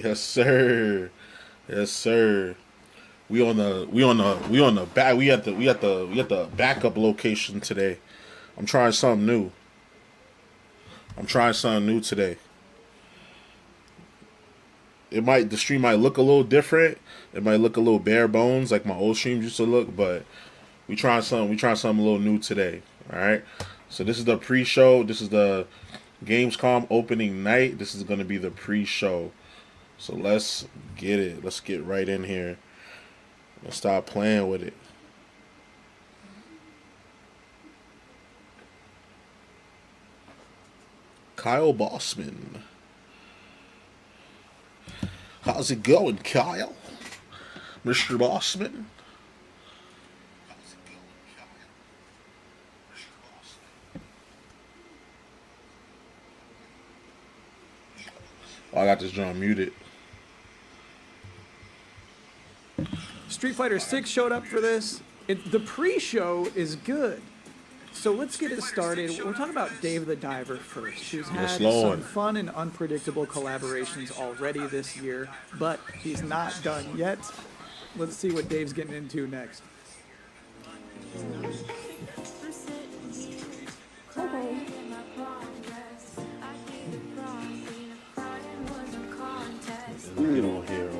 Yes, sir. Yes, sir. We at the backup location today. I'm trying something new. Today. The stream might look a little different. It might look a little bare bones like my old streams used to look, but we trying something a little new today. All right. So this is the pre-show. This is the Gamescom opening night. This is going to be the pre-show. So let's get it. Let's get right in here. Let's start playing with it. Kyle Bossman. How's it going, Kyle? Mr. Bossman? Oh, I got this drum muted. Street Fighter 6 showed up for this. The pre-show is good. So let's get it started. We're talking about Dave the Diver first, who's had some fun and unpredictable collaborations already this year, but he's not done yet. Let's see what Dave's getting into next. Okay. Get on here,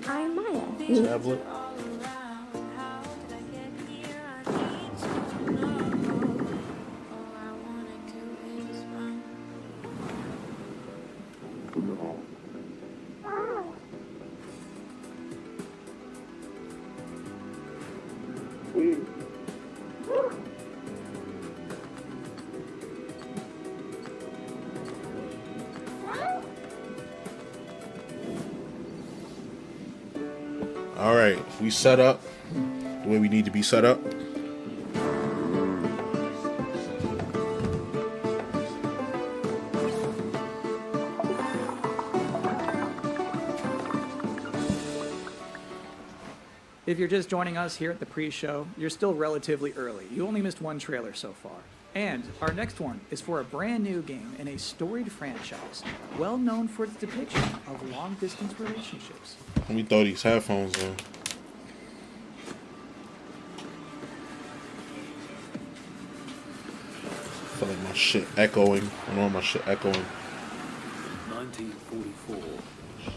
I'm Maya. Tablet. All right, we set up the way we need to be set up. If you're just joining us here at the pre-show, you're still relatively early. You only missed one trailer so far. And our next one is for a brand new game in a storied franchise, well known for its depiction of long-distance relationships. Let me throw these headphones in. I feel like my shit echoing. I know my shit echoing. 1944.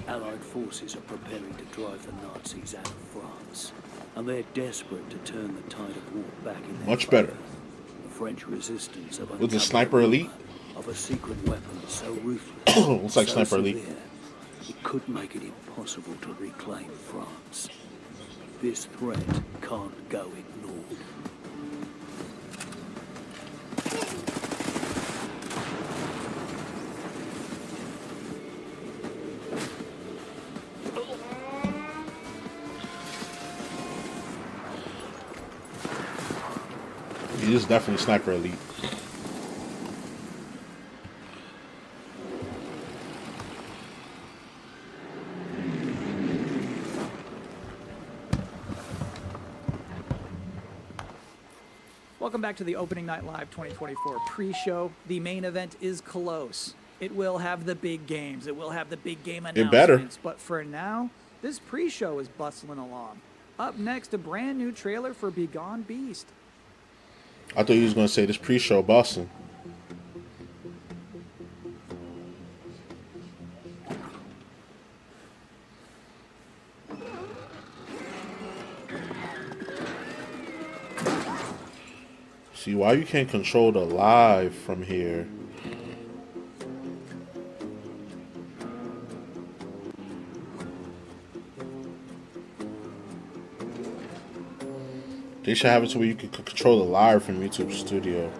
Allied forces are preparing to drive the Nazis out of France, and they're desperate to turn the tide of war back in their Much favor. better. The French resistance have With the uncovered Sniper a Elite? rumor of a secret weapon so ruthless, Looks like so Sniper Elite. severe, it could make it impossible to reclaim France. This threat can't go ignored. It is definitely Sniper Elite. Welcome back to the Opening Night Live 2024 pre-show. The main event is close. It will have the big games. It will have the big game announcements. better. But for now, this pre-show is bustling along. Up next, a brand new trailer for Begone Beast. I thought you was gonna say this pre-show Boston. See why you can't control the live from here. They should have it to where you can control the live from YouTube Studio.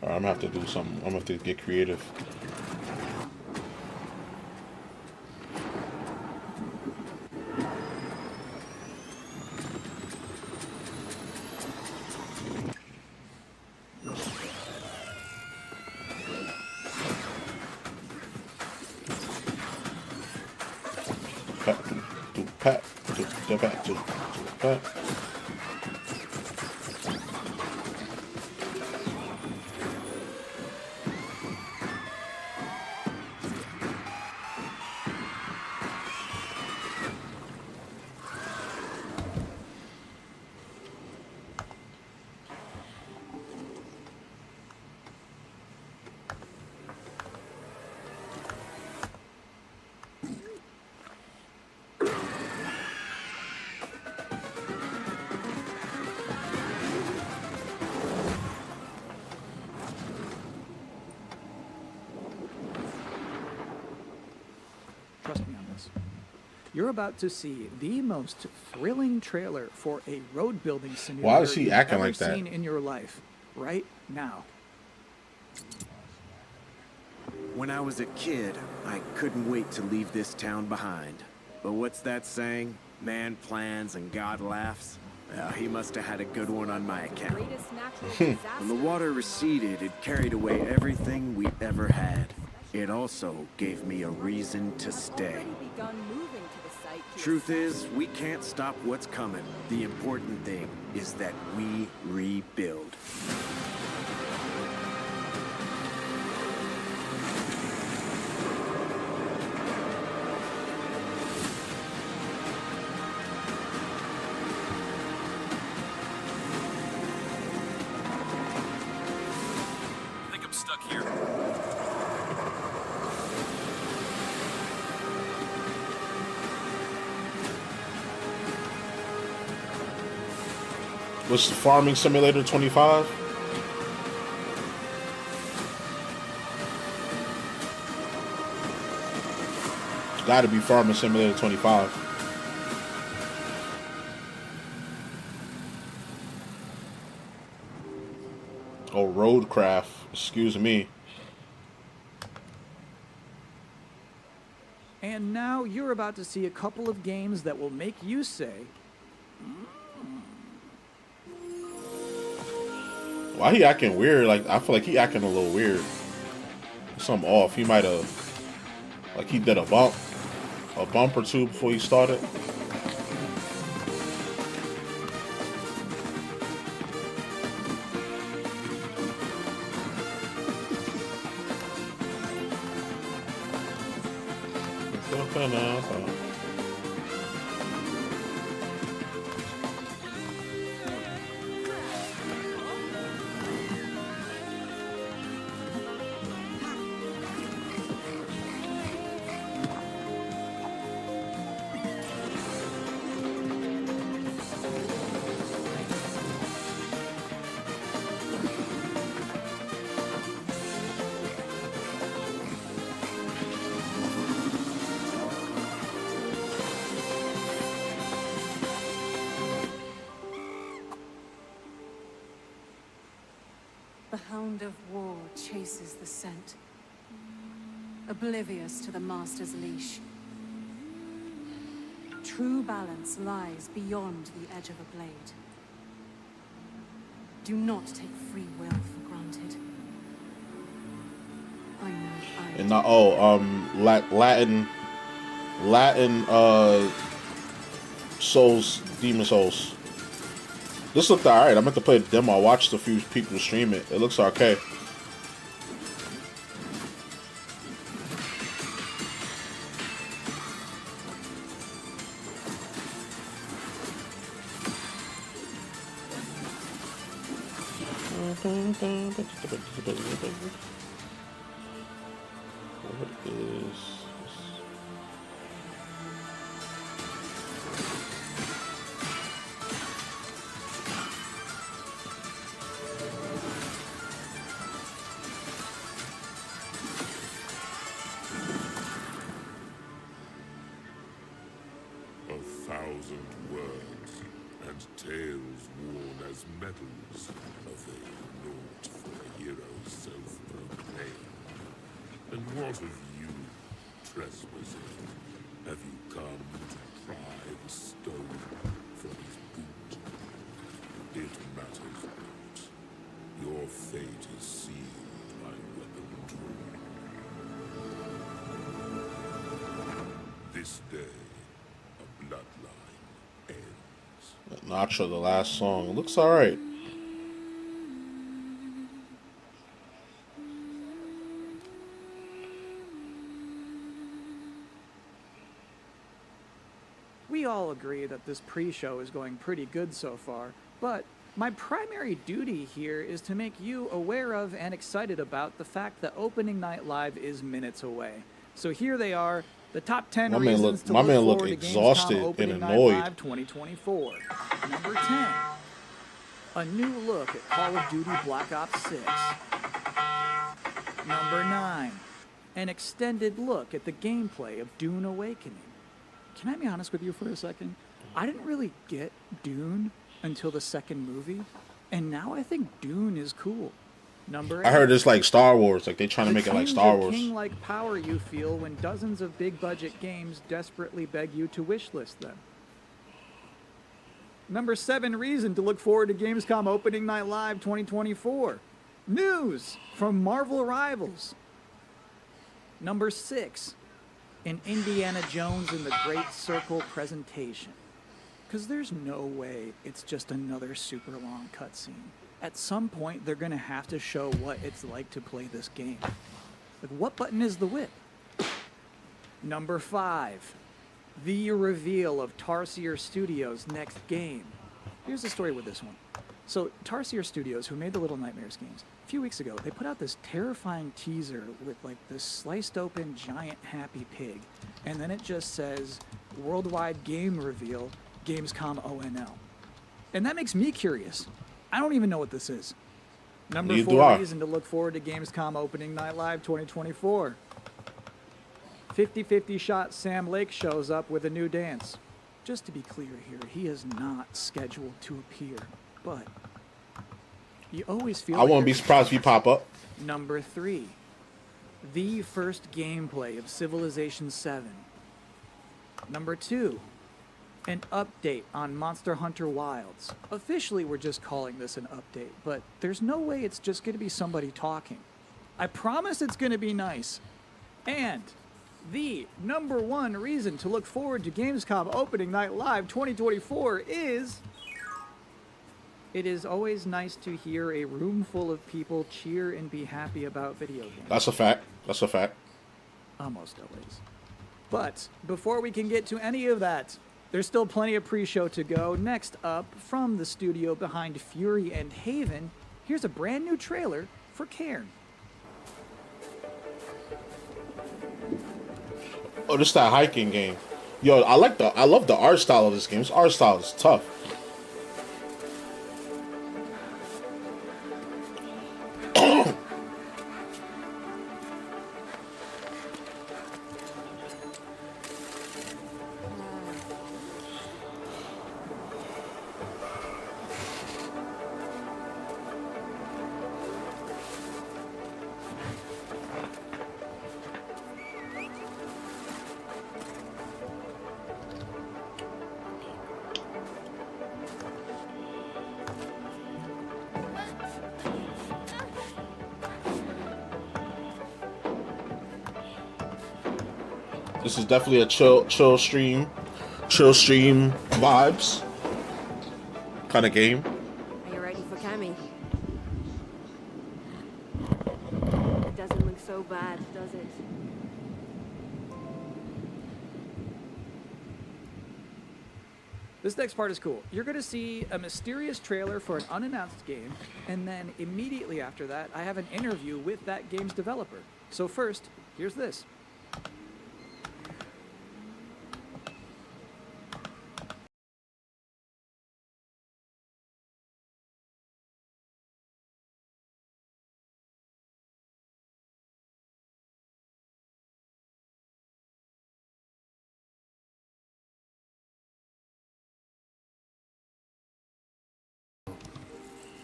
Alright, I'm gonna have to do something. I'm gonna have to get creative. Pat, pat. You're about to see the most thrilling trailer for a road building simulator Why is he you've acting ever like that? seen in your life, right now. When I was a kid, I couldn't wait to leave this town behind. But what's that saying? Man plans and God laughs? He must have had a good one on my account. When the water receded, it carried away everything we ever had. It also gave me a reason to stay. Truth is, we can't stop what's coming. The important thing is that we rebuild. I think I'm stuck here. What's the Farming Simulator 25? Gotta be Farming Simulator 25. Oh, Roadcraft. Excuse me. And now you're about to see a couple of games that will make you say, Why he acting weird? Like, I feel like he acting a little weird. Something off. He might have, like, he did a bump or two before he started. The hound of war chases the scent, oblivious to the master's leash. True balance lies beyond the edge of a blade. Do not take free will for granted. I know I... And not, Latin, Souls, Demon Souls. This looked alright. I meant to play the demo. I watched a few people stream it. It looks okay. What is... words and tales worn as medals avail naught for a hero's self-proclaimed. And what of you, trespasser? Have you come to pry the stone from his boot? It matters not. Your fate is sealed by weapon drawn. This day, a bloodline ends. Noctua, the last song. It looks alright. we all agree that this pre-show is going pretty good so far, but my primary duty here is to make you aware of and excited about the fact that opening night live is minutes away. So here they are, the top 10 reasons to look forward to exhausted Gamescom opening and night annoyed. live 2024. Number 10, a new look at Call of Duty Black Ops 6. Number 9, an extended look at the gameplay of Dune Awakening. can I be honest with you for a second? I didn't really get Dune until the second movie, and now I think Dune is cool. Number 8. I heard it's like Star Wars. Like they trying to make it like Star Wars. The king-like power you feel when dozens of big-budget games desperately beg you to wishlist them. Number 7 reason to look forward to Gamescom Opening Night Live 2024. News from Marvel Rivals. Number 6, an Indiana Jones and the Great Circle presentation. Because there's no way it's just another super long cutscene. At some point, they're going to have to show what it's like to play this game. Like, what button is the whip? Number 5, the reveal of Tarsier Studios' next game. Here's the story with this one. So, Tarsier Studios, who made the Little Nightmares games, a few weeks ago, they put out this terrifying teaser with like this sliced open giant happy pig. And then it just says, worldwide game reveal, Gamescom ONL. And that makes me curious. I don't even know what this is. Number 4 reason to look forward to Gamescom Opening Night Live 2024. 50-50 shot Sam Lake shows up with a new dance. Just to be clear here, he is not scheduled to appear, but you always feel I won't be surprised if he pop up. Number 3, the first gameplay of Civilization 7. Number 2, an update on Monster Hunter Wilds. Officially, we're just calling this an update, but there's no way it's just going to be somebody talking. I promise it's going to be nice. And the number 1 reason to look forward to Gamescom Opening Night Live 2024 is... it is always nice to hear a room full of people cheer and be happy about video games. That's a fact. That's a fact. Almost always. But before we can get to any of that, there's still plenty of pre-show to go. Next up, from the studio behind Fury and Haven, here's a brand new trailer for Cairn. Oh, this is that hiking game. Yo, I love the art style of this game. This art style is tough. This is definitely a chill stream vibes kind of game. Are you ready for Cammy? It doesn't look so bad, does it? This next part is cool. You're going to see a mysterious trailer for an unannounced game, and then immediately after that, I have an interview with that game's developer. So first, here's this.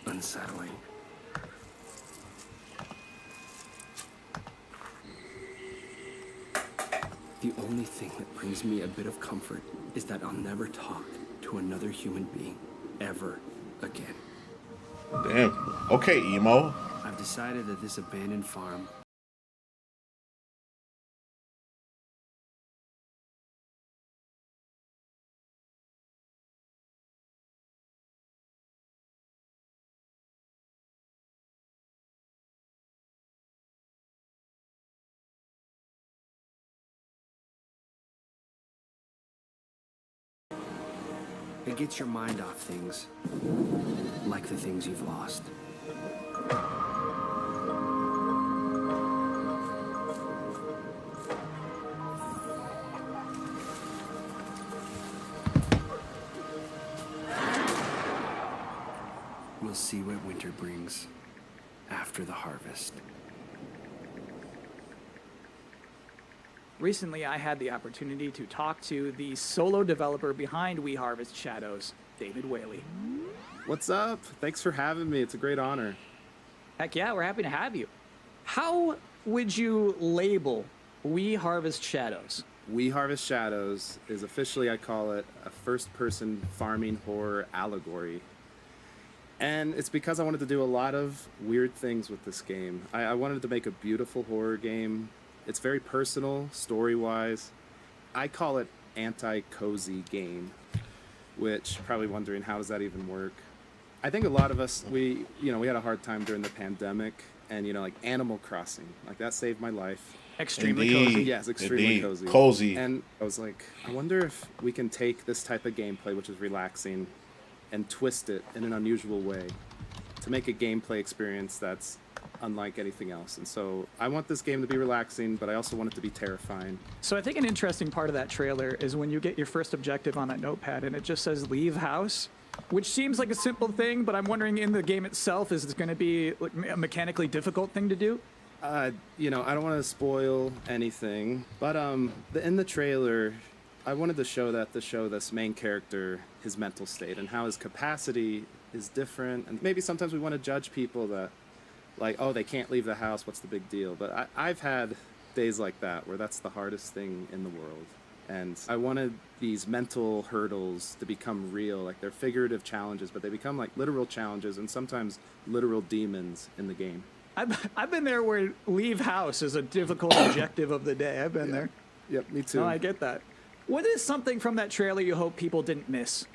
Unsettling. The only thing that brings me a bit of comfort is that I'll never talk to another human being ever again. Damn. Okay, emo. I've decided that this abandoned farm it gets your mind off things, like the things you've lost. We'll see what winter brings after the harvest. Recently, I had the opportunity to talk to the solo developer behind We Harvest Shadows, David Whaley. What's up? Thanks for having me. It's a great honor. Heck yeah, we're happy to have you. How would you label We Harvest Shadows? We Harvest Shadows is officially, I call it, a first-person farming horror allegory. And it's because I wanted to do a lot of weird things with this game. I wanted to make a beautiful horror game. It's very personal, story-wise. I call it anti-cozy game, which you're probably wondering, how does that even work? I think a lot of us, we had a hard time during the pandemic, and, like Animal Crossing, like that saved my life. Extremely Indeed. cozy. Yes, extremely Indeed. cozy. And I was like, I wonder if we can take this type of gameplay, which is relaxing, and twist it in an unusual way to make a gameplay experience that's unlike anything else. And so I want this game to be relaxing, but I also want it to be terrifying. So I think an interesting part of that trailer is when you get your first objective on that notepad and it just says leave house, which seems like a simple thing, but I'm wondering in the game itself, is it going to be a mechanically difficult thing to do? I don't want to spoil anything, but in the trailer, I wanted to show this main character, his mental state, and how his capacity is different. And maybe sometimes we want to judge people that, like, oh, they can't leave the house, what's the big deal? But I've had days like that where that's the hardest thing in the world. And I wanted these mental hurdles to become real. Like, they're figurative challenges, but they become like literal challenges and sometimes literal demons in the game. I've been there where leave house is a difficult objective of the day. I've been there. Yep, me too. No, I get that. What is something from that trailer you hope people didn't miss?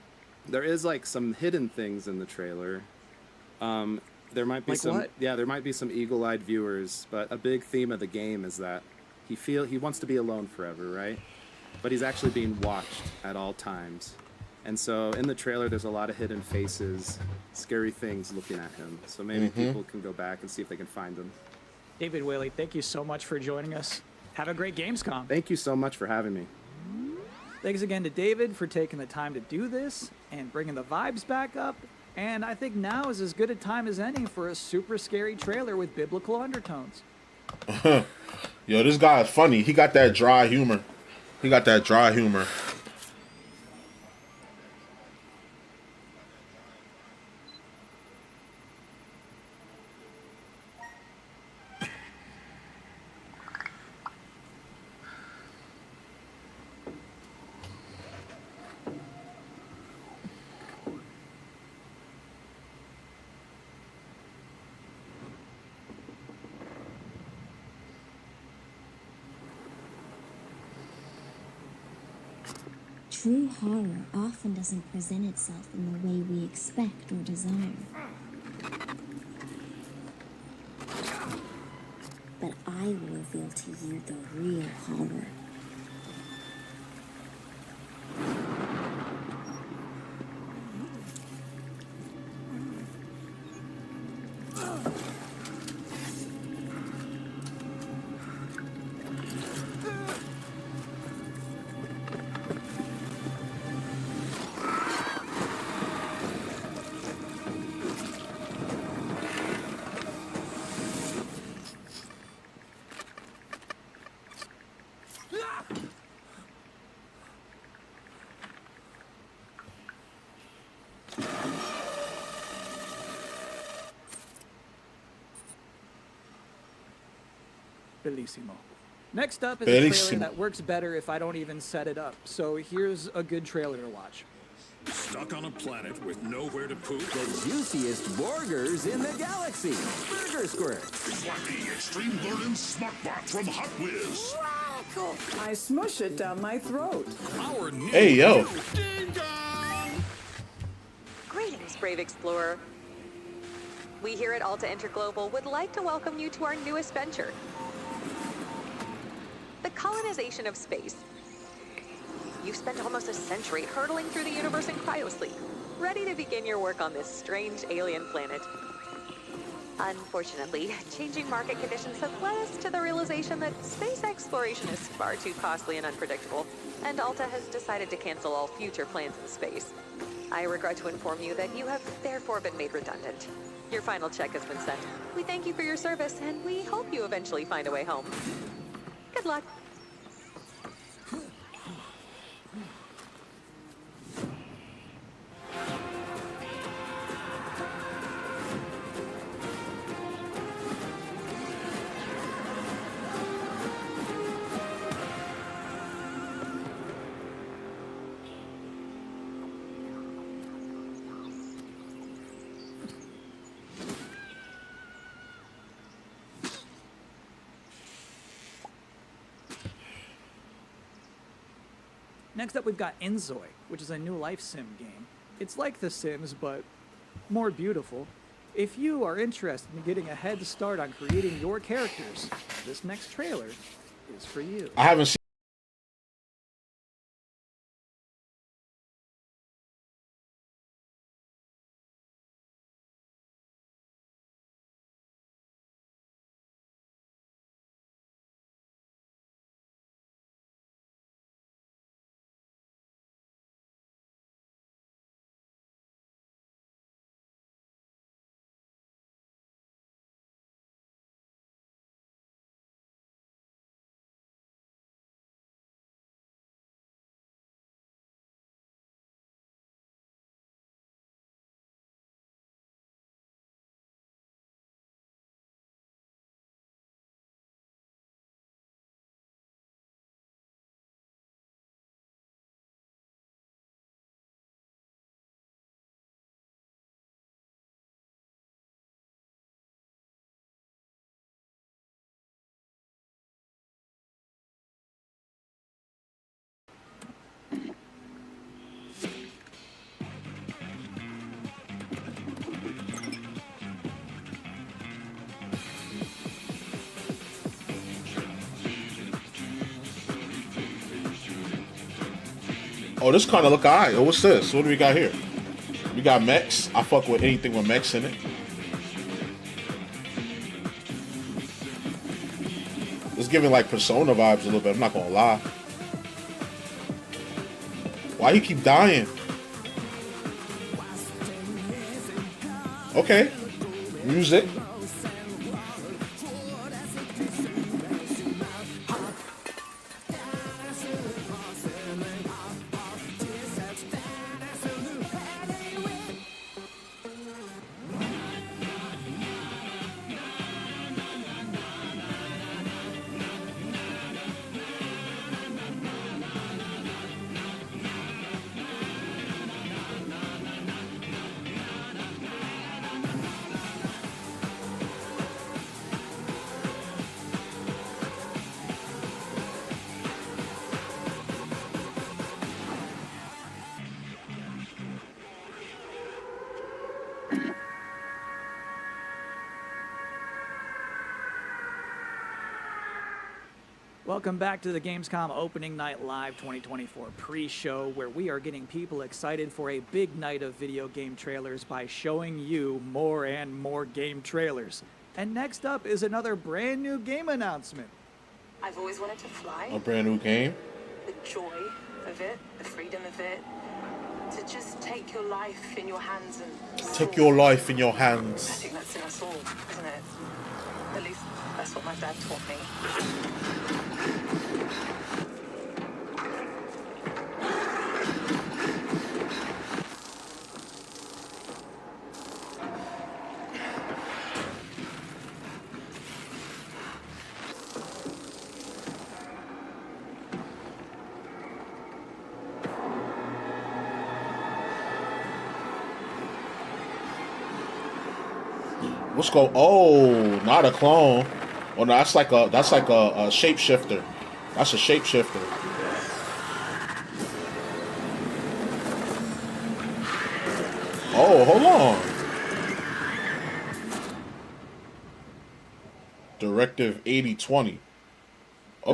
There is like some hidden things in the trailer. There might be like some, what? yeah, there might be some eagle-eyed viewers, but a big theme of the game is that he wants to be alone forever, right? But he's actually being watched at all times. And so in the trailer, there's a lot of hidden faces, scary things looking at him. So maybe people can go back and see if they can find him. David Whaley, thank you so much for joining us. Have a great Gamescom. Thank you so much for having me. Thanks again to David for taking the time to do this and bringing the vibes back up. And I think now is as good a time as any for a super scary trailer with biblical undertones. Yo, this guy is funny. He got that dry humor. True horror often doesn't present itself in the way we expect or desire. But I will reveal to you the real horror. Bellissimo. Next up is a trailer that works better if I don't even set it up. So here's a good trailer to watch. Stuck on a planet with nowhere to poop? The juiciest burgers in the galaxy. Burger Squirt. Flappy Extreme Learning Smartbot from Hot Whiz. I smush it down my throat. Our new Hey, yo. Ding dong! Greetings, brave explorer. We here at Alta Interglobal would like to welcome you to our newest venture, the colonization of space. You've spent almost a century hurtling through the universe in cryosleep, ready to begin your work on this strange alien planet. Unfortunately, changing market conditions have led us to the realization that space exploration is far too costly and unpredictable, and Alta has decided to cancel all future plans in space. I regret to inform you that you have therefore been made redundant. Your final check has been sent. We thank you for your service, and we hope you eventually find a way home. Good luck. Next up, we've got Uns Holen, which is a new life sim game. It's like The Sims, but more beautiful. If you are interested in getting a head start on creating your characters, this next trailer is for you. I haven't seen. Oh, this kind of look alright. Oh, what's this? What do we got here? We got mechs. I fuck with anything with mechs in it. It's giving like Persona vibes a little bit. I'm not gonna lie. Why you keep dying? Okay. Music. Welcome back to the Gamescom Opening Night Live 2024 pre-show, where we are getting people excited for a big night of video game trailers by showing you more and more game trailers. And next up is another brand new game announcement. I've always wanted to fly. A brand new game? The joy of it, the freedom of it. To just take your life in your hands and soar. Take your life in your I hands. think that's in us all, isn't it? At least that's what my dad taught me. Let's go. Oh, not a clone. Oh no, that's like a shapeshifter. That's a shapeshifter. Oh, hold on. Directive 8020. This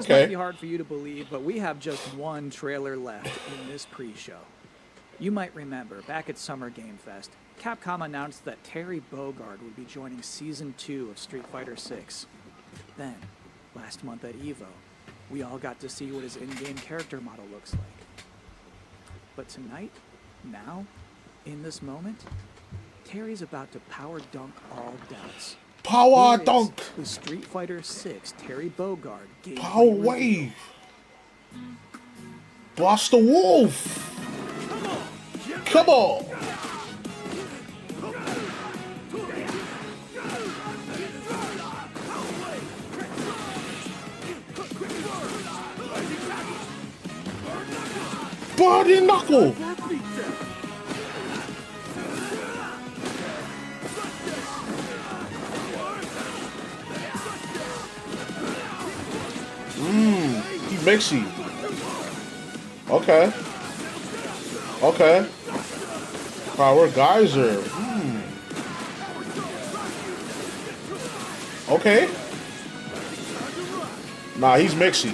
Okay. might be hard for you to believe, but we have just one trailer left in this pre-show. You might remember, back at Summer Game Fest, Capcom announced that Terry Bogard would be joining Season 2 of Street Fighter 6. Then, last month at EVO, we all got to see what his in-game character model looks like. But tonight, now, in this moment, Terry's about to power dunk all doubts. Power Here is dunk! The Street Fighter 6 Terry Bogard gameplay Power reveal. wave! Blast the wolf! Come on! Body knuckle! He makes you. Okay. Okay. Power geyser. Okay. Nah, he's mixy.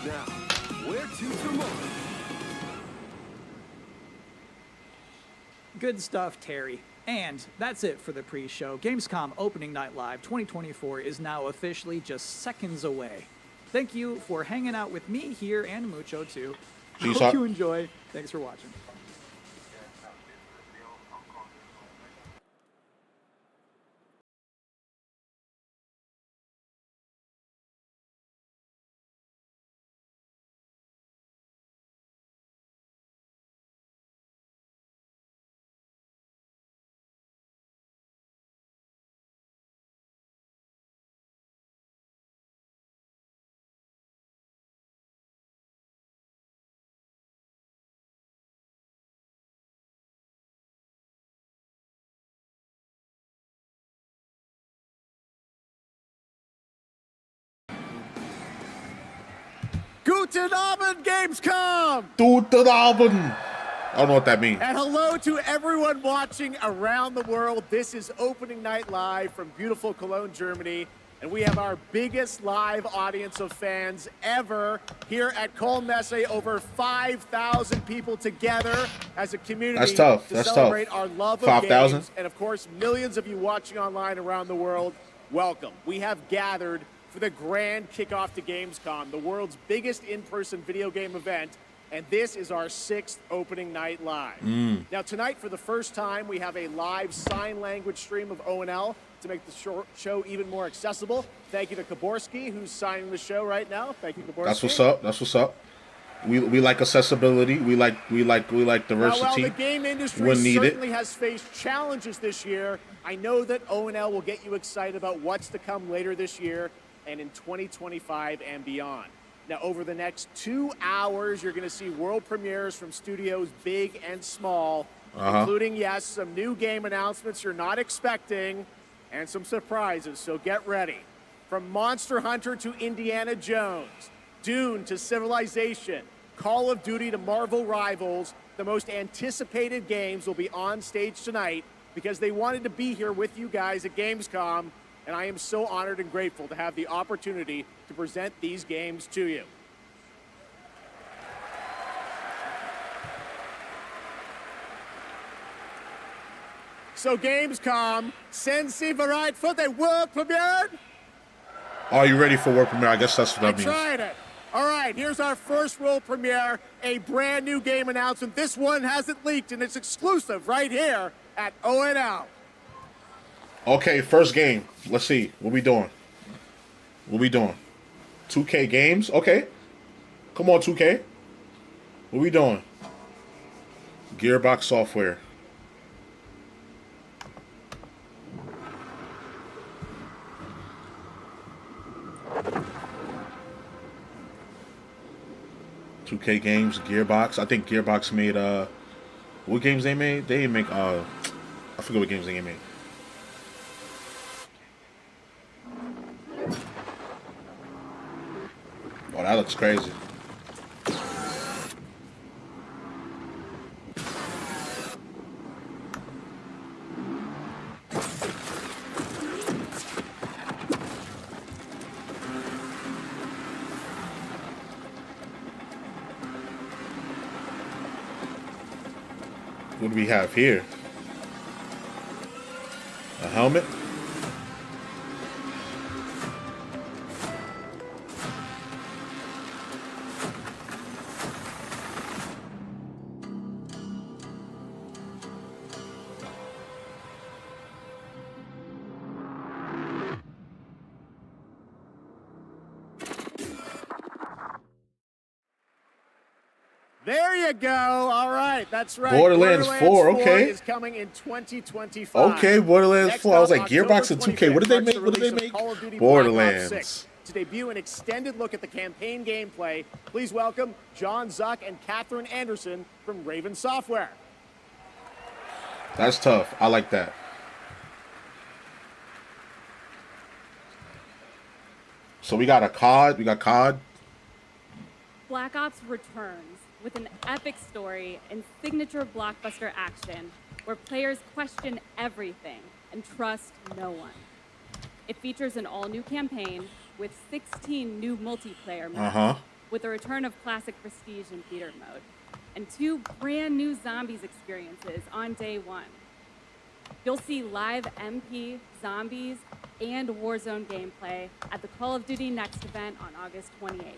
Now, where to tomorrow? Good stuff, Terry. And that's it for the pre-show. Gamescom Opening Night Live 2024 is now officially just seconds away. Thank you for hanging out with me here and Mucho too. Hope you enjoy. Thanks for watching. Guten Abend, Gamescom! Guten Abend! I don't know what that means. And hello to everyone watching around the world. This is Opening Night Live from beautiful Cologne, Germany. And we have our biggest live audience of fans ever here at Cologne Messe. Over 5,000 people together as a community. That's tough. To That's celebrate tough. our love of 5,000? games. And of course, millions of you watching online around the world. Welcome. We have gathered for the grand kickoff to Gamescom, the world's biggest in-person video game event. And this is our 6th Opening Night Live. Now tonight, for the first time, we have a live sign language stream of ONL to make the show even more accessible. Thank you to Kaborski, who's signing the show right now. Thank you, Kaborski. That's what's up. That's what's up. We like accessibility. We like diversity. Now, while the game industry certainly has faced challenges this year, I know that ONL will get you excited about what's to come later this year and in 2025 and beyond. Now, over the next 2 hours, you're going to see world premieres from studios big and small, including, yes, some new game announcements you're not expecting, and some surprises, so get ready. From Monster Hunter to Indiana Jones, Dune to Civilization, Call of Duty to Marvel Rivals, the most anticipated games will be on stage tonight because they wanted to be here with you guys at Gamescom, and I am so honored and grateful to have the opportunity to present these games to you. So Gamescom, Sensi bereit for the world premiere? Are you ready for world premiere? I guess that's what that means. I tried it. All right, here's our first world premiere, a brand new game announcement. This one hasn't leaked, and it's exclusive right here at ONL. Okay, first game. Let's see. What we doing? What we doing? 2K games? Okay. Come on, 2K. What we doing? Gearbox Software. $2K games, Gearbox. I think Gearbox made what games they made? They didn't make I forget what games they made. Oh, that looks crazy. What do we have here? A helmet? There you go. All right, that's right. Borderlands 4, okay. Is coming in 2025. Okay, Borderlands Next 4. I was up, like, Gearbox and 2K. What did they make? What did they make? Borderlands. To debut an extended look at the campaign gameplay, please welcome John Zuck and Catherine Anderson from Raven Software. That's tough. I like that. So we got a COD. We got COD. Black Ops returns with an epic story and signature blockbuster action where players question everything and trust no one. It features an all-new campaign with 16 new multiplayer maps, with the return of classic Prestige and theater mode, and 2 brand new zombies experiences on day 1. You'll see live MP, zombies, and Warzone gameplay at the Call of Duty Next event on August 28th.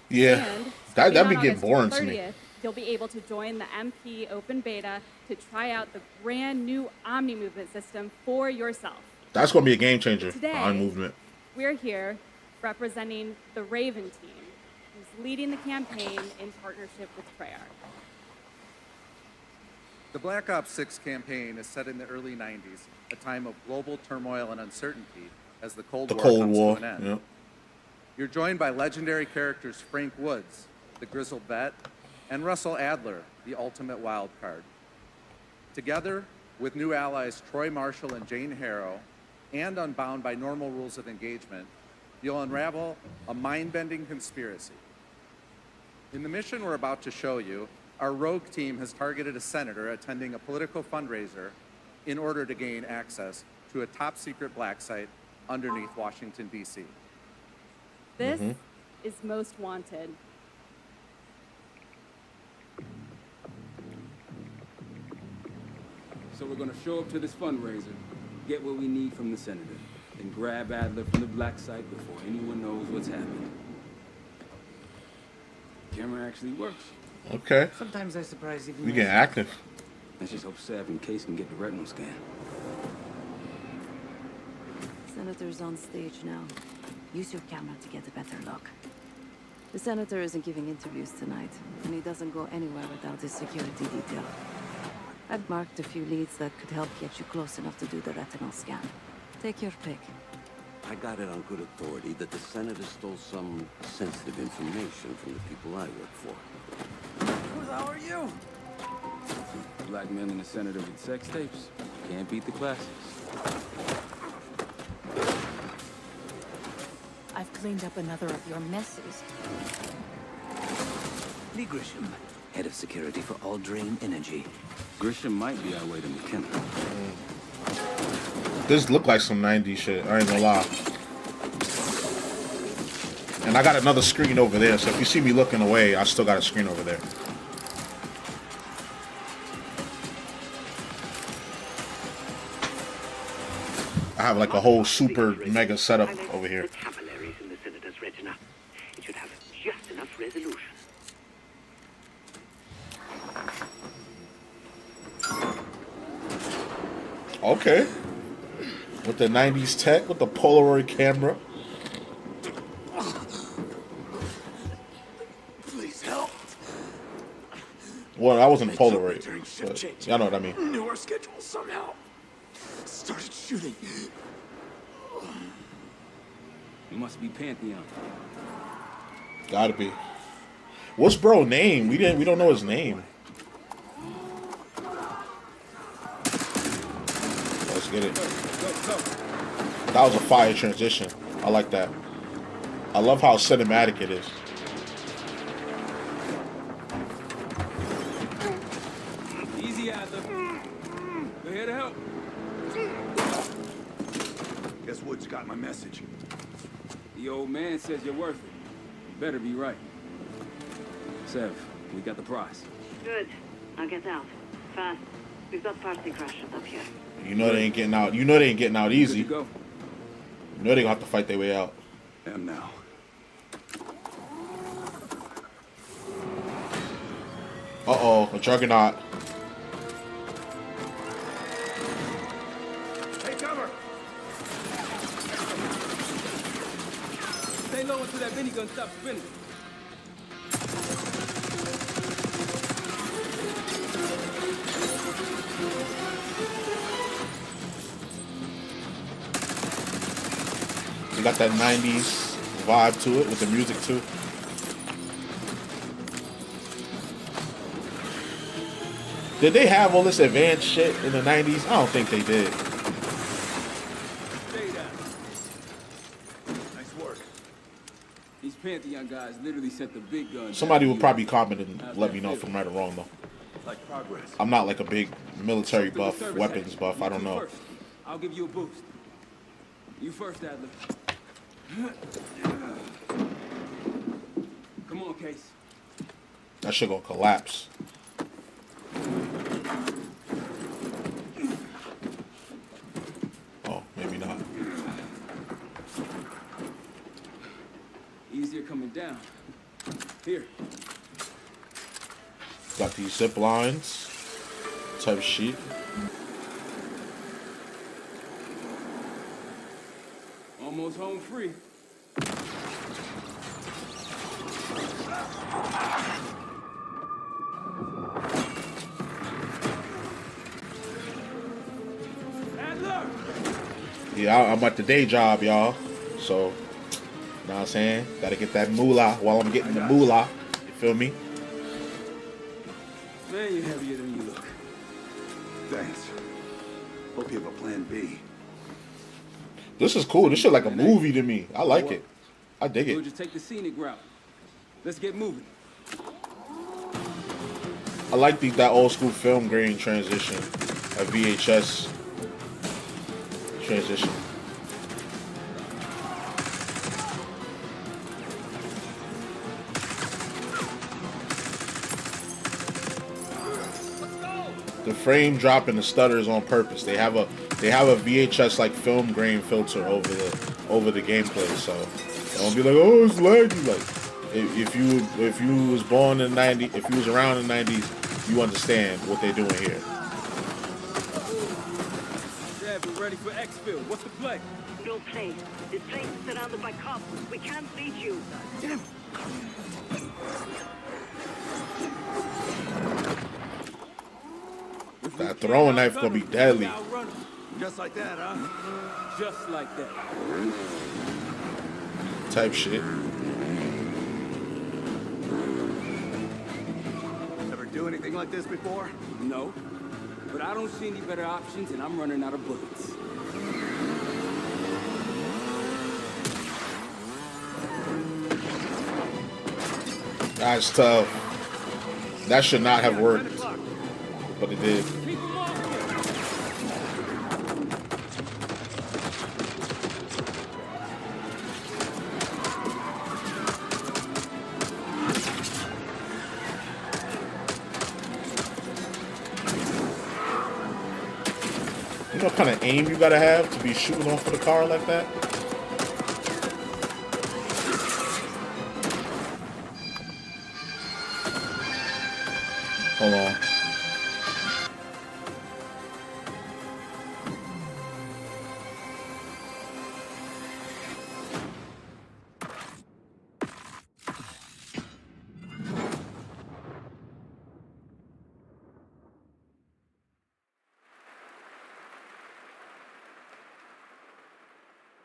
Yeah, And that'd be on getting August boring to me. 30th, you'll be able to join the MP open beta to try out the brand new Omni movement system for yourself. That's gonna be a game changer. Today, On movement. We're here representing the Raven team, who's leading the campaign in partnership with Treyarch. The Black Ops 6 campaign is set in the early 90s, a time of global turmoil and uncertainty as the Cold War comes to an end. Yep. You're joined by legendary characters Frank Woods, the grizzled vet, and Russell Adler, the ultimate wild card. Together, with new allies Troy Marshall and Jane Harrow, and unbound by normal rules of engagement, you'll unravel a mind-bending conspiracy. In the mission we're about to show you, our rogue team has targeted a senator attending a political fundraiser in order to gain access to a top-secret black site underneath Washington, D.C. This is Most Wanted. So we're gonna show up to this fundraiser, get what we need from the senator, then grab Adler from the black site before anyone knows what's happened. Camera actually works. Okay. Sometimes I surprise even We get active. Let's just hope Sav and Case can get the retinal scan. Senator's on stage now. Use your camera to get a better look. The senator isn't giving interviews tonight, and he doesn't go anywhere without his security detail. I've marked a few leads that could help get you close enough to do the retinal scan. Take your pick. I got it on good authority that the senator stole some sensitive information from the people I work for. Who the hell are you? Blackmailing a senator with sex tapes. Can't beat the classics. I've cleaned up another of your messes. Lee Grisham, head of security for All Drain Energy. Grisham might be our way to McKenna. This look like some 90s shit. I ain't gonna lie. And I got another screen over there, so if you see me looking away, I still got a screen over there. I have like a whole super mega setup over here. Capillaries in the senator's retina. It should have just enough resolution. Okay. With the 90s tech, with the Polaroid camera. Please help. Well, that wasn't Polaroid, but y'all know what I mean. Knew our schedule somehow. Started shooting. It must be Pantheon. Gotta be. What's bro name? We don't know his name. Let's get it. That was a fire transition. I like that. I love how cinematic it is. Easy, Adler. We're here to help. Guess Woods got my message. The old man says you're worth it. You better be right. Sev, we got the prize. Good. Now get out. Fast. We've got party crashers up here. You know they ain't getting out. You know they ain't getting out easy. Good to go. You know they gonna have to fight their way out. Am now. Uh-oh, a juggernaut. Take cover. Stay low until that minigun stops spinning. You got that 90s vibe to it with the music too. Did they have all this advanced shit in the 90s? I don't think they did. Stay down. Nice work. These Pantheon guys literally set the big guns. Somebody will probably comment and let me know if I'm right or wrong, though. Like progress. I'm not like a big military buff, weapons buff. I don't know. First. I'll give you a boost. You first, Adler. Come on, Case. That shit gonna collapse. Oh, maybe not. Easier coming down. Here. Got these zip lines. Type sheet. Almost home free. Yeah, I'm at the day job, y'all. So, you know what I'm saying? Gotta get that moolah while I'm getting the moolah. You feel me? Man, you're heavier than you look. Thanks. Hope you have a plan B. This is cool. This shit like a movie to me. I like it. I dig We'll it. just take the scenic route. Let's get moving. I like that old school film grain transition. A VHS transition. The frame drop and the stutter is on purpose. They have a VHS like film grain filter over the gameplay, so don't be like, oh, it's laggy. Like if you was born in '90, if you was around in the '90s, you understand what they're doing here. Yeah, we're ready for X-Field. What's the play? No play. This place is surrounded by cops. We can't beat you. Damn. That throwing knife gonna be deadly. Just like that, huh? Just like that. Type shit. Ever do anything like this before? No. But I don't see any better options, and I'm running out of bullets. That's tough. That should not have worked, but it did. You know what kind of aim you gotta have to be shooting off of the car like that? Hold on.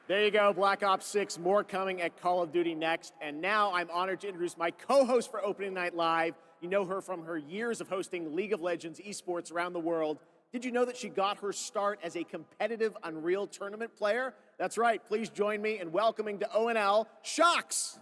There you go, Black Ops 6, more coming at Call of Duty next. And now I'm honored to introduce my co-host for Opening Night Live. You know her from her years of hosting League of Legends esports around the world. Did you know that she got her start as a competitive Unreal Tournament player? That's right, please join me in welcoming to ONL, Shocks!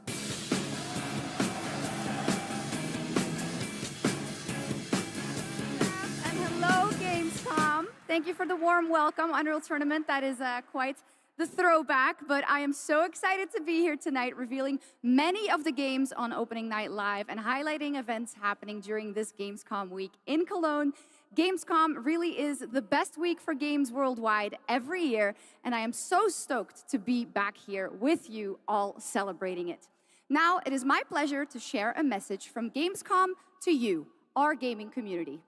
And hello, Gamescom. Thank you for the warm welcome. Unreal Tournament, that is quite the throwback, but I am so excited to be here tonight revealing many of the games on Opening Night Live and highlighting events happening during this Gamescom week in Cologne. Gamescom really is the best week for games worldwide every year, and I am so stoked to be back here with you all celebrating it. Now, it is my pleasure to share a message from Gamescom to you, our gaming community.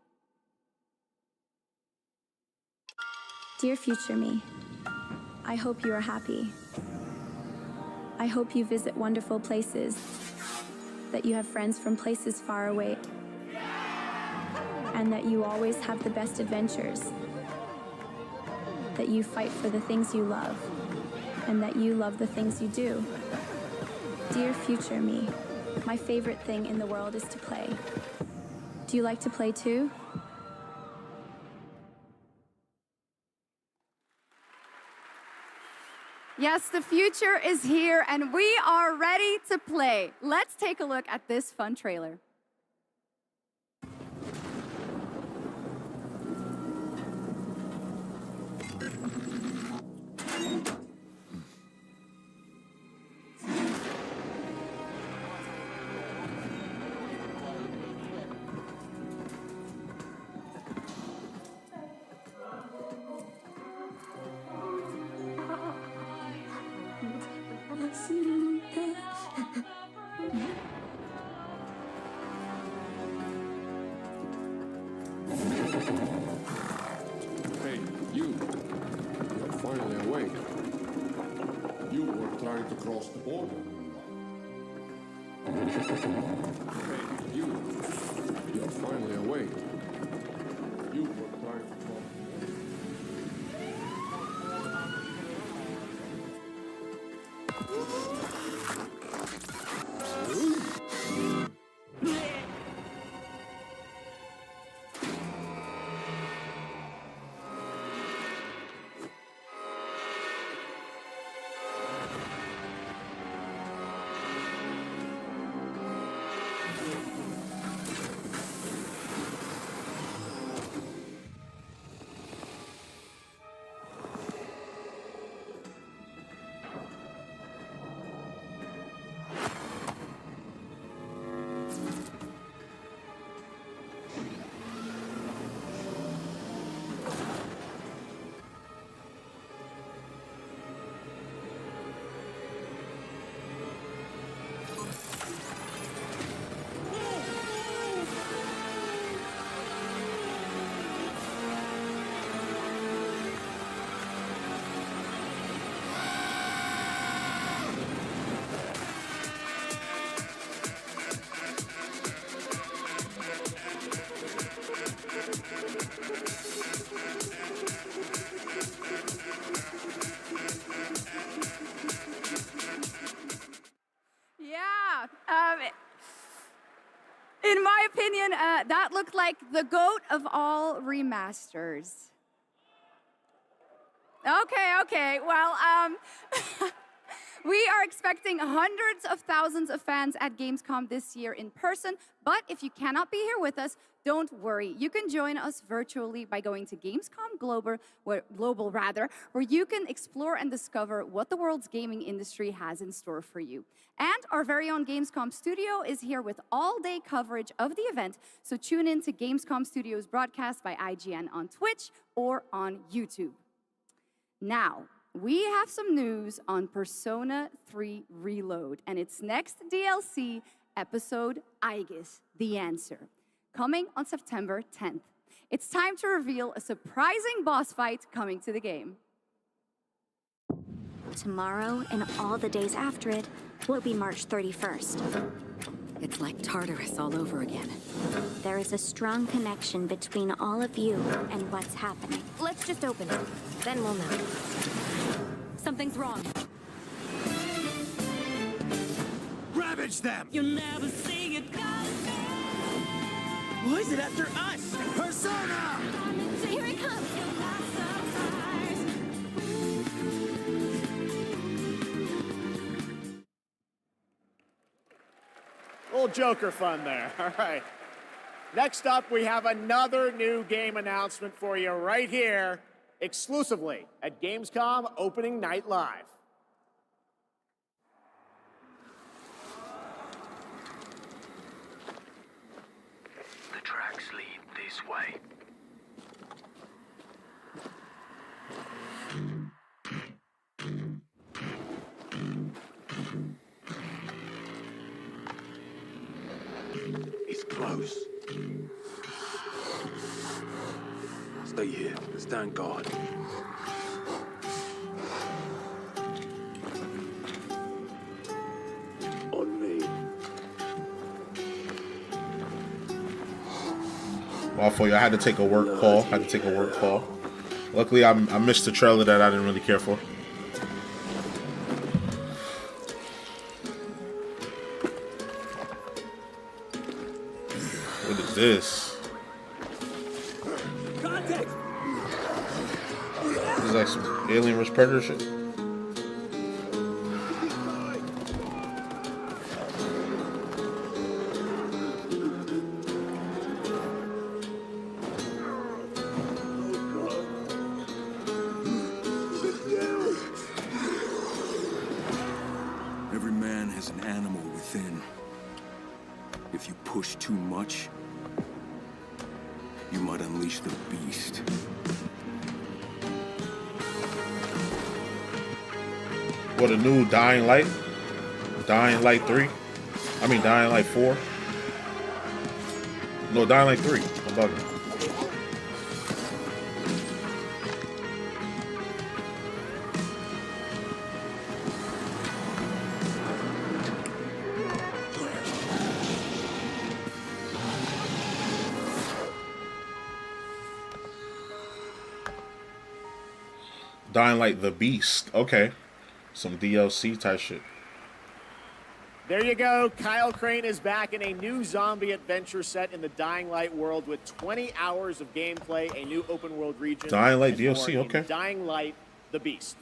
Dear future me, I hope you are happy. I hope you visit wonderful places, that you have friends from places far away, and that you always have the best adventures, that you fight for the things you love, and that you love the things you do. Dear future me, my favorite thing in the world is to play. Do you like to play too? Yes, the future is here, and we are ready to play. Let's take a look at this fun trailer. Hey, you. You're finally awake. You were trying to cross the border. Hey, you. You're finally awake. You were trying to cross the border. In my opinion, that looked like the GOAT of all remasters. Okay. Well, we are expecting hundreds of thousands of fans at Gamescom this year in person, but if you cannot be here with us, don't worry. You can join us virtually by going to Gamescom Global, where you can explore and discover what the world's gaming industry has in store for you. And our very own Gamescom studio is here with all-day coverage of the event, so tune in to Gamescom Studio's broadcast by IGN on Twitch or on YouTube. Now, we have some news on Persona 3 Reload and its next DLC episode, Aegis, The Answer, coming on September 10th. It's time to reveal a surprising boss fight coming to the game. Tomorrow and all the days after it will be March 31st. It's like Tartarus all over again. There is a strong connection between all of you and what's happening. Let's just open it. Then we'll know. Something's wrong. Ravage them! You'll never see it coming. Why is it after us? Persona! Here it comes. Little Joker fun there. All right. Next up, we have another new game announcement for you right here, exclusively at Gamescom Opening Night Live. The tracks lead this way. It's close. Stay here. Stand guard. On me. Well, for you, I had to take a work call. Luckily, I missed the trailer that I didn't really care for. What is this? Contact! This is like some Alien vs. Predator shit. you push too much, you might unleash the beast. What, a new Dying Light? Dying Light 3? I mean Dying Light 4? No, Dying Light 3. I'm bugging. Dying Light the Beast. Okay. Some DLC type shit. There you go. Kyle Crane is back in a new zombie adventure set in the Dying Light world with 20 hours of gameplay, a new open world region. Dying Light DLC, okay. Dying Light the Beast.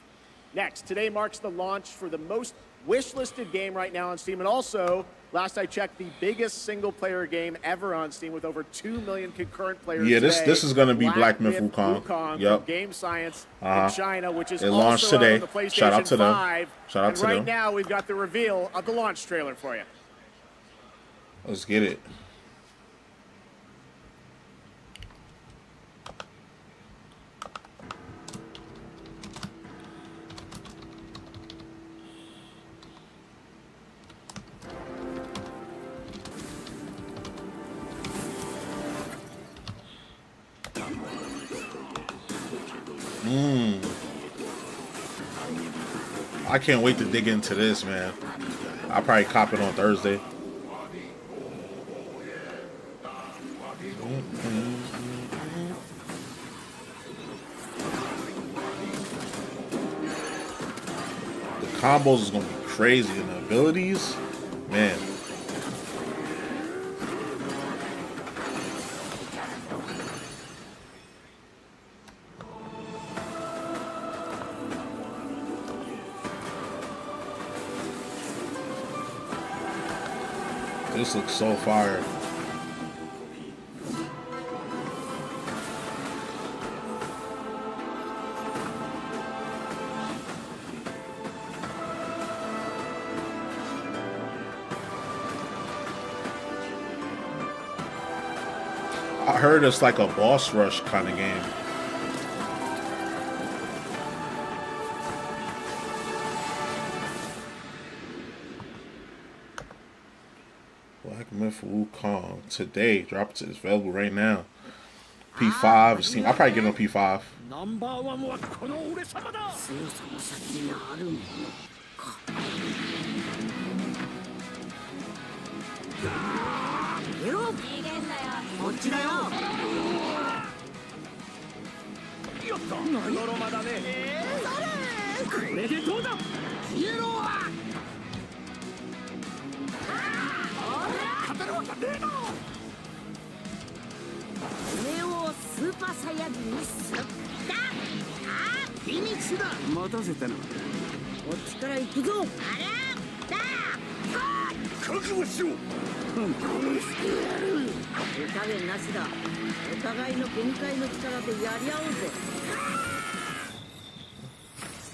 Next, today marks the launch for the most wish-listed game right now on Steam, and also, last I checked, the biggest single-player game ever on Steam with over 2 million concurrent players. Yeah, today. this is gonna be Black Myth Wukong. Yep. Game Science in China, which is it launched also today. On the PlayStation Shout out to 5. them. Shout out to right them. now, we've got the reveal of the launch trailer for you. Let's get it. I can't wait to dig into this, man. I'll probably cop it on Thursday. The combos is gonna be crazy, and the abilities, man. This looks so fire. I heard it's like a boss rush kind of game. Black Myth Wukong today. It's available right now. P5, Steam. I'll probably get it on P5.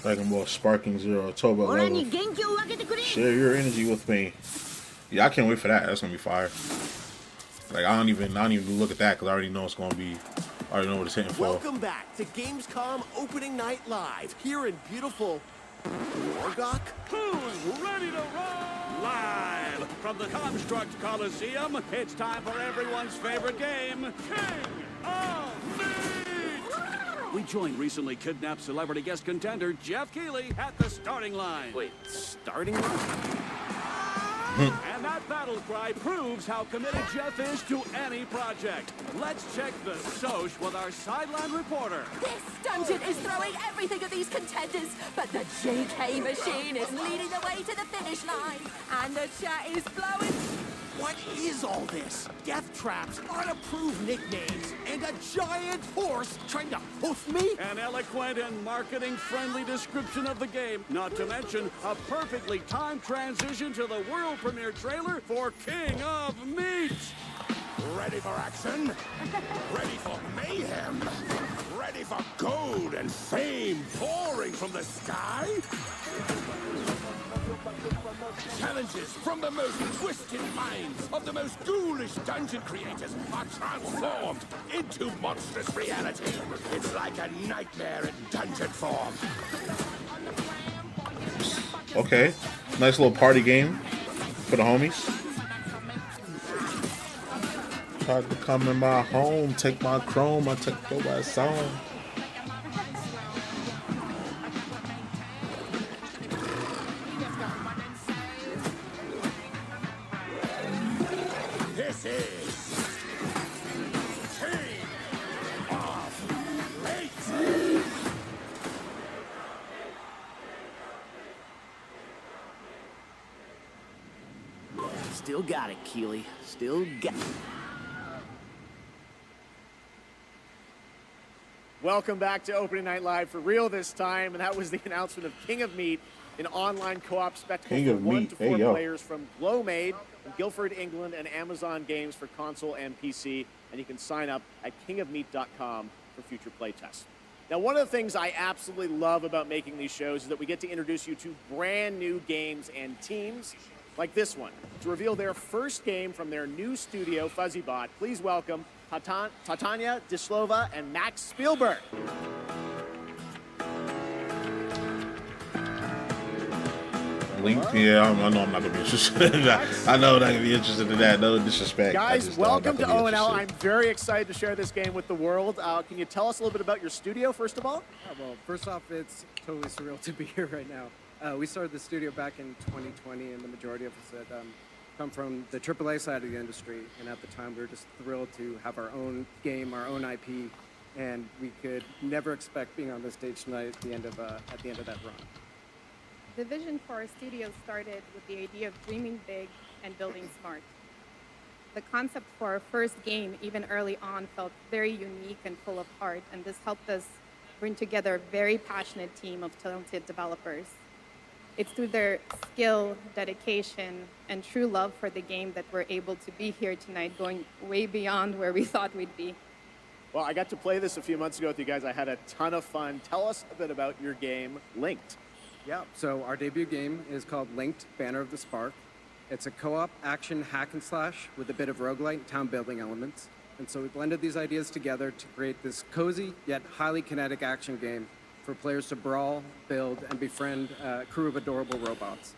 Dragon Ball Sparking Zero October 11th. Share your energy with me. Yeah, I can't wait for that. That's gonna be fire. Like I don't even look at that because I already know it's gonna be. I already know what it's hitting for. Welcome back to Gamescom Opening Night Live here in beautiful Wargok. Who's ready to roll? Live from the Construct Coliseum, it's time for everyone's favorite game, King of Meat! We joined recently kidnapped celebrity guest contender Jeff Keighley at the starting line. Wait, starting line? And that battle cry proves how committed Jeff is to any project. Let's check the soch with our sideline reporter. This dungeon is throwing everything at these contenders, but the JK machine is leading the way to the finish line, and the chat is blowing. What is all this? Death traps, unapproved nicknames, and a giant horse trying to hoof me? An eloquent and marketing-friendly description of the game, not to mention a perfectly timed transition to the world premiere trailer for King of Meat. Ready for action? Ready for mayhem? Ready for gold and fame pouring from the sky? Challenge challenges from the most twisted minds of the most ghoulish dungeon creators are transformed into monstrous reality. It's like a nightmare in dungeon form. Okay, nice little party game for the homies. Tried to come in my home, take my chrome, I took your ass on. This is King of Late. Still got it, Keely. Still got it. Welcome back to Opening Night Live for real this time, and that was the announcement of King of Meat, an online co-op spectacle King for of 1 Meat. to Hey, 4 yo. players from Glowmade, from Guildford, England, and Amazon Games for console and PC, and you can sign up at kingofmeat.com for future playtests. Now, one of the things I absolutely love about making these shows is that we get to introduce you to brand new games and teams, like this one. To reveal their first game from their new studio, FuzzyBot, please welcome Tatania Dislova and Max Spielberg. Link? Yeah, I know I'm not gonna be interested in that. I know I'm not gonna be interested in that. No disrespect. I Guys, just know I'm welcome not to gonna be ONL. interested. I'm very excited to share this game with the world. Can you tell us a little bit about your studio, first of all? Well, first off, it's totally surreal to be here right now. We started the studio back in 2020, and the majority of us had come from the AAA side of the industry. And at the time, we were just thrilled to have our own game, our own IP, and we could never expect being on this stage tonight at the end of that run. The vision for our studio started with the idea of dreaming big and building smart. The concept for our first game, even early on, felt very unique and full of heart, and this helped us bring together a very passionate team of talented developers. It's through their skill, dedication, and true love for the game that we're able to be here tonight, going way beyond where we thought we'd be. Well, I got to play this a few months ago with you guys. I had a ton of fun. Tell us a bit about your game, Linked. Yeah, so our debut game is called Linked, Banner of the Spark. It's a co-op action hack and slash with a bit of roguelite and town building elements. And so we blended these ideas together to create this cozy yet highly kinetic action game for players to brawl, build, and befriend a crew of adorable robots.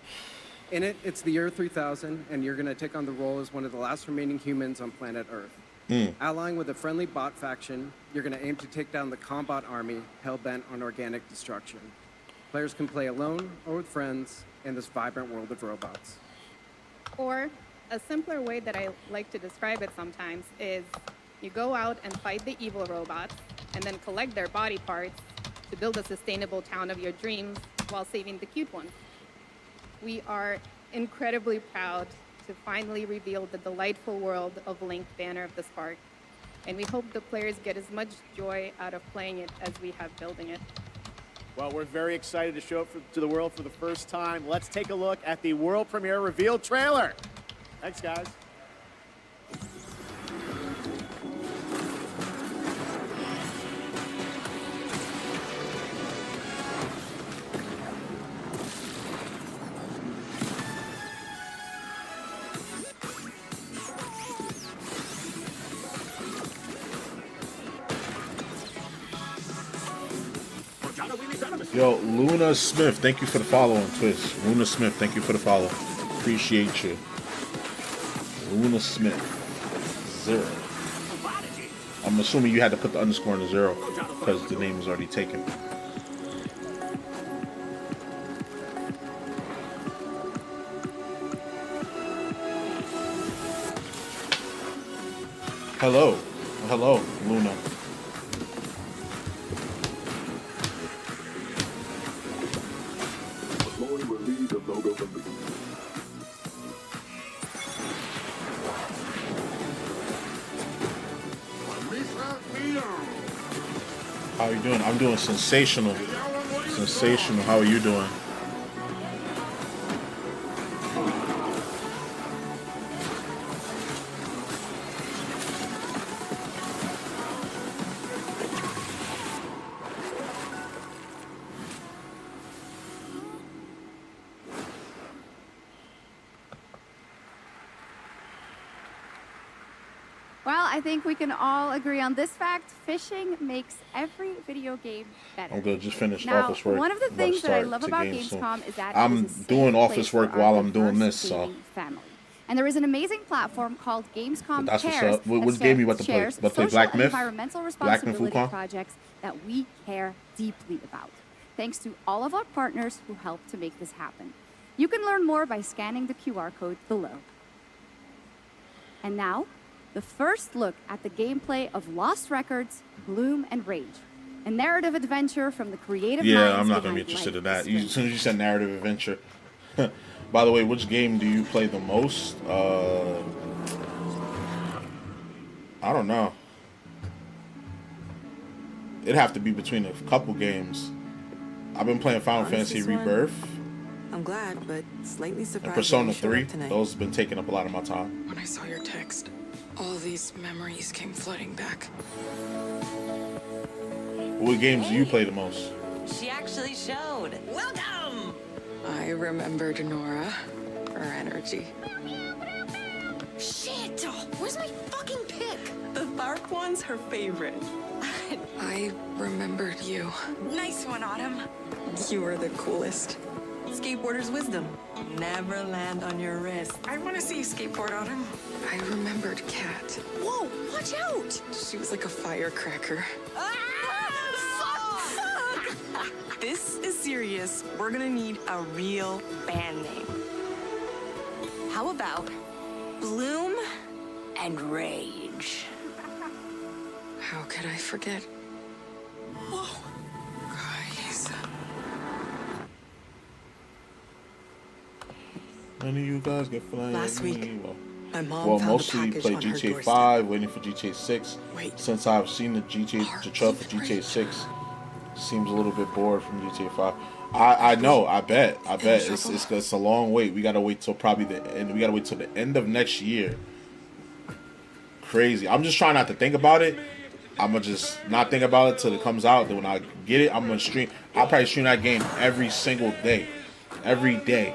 In it, it's the year 3000, and you're going to take on the role as one of the last remaining humans on planet Earth. Allying with a friendly bot faction, you're going to aim to take down the combat army hell-bent on organic destruction. Players can play alone or with friends in this vibrant world of robots. Or a simpler way that I like to describe it sometimes is you go out and fight the evil robots and then collect their body parts to build a sustainable town of your dreams while saving the cute ones. We are incredibly proud to finally reveal the delightful world of Link, Banner of the Spark, and we hope the players get as much joy out of playing it as we have building it. Well, we're very excited to show it to the world for the first time. Let's take a look at the world premiere reveal trailer. Thanks, guys. Yo, Luna Smith, thank you for the follow on Twitch. Luna Smith, thank you for the follow. Appreciate you. Luna Smith, 0. I'm assuming you had to put the underscore in the 0 because the name was already taken. Hello. Hello, Luna. How are you doing? I'm doing sensational. Sensational. How are you doing? Well, I think we can all agree on this fact. Fishing makes every video game better. I'm gonna just finish Now, office work. one of the I'm about to things that I start love to about game soon. Gamescom is that I'm it is a safe doing office place for work our while I'm doing diverse this, so gaming family. And there is an amazing platform called Gamescom that's what's Cares up. Which game you about to play? shares About to play social Black and Myth? environmental Black Myth responsibility Wukong? projects that we care deeply about. Thanks to all of our partners who help to make this happen. You can learn more by scanning the QR code below. And now, the first look at the gameplay of Lost Records, Bloom and Rage, a narrative adventure from the creative minds Yeah, I'm not gonna be behind interested in Life that. is As soon as you said narrative adventure. By the way, which game do you play the most? I don't know. It'd have to be between a couple games. I've been playing Final Fantasy Rebirth I'm glad, but slightly surprised. and Persona that you showed 3. up tonight. Those have been taking up a lot of my time. When I saw your text, all these memories came flooding back. What games do you play the most? She actually showed. Welcome! I remembered Nora, her energy. Shit! Where's my fucking pick? The Tharp one's her favorite. I remembered you. Nice one, Autumn. You were the coolest. Skateboarder's wisdom. Never land on your wrist. I want to see you skateboard, Autumn. I remembered Kat. Whoa, watch out! She was like a firecracker. Fuck! This is serious. We're gonna need a real band name. How about Bloom and Rage? How could I forget? Whoa. Guys. None of you guys get flying. Last week, my mom Well, found a mostly package play on her GTA doorstep. 5, waiting for GTA 6. Wait. Since I've seen the trailer for GTA 6, seems a little bit bored from GTA 5. I know. I bet. It's a long wait. We gotta wait till probably the end. We gotta wait till the end of next year. Crazy. I'm just trying not to think about it. I'm gonna just not think about it till it comes out. Then when I get it, I'm gonna stream. I'll probably stream that game every single day. Every day.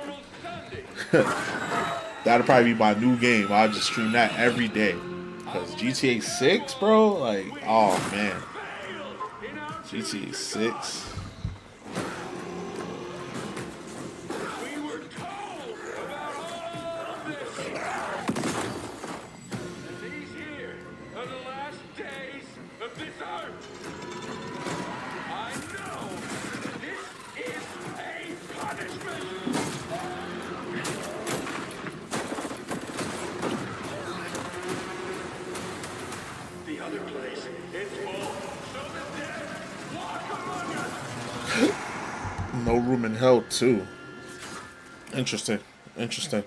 That'll probably be my new game. I'll just stream that every day. Because GTA 6, bro, like, oh man. GTA 6. No Room in Hell 2. Interesting. Interesting.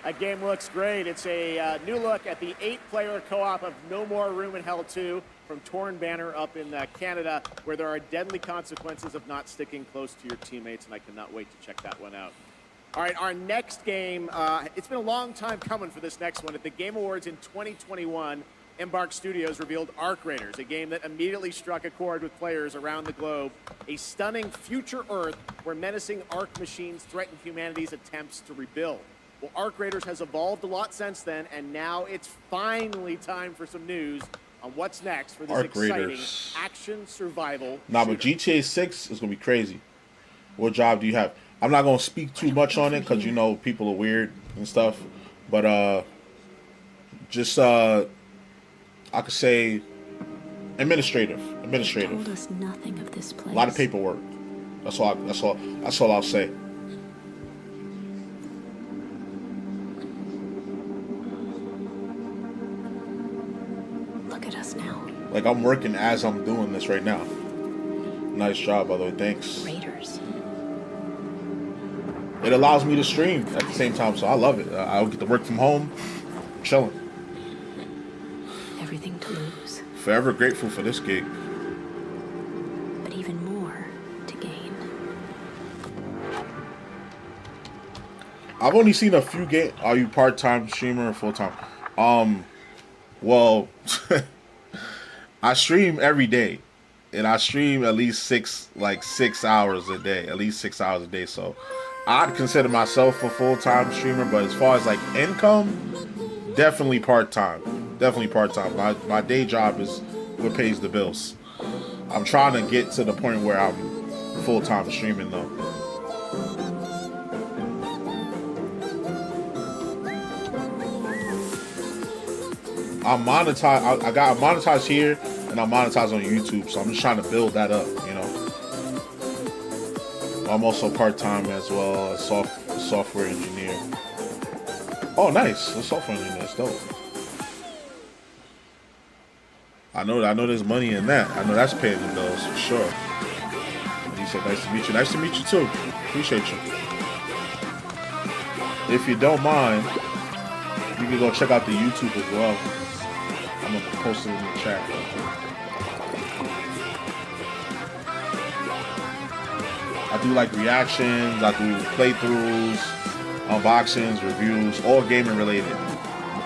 That game looks great. It's a new look at the 8-player co-op of No More Room in Hell 2 from Torn Banner up in Canada, where there are deadly consequences of not sticking close to your teammates, and I cannot wait to check that one out. All right, our next game, it's been a long time coming for this next one. At the Game Awards in 2021, Embark Studios revealed Arc Raiders, a game that immediately struck a chord with players around the globe. A stunning future Earth where menacing Arc machines threaten humanity's attempts to rebuild. Well, Arc Raiders has evolved a lot since then, and now it's finally time for some news on what's next for this Arc exciting Raiders. action survival Nah, but GTA 6 is going to be crazy. What job do you have? I'm not going to speak too much on it because, you know, people are weird and stuff. But I could say administrative. Told us nothing of this place. A lot of paperwork. That's all I'll say. Look at us now. Like, I'm working as I'm doing this right now. Nice job, by the way. Thanks. Raiders. It allows me to stream at the same time, so I love it. I'll get to work from home, chilling. Everything to lose, Forever grateful for this gig. but even more to gain. I've only seen a few games. Are you part-time streamer or full-time? Well, I stream every day, and I stream at least 6 hours a day. At least 6 hours a day. So I'd consider myself a full-time streamer, but as far as like income, definitely part-time. Definitely part-time. My day job is what pays the bills. I'm trying to get to the point where I'm full-time streaming though. I'm monetized. I got monetized here and I'm monetized on YouTube, so I'm just trying to build that up, you know. I'm also part-time as well, a software engineer. Oh, nice. A software engineer. That's dope. I know there's money in that. I know that's paying the bills for sure. He said, nice to meet you. Nice to meet you too. Appreciate you. If you don't mind, you can go check out the YouTube as well. I'm going to post it in the chat. I do like reactions, I do playthroughs, unboxings, reviews, all gaming related.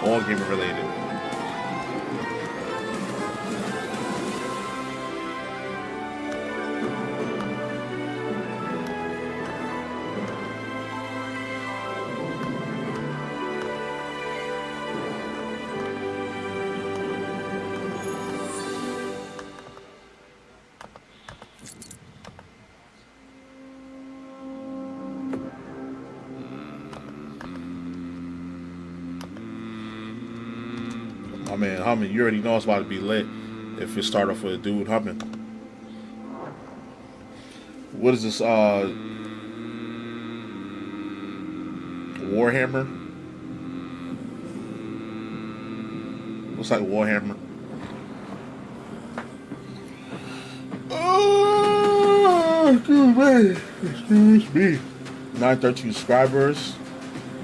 All gaming related. My man humming, you already know it's about to be lit if it start off with a dude humming. What is this, Warhammer? Looks like Warhammer. Oh, excuse me. 913 subscribers.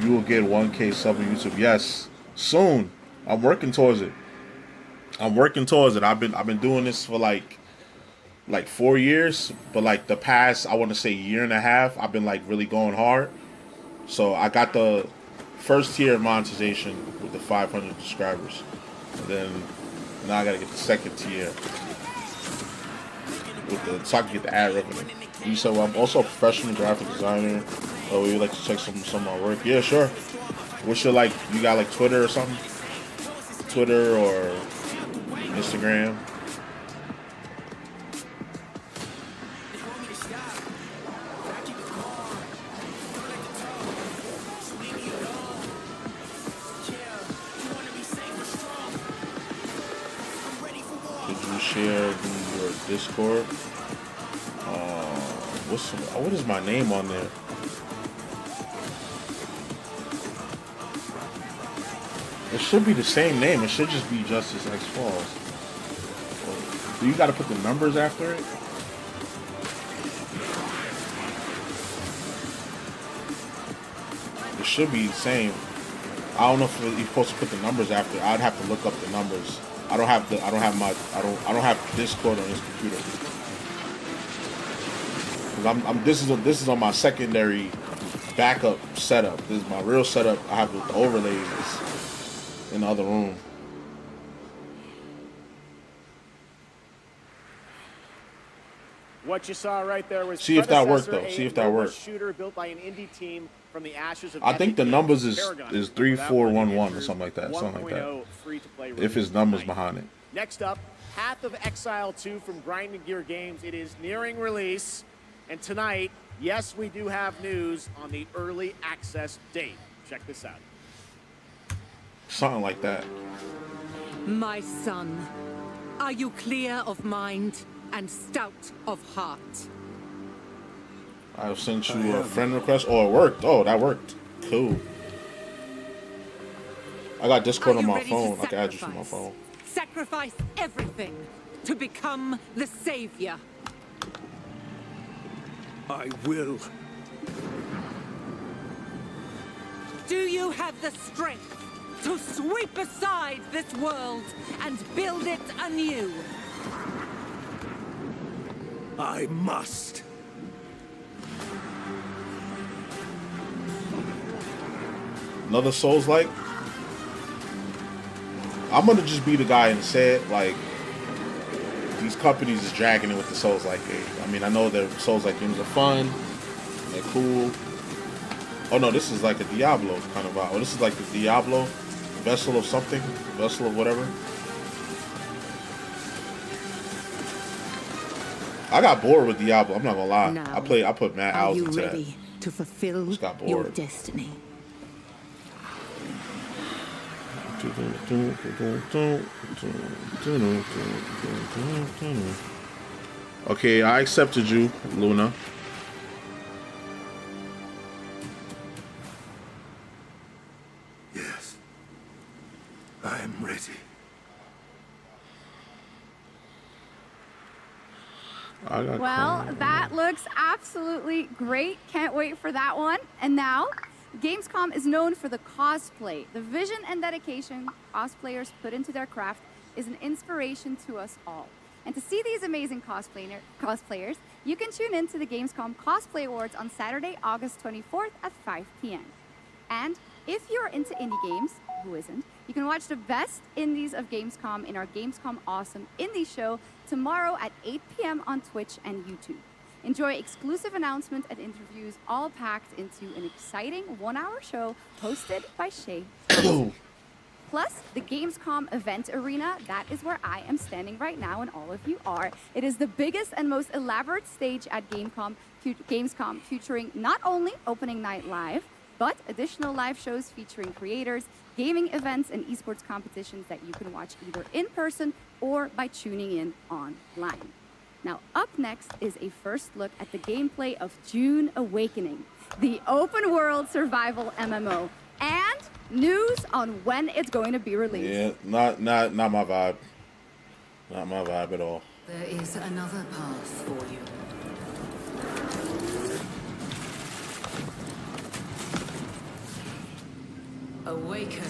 You will get 1K sub on YouTube. Yes, soon. I'm working towards it. I've been doing this for like 4 years, but like the past, I want to say year and a half, I've been like really going hard. So I got the first tier of monetization with the 500 subscribers. And then now I gotta get the second tier so I can get the ad revenue. You said, well, I'm also a professional graphic designer. Oh, would you like to check some of my work? Yeah, sure. What's your you got like Twitter or something? Twitter or Instagram? Could you share your Discord? What is my name on there? It should be the same name. It should just be JusticeXFalls. Do you got to put the numbers after it? It should be the same. I don't know if you're supposed to put the numbers after. I'd have to look up the numbers. I don't have Discord on this computer. This is on my secondary backup setup. This is my real setup. I have the overlays in the other room. What you saw right there was see if that worked though. See if that worked. Shooter built by an indie team from the ashes of I think the numbers is 3411 or something like that. Something like that. If his numbers behind it. Next up, Path of Exile 2 from Grinding Gear Games. It is nearing release, and tonight, yes, we do have news on the early access date. Check this out. Something like that. My son, are you clear of mind and stout of heart? I've sent you a friend request. Oh, it worked. Oh, that worked. Cool. I got Discord on my phone. I can add you from my phone. Sacrifice everything to become the savior. I will. Do you have the strength to sweep aside this world and build it anew? I must. Another Souls-like? I'm gonna just be the guy and say it, like, these companies is dragging it with the Souls-like game. I mean, I know the Souls-like games are fun, they're cool. Oh no, this is like a Diablo kind of vibe. Oh, this is like the Diablo Vessel of something. Vessel of whatever. I got bored with Diablo. I'm not gonna lie. Now, I put mad hours into that. Are you ready to fulfill Just got bored. your destiny? Okay, I accepted you, Luna. Yes. I am ready. Well, that looks absolutely great. Can't wait for that one. And now, Gamescom is known for the cosplay. The vision and dedication cosplayers put into their craft is an inspiration to us all. And to see these amazing cosplayers, you can tune in to the Gamescom Cosplay Awards on Saturday, August 24th at 5 p.m. And if you're into indie games, who isn't, you can watch the best indies of Gamescom in our Gamescom Awesome Indie Show tomorrow at 8 p.m. on Twitch and YouTube. Enjoy exclusive announcements and interviews all packed into an exciting one-hour show hosted by Shay. Plus, the Gamescom event arena, that is where I am standing right now and all of you are. It is the biggest and most elaborate stage at Gamescom, featuring not only opening night live, but additional live shows featuring creators, gaming events, and esports competitions that you can watch either in person or by tuning in online. Now, up next is a first look at the gameplay of June Awakening, the open world survival MMO, and news on when it's going to be released. Yeah, not my vibe. Not my vibe at all. There is another path for you. Awaken.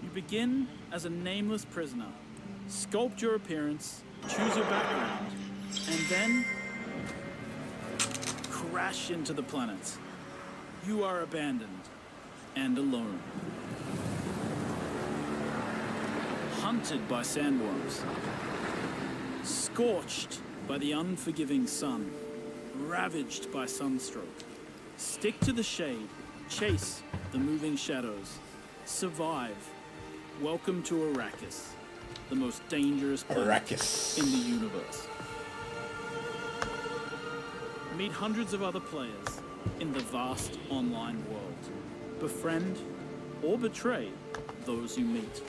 You begin as a nameless prisoner. Sculpt your appearance, choose your background, and then crash into the planet. You are abandoned and alone. Hunted by sandworms. Scorched by the unforgiving sun. Ravaged by sunstroke. Stick to the shade. Chase the moving shadows. Survive. Welcome to Arrakis, the most dangerous place in the universe. Meet hundreds of other players in the vast online world. Befriend or betray those you meet.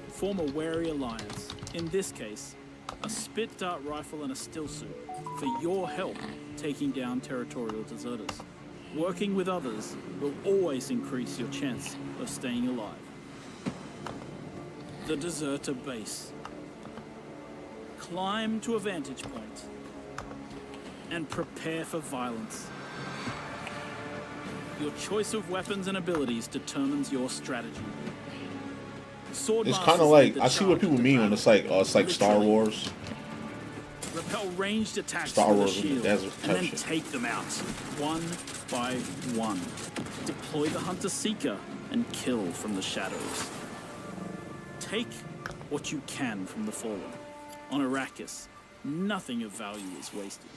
Form a wary alliance, in this case, a spit dart rifle and a still suit, for your help taking down territorial deserters. Working with others will always increase your chance of staying alive. The Deserter Base. Climb to a vantage point and prepare for violence. Your choice of weapons and abilities determines your strategy. It's kind of like, I see what people mean when it's like Star Wars. Repel ranged attacks Star with a Wars in the shield, desert and type then shit. take them out, one by one. Deploy the Hunter-Seeker and kill from the shadows. Take what you can from the Fallen. On Arrakis, nothing of value is wasted.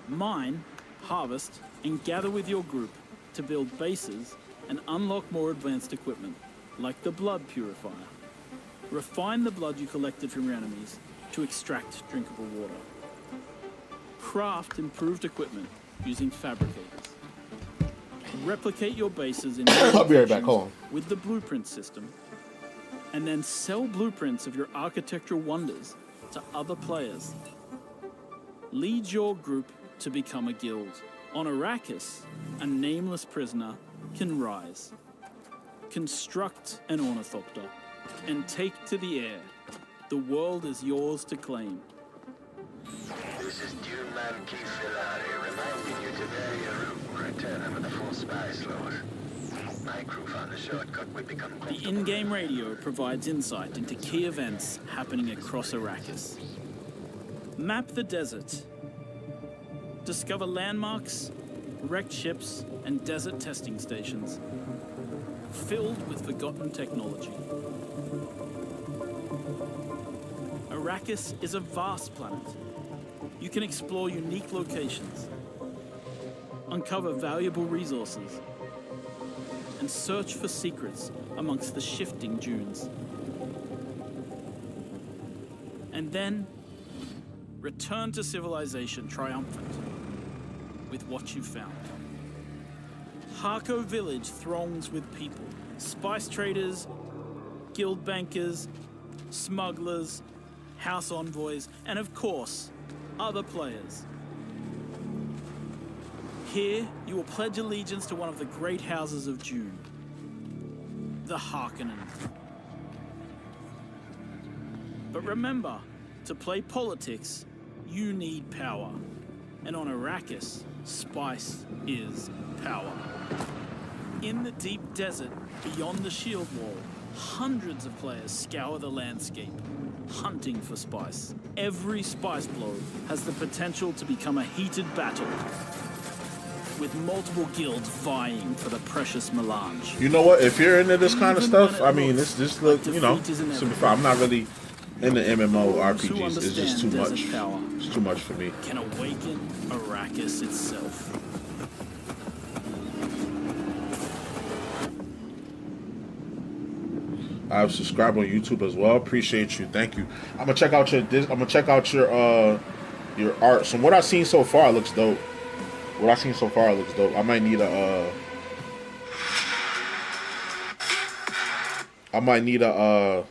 Mine, harvest, and gather with your group to build bases and unlock more advanced equipment, like the Blood Purifier. Refine the blood you collected from your enemies to extract drinkable water. Craft improved equipment using fabricators. Replicate your bases in I'll be right back, hold on. with the blueprint system, and then sell blueprints of your architectural wonders to other players. Lead your group to become a guild. On Arrakis, a nameless prisoner can rise. Construct an ornithopter and take to the air. The world is yours to claim. This is Dune Man Keith Filari reminding you to vary your route and return with a full spy slot. My crew found a shortcut we become The comfortable. in-game radio provides insight into key events happening across Arrakis. Map the desert. Discover landmarks, wrecked ships, and desert testing stations filled with forgotten technology. Arrakis is a vast planet. You can explore unique locations, uncover valuable resources, and search for secrets amongst the shifting dunes. And then, return to civilization triumphant with what you found. Harko Village throngs with people, spice traders, guild bankers, smugglers, house envoys, and of course, other players. Here, you will pledge allegiance to one of the great houses of Dune, the Harkonnen. But remember, to play politics, you need power. And on Arrakis, spice is power. In the deep desert, beyond the shield wall, hundreds of players scour the landscape, hunting for spice. Every spice blow has the potential to become a heated battle, with multiple guilds vying for the precious melange. You know what? If you're into this kind of stuff, I mean, this just look, you know, I'm not really into MMO RPGs. It's just too much. It's too much for me. Can awaken Arrakis itself. I've subscribed on YouTube as well. Appreciate you. Thank you. I'm gonna check out your art. So what I've seen so far looks dope. I might need a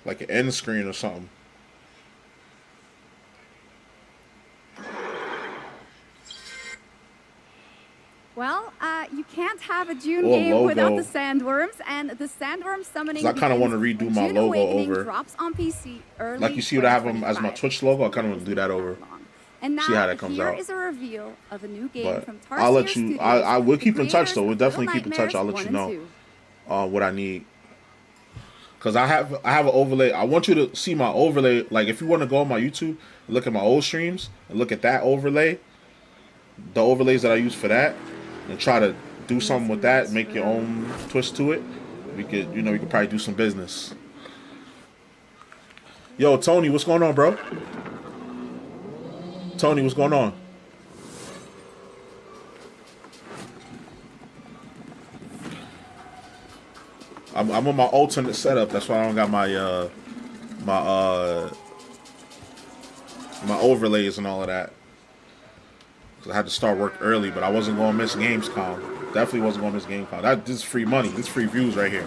like an end screen or something. Well, you can't have a Dune game without the sandworms, and the sandworm summoning. I kind of want to redo my logo over. Drops on PC early. Like you see what I have them as my Twitch logo. I kind of want to do that over. And now see how that comes here out. Is a reveal of a new game But from Corsair I'll let you. Studios, I will keep the in touch though. We'll creators of definitely keep in touch. I'll let you Nightmares know what I need. Cause I have an overlay. I want you to see my overlay. Like if you want to go on my YouTube, and look at my old streams and look at that overlay, the overlays that I use for that, and try to do something with that. Make your own twist to it. We could, we could probably do some business. Yo, Tony, what's going on, bro? Tony, what's going on? I'm on my alternate setup. That's why I don't got my my overlays and all of that. Cause I had to start work early, but I wasn't going to miss Gamescom. Definitely wasn't going to miss Gamescom. This is free money. This is free views right here.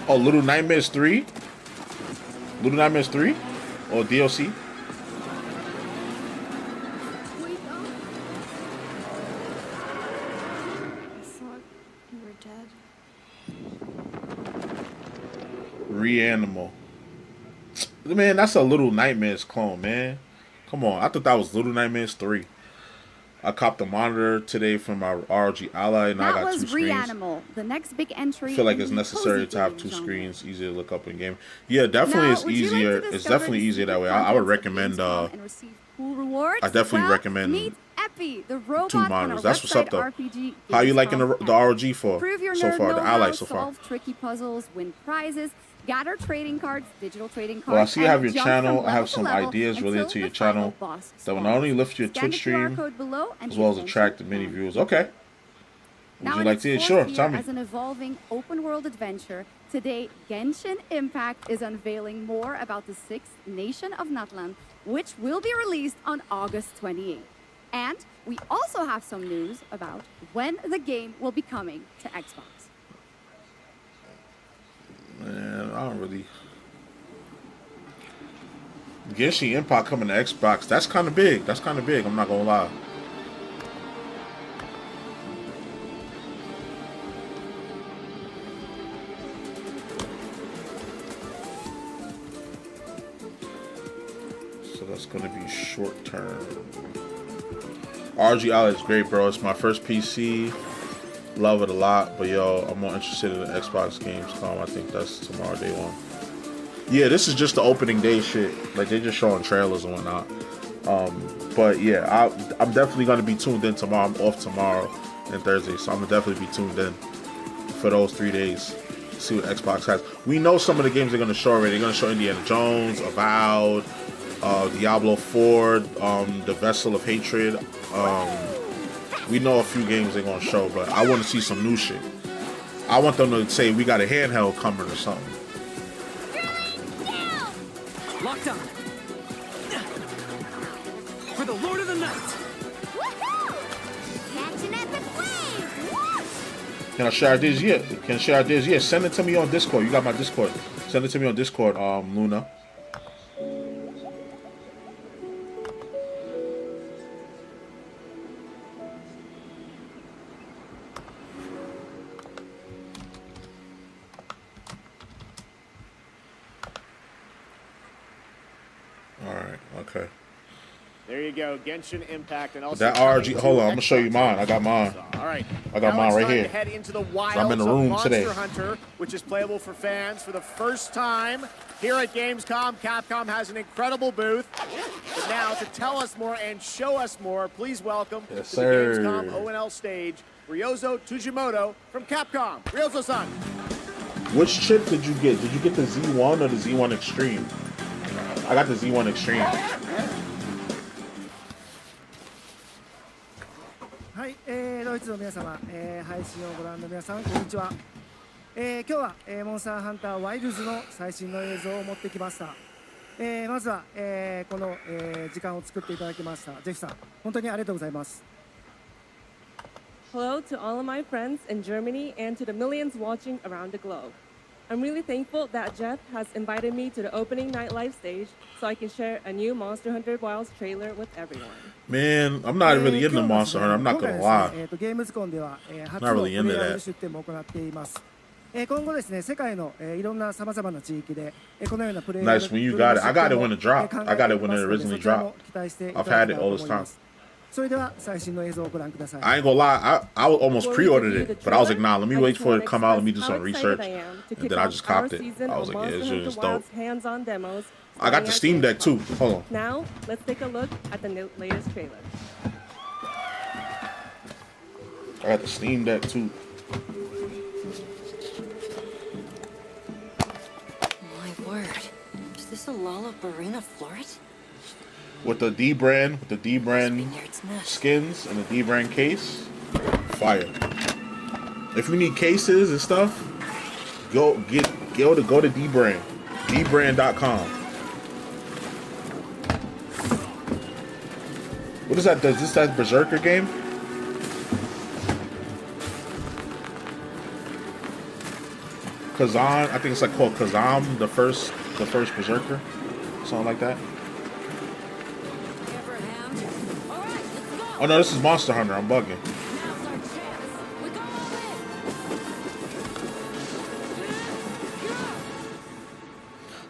Oh, Little Nightmares 3? Little Nightmares 3? Or DLC? Reanimal. Man, that's a Little Nightmares clone, man. Come on. I thought that was Little Nightmares 3. I copped a monitor today from my ROG Ally, and I got 2 screens. Reanimal, the next big entry. I feel like it's necessary to have 2 screens, easier to look up in game. Yeah, definitely it's easier. It's definitely easier that way. I would recommend. I definitely recommend Meet Epi, the robot 2 monitors. That's what's up, though. RPG How you liking the ROG so far? The Ally so far. Solve tricky puzzles, win prizes, gather trading cards, digital trading cards. Well, I see you have your channel. I have some ideas related to your channel that will not only lift your Twitch stream as well as attract the many viewers. Okay. Would you like to? Sure, tell me. As an evolving open-world adventure, today Genshin Impact is unveiling more about the 6th Nation of Natlan, which will be released on August 28th. And we also have some news about when the game will be coming to Xbox. Man, I don't really. Genshin Impact coming to Xbox. That's kind of big. That's kind of big. I'm not gonna lie. So that's gonna be short term. RG Ally is great, bro. It's my first PC. Love it a lot, but yo, I'm more interested in the Xbox Gamescom. I think that's tomorrow, day 1. Yeah, this is just the opening day shit. Like they're just showing trailers and whatnot. But yeah, I'm definitely gonna be tuned in tomorrow. I'm off tomorrow and Thursday, so I'm gonna definitely be tuned in for those 3 days. see what Xbox has. We know some of the games they're gonna show already. They're gonna show Indiana Jones, Avowed, Diablo 4, The Vessel of Hatred. We know a few games they're gonna show, but I want to see some new shit. I want them to say we got a handheld coming or something. Locked on. For the Lord of the Night. Catch an epic wave! Can I share ideas yet? Can I share ideas yet? Send it to me on Discord. You got my Discord. Send it to me on Discord, Luna. Alright, okay. There you go, Genshin Impact, and also That RG. Hold on, I'm gonna show you mine. I got mine. All right, I got mine right here. Head into the wilds I'm in the room Monster today. Hunter, which is playable for fans for the first time here at Gamescom. Capcom has an incredible booth. But now, to tell us more and show us more, please welcome to the Gamescom ONL stage, Ryozo Tujimoto from Capcom. Ryozo-san. Which chip did you get? Did you get the Z1 or the Z1 Extreme? I got the Z1 Extreme. はい、ドイツの皆様、配信をご覧の皆さん、こんにちは。今日は、モンスターハンターワイルズの最新の映像を持ってきました。まずは、この、時間を作っていただきましたジェフさん、本当にありがとうございます。Hello to all of my friends in Germany and to the millions watching around the globe. I'm really thankful that Jeff has invited me to the opening night live stage so I can share a new Monster Hunter Wilds trailer with everyone. Man, I'm not really into Monster Hunter. I'm not gonna lie. ゲームズコンでは、初 Not の really into プレイヤー that. 出展も行っています。今後ですね、世界の、いろんな様々な地域で、このようなプレイヤー Nice when you got it. I got it when it dropped. I got it when it originally dropped. I've had it all this time. それでは最新の映像をご覧ください。 I ain't gonna lie, I almost pre-ordered it, but I was like, nah, let me wait for it to come out. Let me do some research, and then I just copped it. I was like, yeah, it's just dope. I got the Steam Deck too. Hold on. Now, let's take a look at the latest trailer. I got the Steam Deck too. My word. Is this a Lollabarina floret? With the D brand skins and the D brand case, fire. If you need cases and stuff, go to D brand, dbrand.com. What is that? Does this that Berserker game? Kazan, I think it's like called Kazam, the first Berserker, something like that. Oh no, this is Monster Hunter. I'm bugging.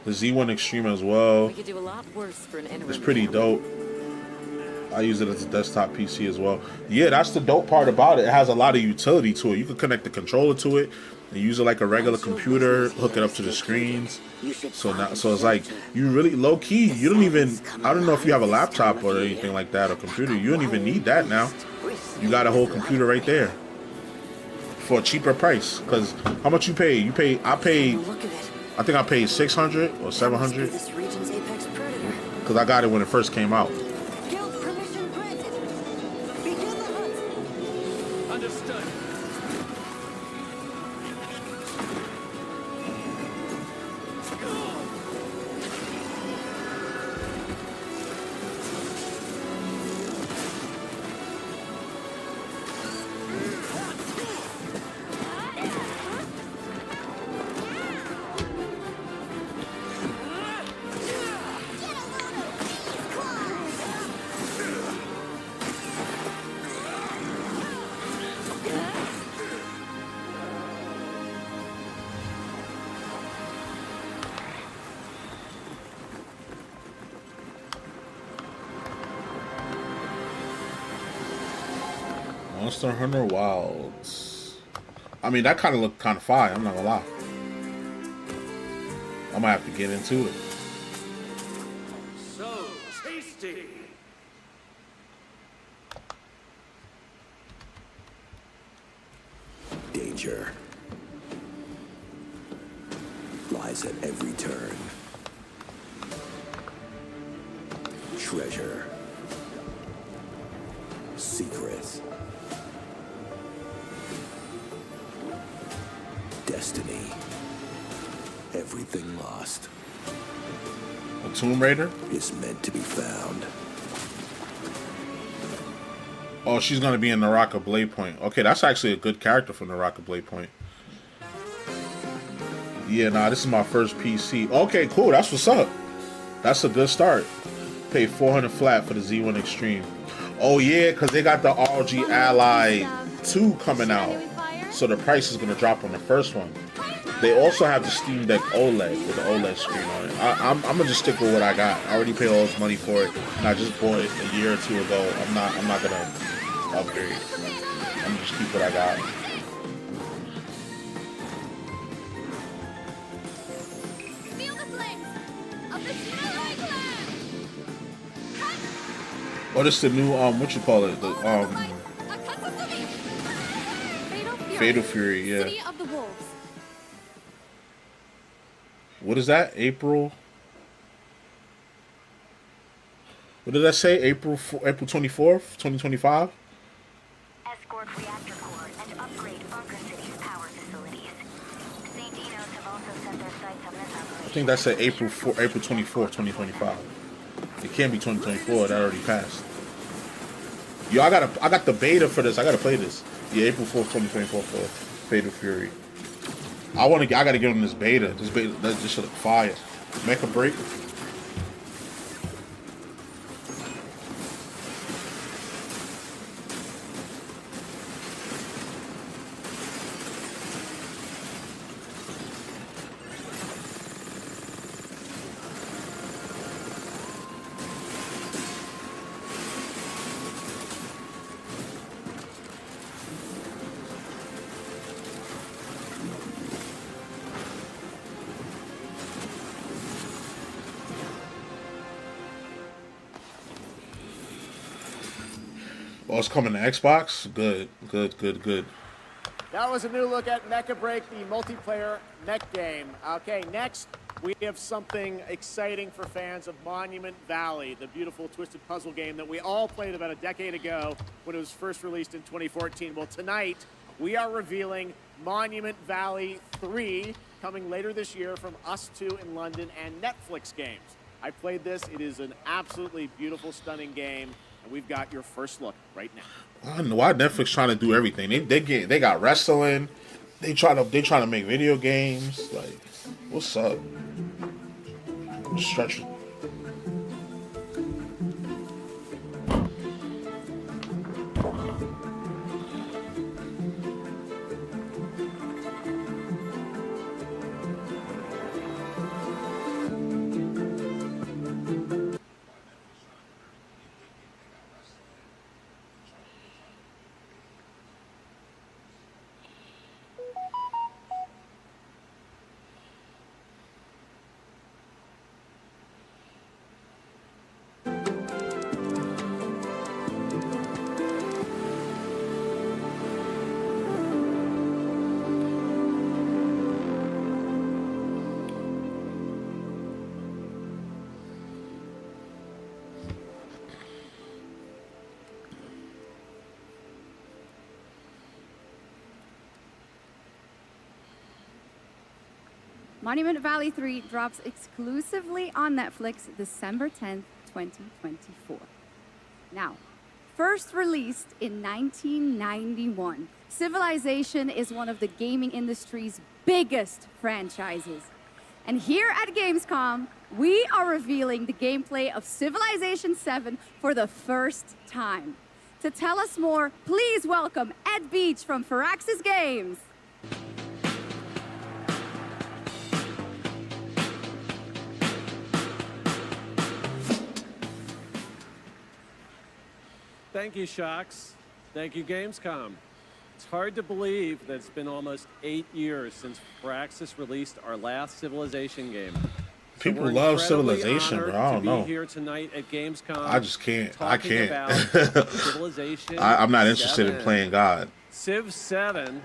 The Z1 Extreme as well. We could do a lot worse for an interim. It's pretty dope. I use it as a desktop PC as well. Yeah, that's the dope part about it. It has a lot of utility to it. You can connect the controller to it and use it like a regular computer, hook it up to the screens. So it's like you really low key. You don't even. I don't know if you have a laptop or anything like that or computer. You don't even need that now. You got a whole computer right there for a cheaper price. Cause how much you pay? You pay. I paid. I think I paid 600 or 700. Cause I got it when it first came out. Understood. Monster Hunter Wilds. I mean, that kind of looked kind of fire. I'm not gonna lie. I might have to get into it. So tasty. Danger. lies at every turn. Treasure. Secret. Destiny. Everything lost. A Tomb Raider? Is meant to be found. Oh, she's gonna be in Naraka Blade Point. Okay, that's actually a good character from Naraka Blade Point. Yeah, nah, this is my first PC. Okay, cool. That's what's up. That's a good start. Paid 400 flat for the Z1 Extreme. Oh yeah, because they got the ROG Ally 2 coming out. So the price is going to drop on the first one. They also have the Steam Deck OLED with the OLED screen on it. I'm going to just stick with what I got. I already paid all this money for it, and I just bought it a year or two ago. I'm not going to upgrade. I'm going to just keep what I got. Oh, this is the new what you call it? The Fatal Fury, yeah. City of the Wolves. What is that? April? What did I say? April 24th, 2025? Escort reactor core and upgrade Bunker City's power facilities. St. Dino's have also set their sights on this operation. I think that said April 24th, 2025. It can't be 2024. That already passed. Yo, I got the beta for this. I gotta play this. Yeah, April 4th, 2024 for Fatal Fury. I gotta give him this beta. This beta, that just should look fire. Make a break. Oh, it's coming to Xbox? Good. That was a new look at Mecha Break, the multiplayer mech game. Okay, next we have something exciting for fans of Monument Valley, the beautiful twisted puzzle game that we all played about a decade ago when it was first released in 2014. Well, tonight we are revealing Monument Valley 3, coming later this year from Us 2 in London and Netflix Games. I played this. It is an absolutely beautiful, stunning game. And we've got your first look right now. I don't know why Netflix trying to do everything. They got wrestling. They try to make video games. Like, what's up? Stretch. Monument Valley 3 drops exclusively on Netflix December 10th, 2024. Now, first released in 1991, Civilization is one of the gaming industry's biggest franchises. And here at Gamescom, we are revealing the gameplay of Civilization 7 for the first time. To tell us more, please welcome Ed Beach from Firaxis Games. Thank you, Shocks. Thank you, Gamescom. It's hard to believe that it's been almost 8 years since Firaxis released our last Civilization game. People so love Civilization, bro. I don't know. To be here tonight at Gamescom. I just can't. I can't. About Civilization I'm not interested 7. in playing God. Civ 7.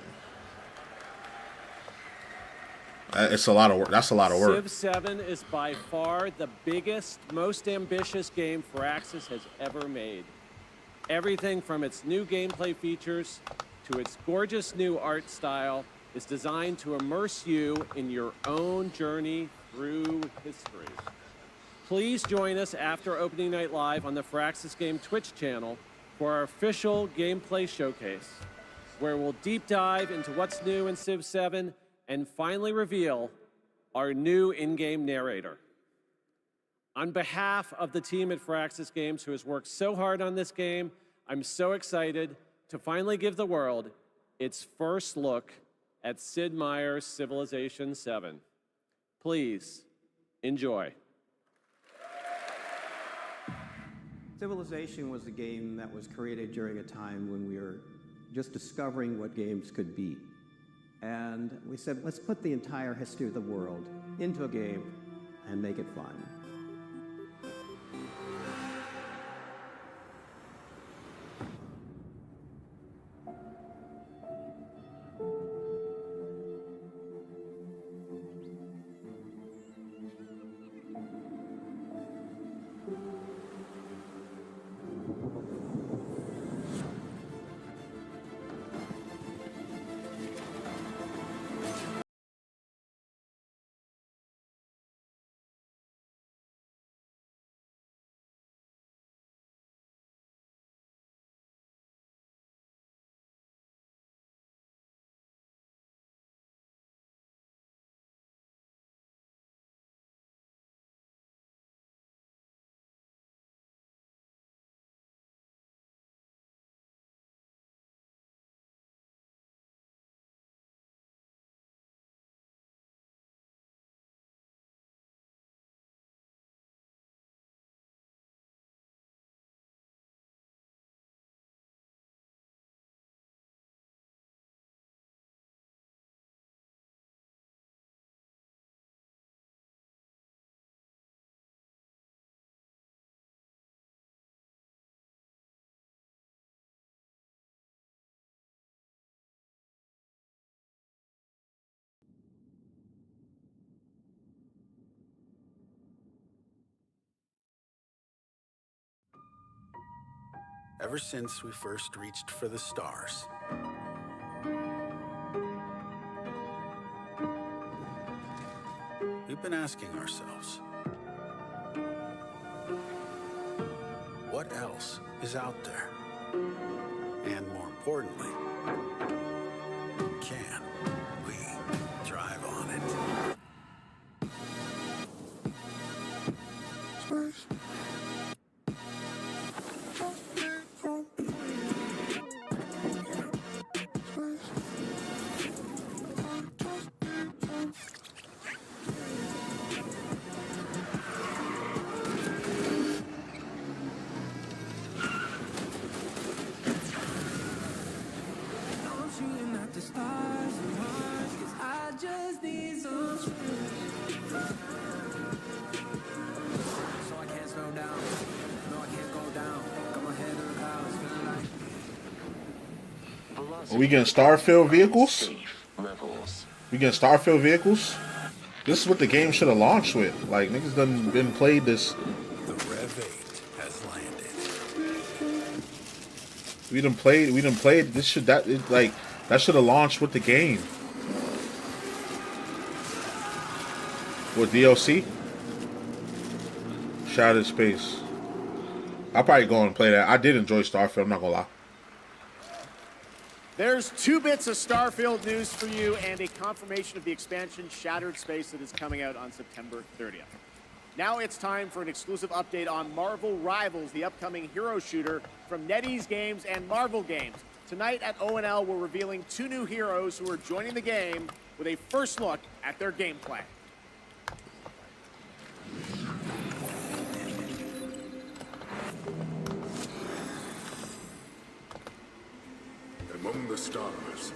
It's a lot of work. That's a lot of work. Civ 7 is by far the biggest, most ambitious game Firaxis has ever made. Everything from its new gameplay features to its gorgeous new art style is designed to immerse you in your own journey through history. Please join us after opening night live on the Firaxis Game Twitch channel for our official gameplay showcase, where we'll deep dive into what's new in Civ 7 and finally reveal our new in-game narrator. On behalf of the team at Firaxis Games who has worked so hard on this game, I'm so excited to finally give the world its first look at Sid Meier's Civilization 7. Please, enjoy. Civilization was a game that was created during a time when we were just discovering what games could be. And we said, let's put the entire history of the world into a game and make it fun. Ever since we first reached for the stars, we've been asking ourselves, what else is out there? And more importantly, can we drive on it? Space. Are we getting Starfield vehicles? We getting Starfield vehicles? This is what the game should have launched with. Like, niggas done been played this. The Rev 8 has landed. We done played this should that it, like that should have launched with the game. With DLC? Shattered Space. I'll probably go and play that. I did enjoy Starfield, I'm not gonna lie. There's 2 bits of Starfield news for you and a confirmation of the expansion Shattered Space that is coming out on September 30th. Now it's time for an exclusive update on Marvel Rivals, the upcoming hero shooter from NetEase Games and Marvel Games. Tonight at ONL, we're revealing 2 new heroes who are joining the game with a first look at their gameplay. Among the stars,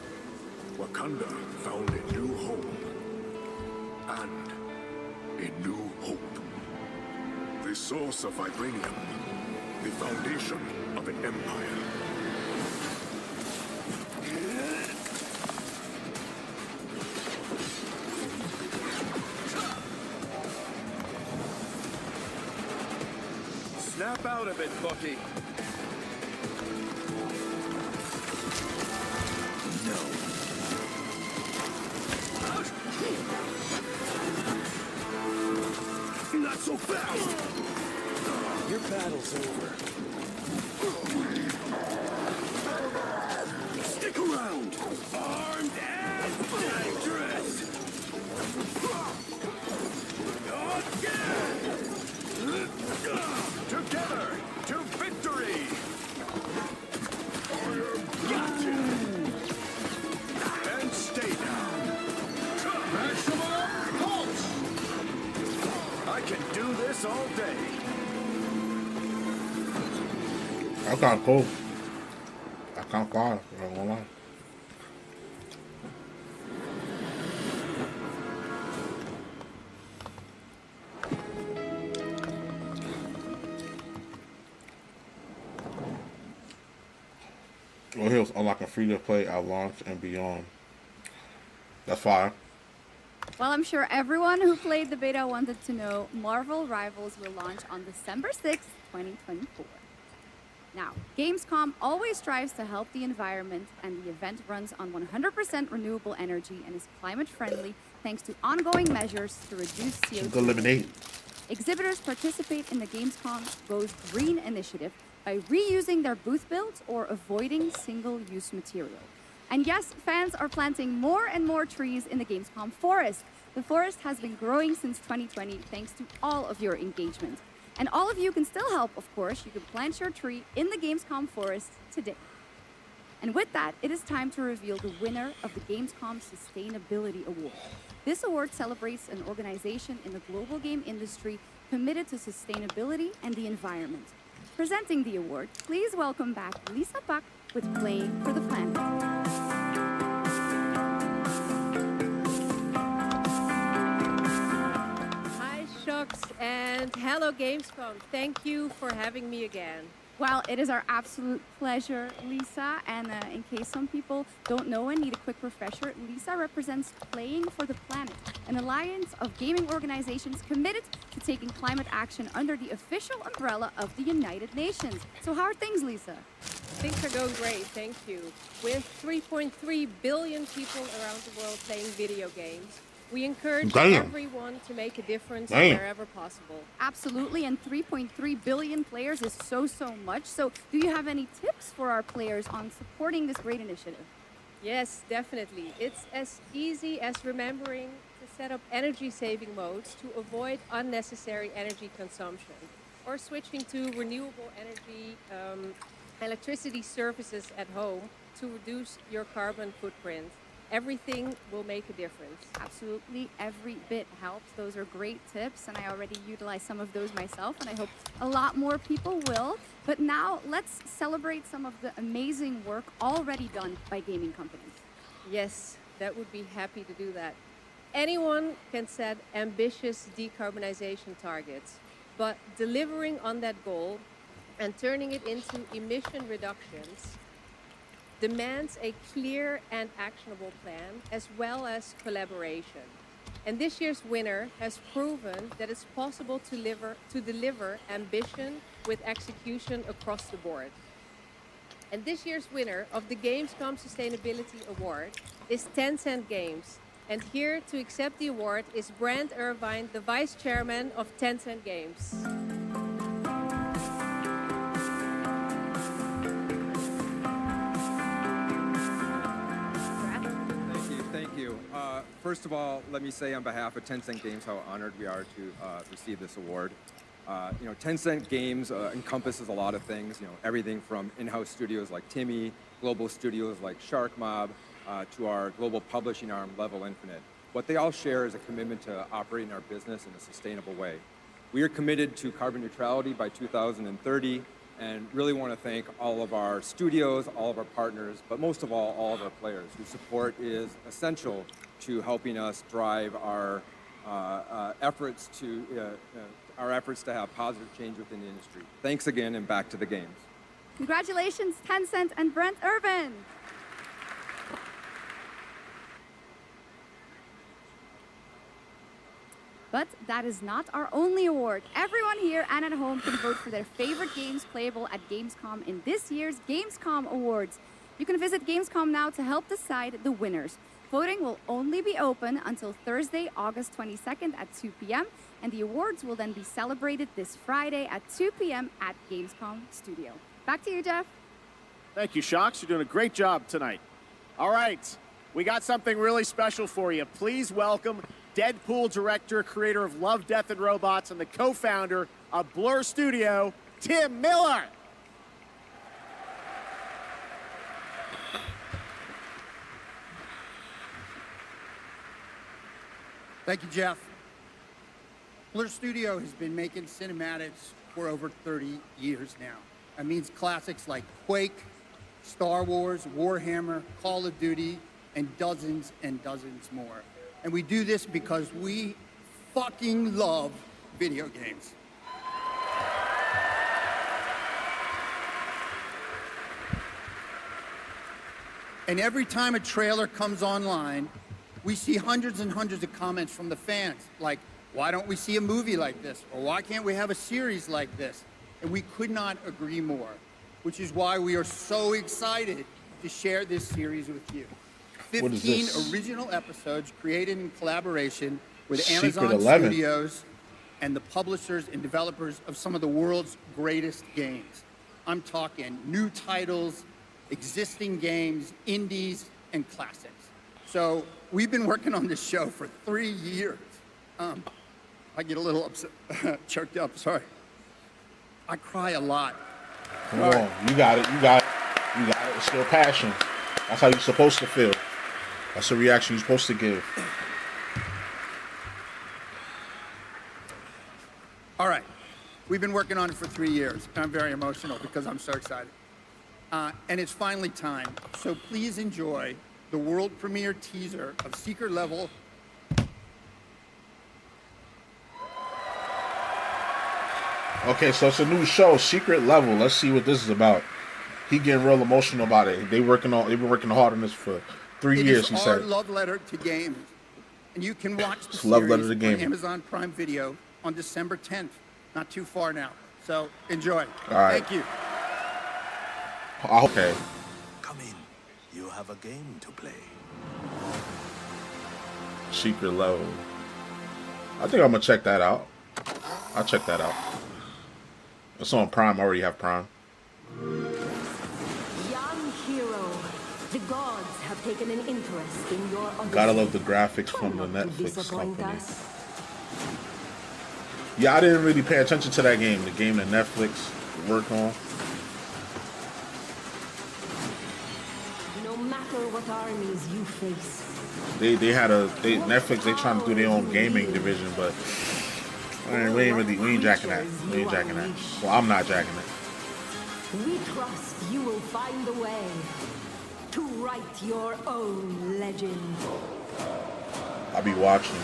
Wakanda found a new home and a new hope. The source of vibranium, the foundation of an empire. Snap out of it, Bucky. Not so fast! Your battle's over. Stick around! Armed and dangerous! Together to victory! Gotcha! And stay down. Maximum pulse! I can do this all day. That's kind of cool. That's kind of fire. I'm not gonna lie. Well, he'll unlock a free-to-play at launch and beyond. That's fire. Well, I'm sure everyone who played the beta wanted to know Marvel Rivals will launch on December 6th, 2024. Now, Gamescom always strives to help the environment, and the event runs on 100% renewable energy and is climate friendly thanks to ongoing measures to reduce CO2. Eliminate. Exhibitors participate in the Gamescom Goes Green initiative by reusing their booth builds or avoiding single-use material. And yes, fans are planting more and more trees in the Gamescom forest. The forest has been growing since 2020 thanks to all of your engagement. And all of you can still help, of course. You can plant your tree in the Gamescom forest today. And with that, it is time to reveal the winner of the Gamescom Sustainability Award. This award celebrates an organization in the global game industry committed to sustainability and the environment. Presenting the award, please welcome back Lisa Buck with Playing for the Planet. Hi, Shux, and hello, Gamescom. Thank you for having me again. Well, it is our absolute pleasure, Lisa. And in case some people don't know and need a quick refresher, Lisa represents Playing for the Planet, an alliance of gaming organizations committed to taking climate action under the official umbrella of the United Nations. So how are things, Lisa? Things are going great, thank you. With 3.3 billion people around the world playing video games, we encourage everyone to make a difference wherever possible. Absolutely, and 3.3 billion players is so much. So do you have any tips for our players on supporting this great initiative? Yes, definitely. It's as easy as remembering to set up energy-saving modes to avoid unnecessary energy consumption, or switching to renewable energy electricity services at home to reduce your carbon footprint. Everything will make a difference. Absolutely, every bit helps. Those are great tips, and I already utilize some of those myself, and I hope a lot more people will. But now, let's celebrate some of the amazing work already done by gaming companies. Yes, that would be happy to do that. Anyone can set ambitious decarbonization targets, but delivering on that goal and turning it into emission reductions demands a clear and actionable plan, as well as collaboration. And this year's winner has proven that it's possible to deliver ambition with execution across the board. And this year's winner of the Gamescom Sustainability Award is Tencent Games. And here to accept the award is Brand Irvine, the Vice Chairman of Tencent Games. Thank you. First of all, let me say on behalf of Tencent Games how honored we are to receive this award. Tencent Games encompasses a lot of things, everything from in-house studios like Timmy, global studios like Shark Mob, to our global publishing arm, Level Infinite. What they all share is a commitment to operating our business in a sustainable way. We are committed to carbon neutrality by 2030, and really want to thank all of our studios, all of our partners, but most of all of our players, whose support is essential to helping us drive our efforts to have positive change within the industry. Thanks again, and back to the games. Congratulations, Tencent and Brent Irvin. But that is not our only award. Everyone here and at home can vote for their favorite games playable at Gamescom in this year's Gamescom Awards. You can visit Gamescom now to help decide the winners. Voting will only be open until Thursday, August 22nd at 2 p.m., and the awards will then be celebrated this Friday at 2 p.m. at Gamescom Studio. Back to you, Jeff. Thank you, Shocks. You're doing a great job tonight. All right, we got something really special for you. Please welcome Deadpool director, creator of Love, Death, and Robots, and the co-founder of Blur Studio, Tim Miller. Thank you, Jeff. Blur Studio has been making cinematics for over 30 years now. That means classics like Quake, Star Wars, Warhammer, Call of Duty, and dozens more. And we do this because we fucking love video games. And every time a trailer comes online, we see hundreds and hundreds of comments from the fans, like, why don't we see a movie like this? Or why can't we have a series like this? And we could not agree more, which is why we are so excited to share this series with you. 15 original episodes created in collaboration with Amazon Studios and the publishers and developers of some of the world's greatest games. I'm talking new titles, existing games, indies, and classics. So we've been working on this show for 3 years. I get a little upset, choked up, sorry. I cry a lot. Come on, you got it, you got it, you got it. It's still passion. That's how you're supposed to feel. That's the reaction you're supposed to give. All right, we've been working on it for 3 years, and I'm very emotional because I'm so excited. And it's finally time, so please enjoy the world premiere teaser of Secret Level. Okay, so it's a new show, Secret Level. Let's see what this is about. He getting real emotional about it. They've been working hard on this for 3 years, he said. It is our love letter to games. And you can watch the love letter series to on Amazon Prime Video on December 10th. Not too far now. So enjoy. All right. Thank you. Okay. Come in. You have a game to play. Secret Level. I think I'm gonna check that out. I'll check that out. It's on Prime. I already have Prime. Young hero, the gods have taken an interest in your odyssey. Gotta love the graphics from the Netflix disappoint company. us. Yeah, I didn't really pay attention to that game. The game that Netflix worked on. No matter what armies you face. Netflix. They trying to do their own gaming division, but we ain't jacking that. We ain't jacking that. Well, I'm not jacking it. We trust you will find a way to write your own legend. I'll be watching.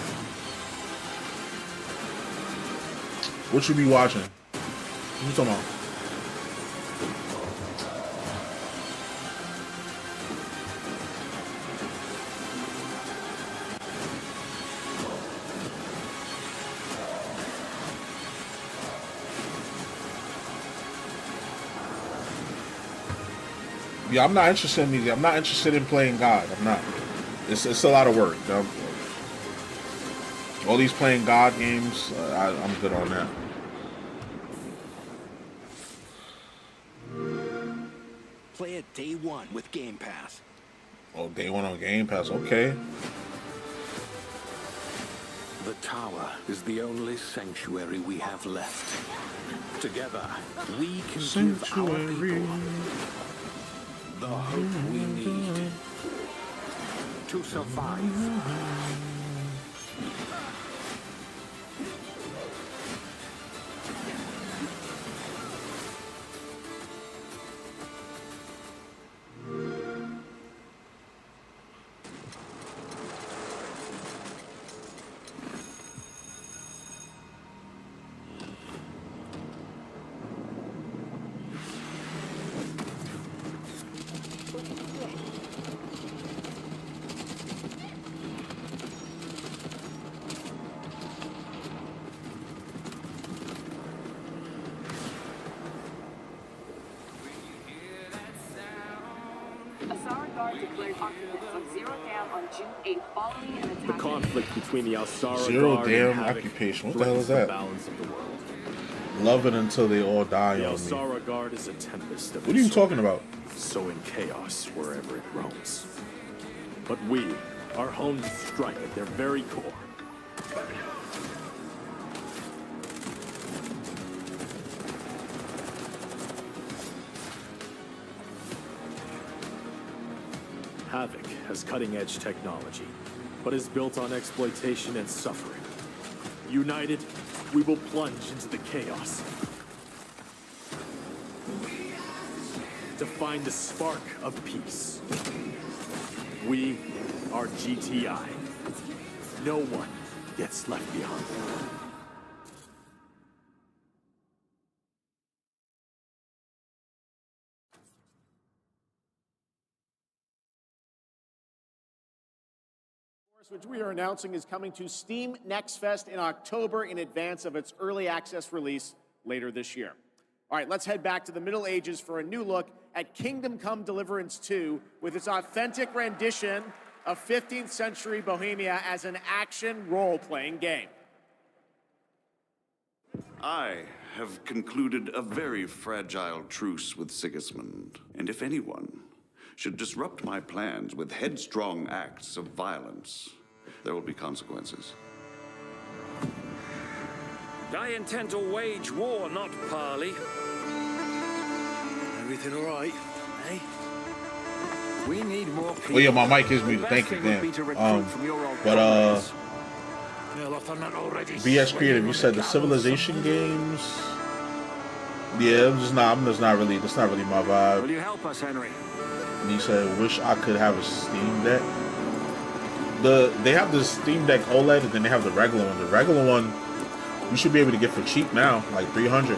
What you be watching? What you talking about? Yeah, I'm not interested in music. I'm not interested in playing God. I'm not. It's a lot of work. All these playing God games, I'm good on that. Play it day one with Game Pass. Oh, day one on Game Pass. Okay. The tower is the only sanctuary we have left. Together, we can give our people the hope we need to survive. The conflict between the Alsara Zero Guard damn and Havoc occupation. What the hell is threatens that? the balance of the world. Love it until they all die The on me. Alsara Guard is a tempest of What are you talking about? sowing chaos wherever it roams. But we are honed to strike at their very core. Havoc has cutting-edge technology, but is built on exploitation and suffering. United, we will plunge into the chaos to find the spark of peace. We are GTI. No one gets left behind. Which we are announcing is coming to Steam Next Fest in October in advance of its early access release later this year. All right, let's head back to the Middle Ages for a new look at Kingdom Come Deliverance 2 with its authentic rendition of 15th century Bohemia as an action role-playing game. I have concluded a very fragile truce with Sigismund, and if anyone should disrupt my plans with headstrong acts of violence, there will be consequences. I intend to wage war, not parley. Everything all right, eh? We need more people. Oh yeah, my mic is muted. Thank you, damn. BS Creative, you said the Civilization games. Yeah, that's not really my vibe. Will you help us, Henry? And he said, wish I could have a Steam Deck. They have the Steam Deck OLED, and then they have the regular one. The regular one, you should be able to get for cheap now, like $300.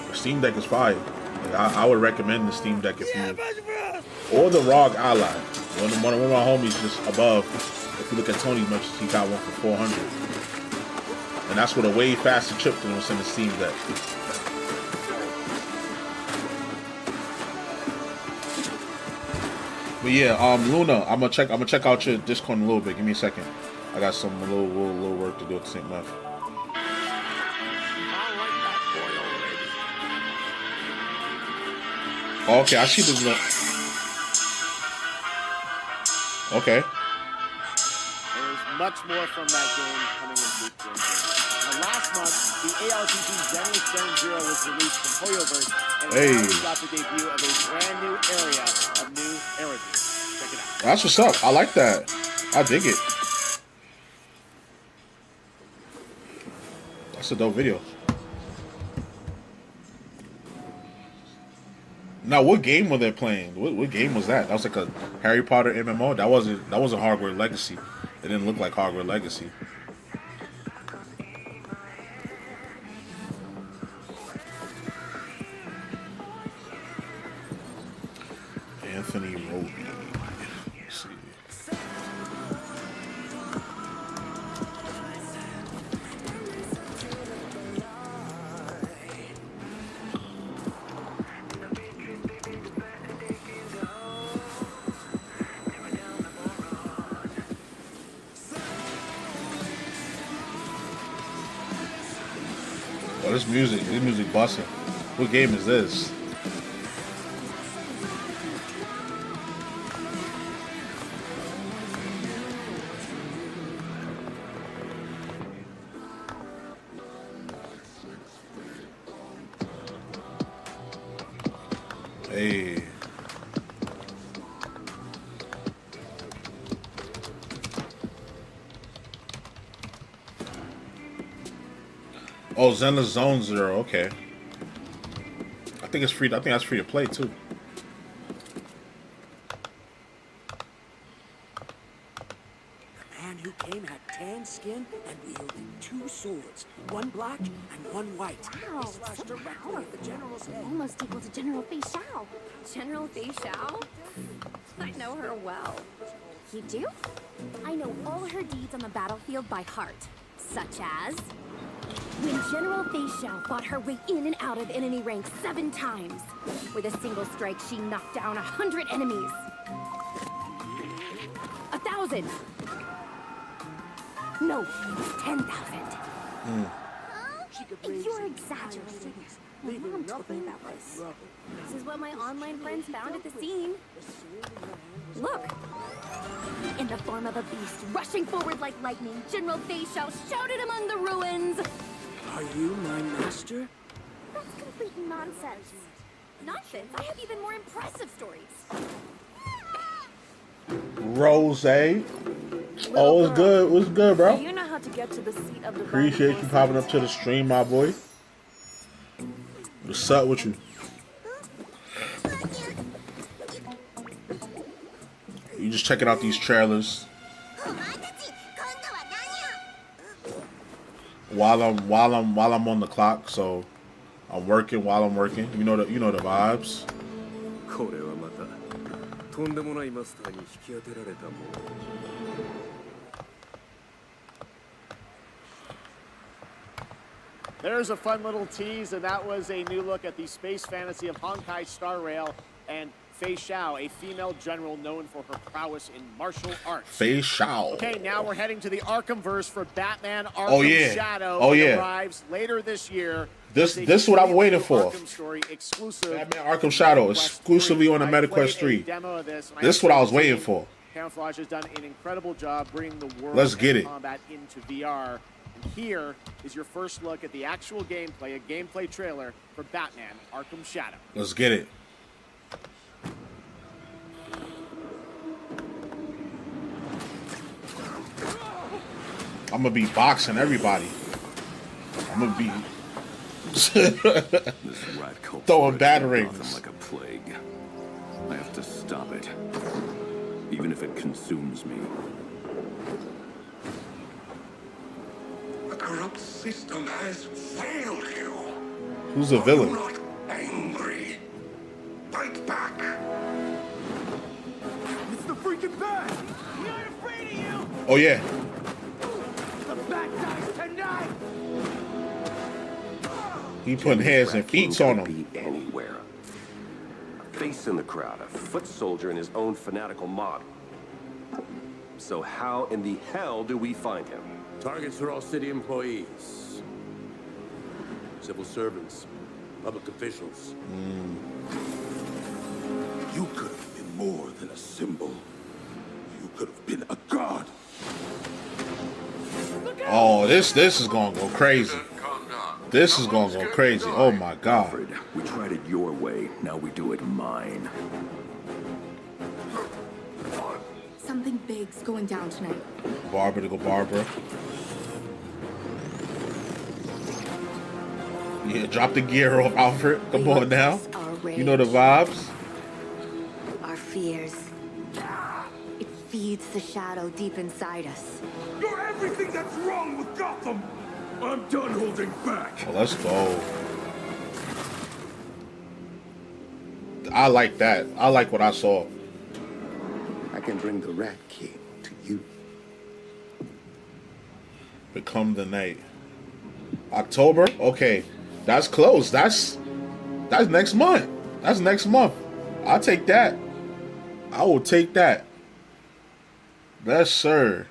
The Steam Deck is fire. Like, I would recommend the Steam Deck if you, or the ROG Ally. One of my homies just above. If you look at Tony's mentions, he got one for $400, and that's with a way faster chip than what's in the Steam Deck. But yeah, Luna, I'm gonna check out your Discord in a little bit. Give me a second. I got some little work to do at the same time. Okay, I see this. Okay. There's much more from that game coming in Week 1. Now, last month, the ARPG Zenless Zone Zero was released from Hoyoverse, and now we got the debut of a brand new area of new Eridus. Check it out. That's what's up. I like that. I dig it. That's a dope video. Now, what game were they playing? What game was that? That was like a Harry Potter MMO. That wasn't Hogwarts Legacy. It didn't look like Hogwarts Legacy. Anthony Roby. Let's see. Oh, this music busting. What game is this? Hey. Oh, Zenless Zone Zero. Okay. I think it's free. I think that's free to play too. The man who came had tan skin and wielded 2 swords, one black and one white. Wow, He slashed directly at the general's head. Almost equal to General Fei Xiao. General Fei Xiao? I know her well. You do? I know all her deeds on the battlefield by heart, such as When General Fei Xiao fought her way in and out of enemy ranks 7 times. With a single strike, she knocked down 100 enemies. 1,000. No, 10,000. You're exaggerating. My mom told me about this. This is what my online friends found at the scene. Look! In the form of a beast, rushing forward like lightning, General Fei Xiao shouted among the ruins. Are you my master? That's complete nonsense. Nonsense? I have even more impressive stories. Rose. Oh, it's good. What's good, bro? Do you know how to get to the seat of the Appreciate you popping up to the stream, my boy. What's up with you? You just checking out these trailers while I'm on the clock, so I'm working while I'm working. You know the vibes. There's a fun little tease, and that was a new look at the space fantasy of Honkai Star Rail and Fei Xiao, a female general known for her prowess in martial arts. Fei Xiao. Okay, now we're heading to the Arkhamverse for Batman Arkham Shadow. Oh yeah. Arrives later this year. This is what I'm waiting for. Story exclusive. Batman Arkham Shadow exclusively on the MetaQuest 3. This is what I was waiting for. Camouflage has done an incredible job bringing the world of combat into VR. And here is your first look at the actual gameplay, a gameplay trailer for Batman Arkham Shadow. Let's get it. I'm gonna be boxing everybody. I'm gonna be throwing batarangs. Like a plague. I have to stop it, even if it consumes me. The corrupt system has failed you. Who's the villain? Are you not angry? Fight back. It's the freaking bat! We aren't afraid of you! Oh yeah. The bat dies tonight! He putting hands and feet on him. Be anywhere. A face in the crowd, a foot soldier in his own fanatical mob. So how in the hell do we find him? Targets are all city employees, civil servants, public officials. You could have been more than a symbol. You could have been a god. Oh, this is gonna go crazy. This is gonna go crazy. Oh my god. Alfred, we tried it your way, now we do it mine. Something big's going down tonight. Barbara to go Barbara. Yeah, drop the gear off, Alfred. Come on now. You know the vibes. Our fears. It feeds the shadow deep inside us. You're everything that's wrong with Gotham. I'm done holding back. Well, let's go. I like that. I like what I saw. I can bring the Rat King to you. Become the Night. October? Okay. That's close. That's next month. That's next month. I'll take that. I will take that. Yes, sir.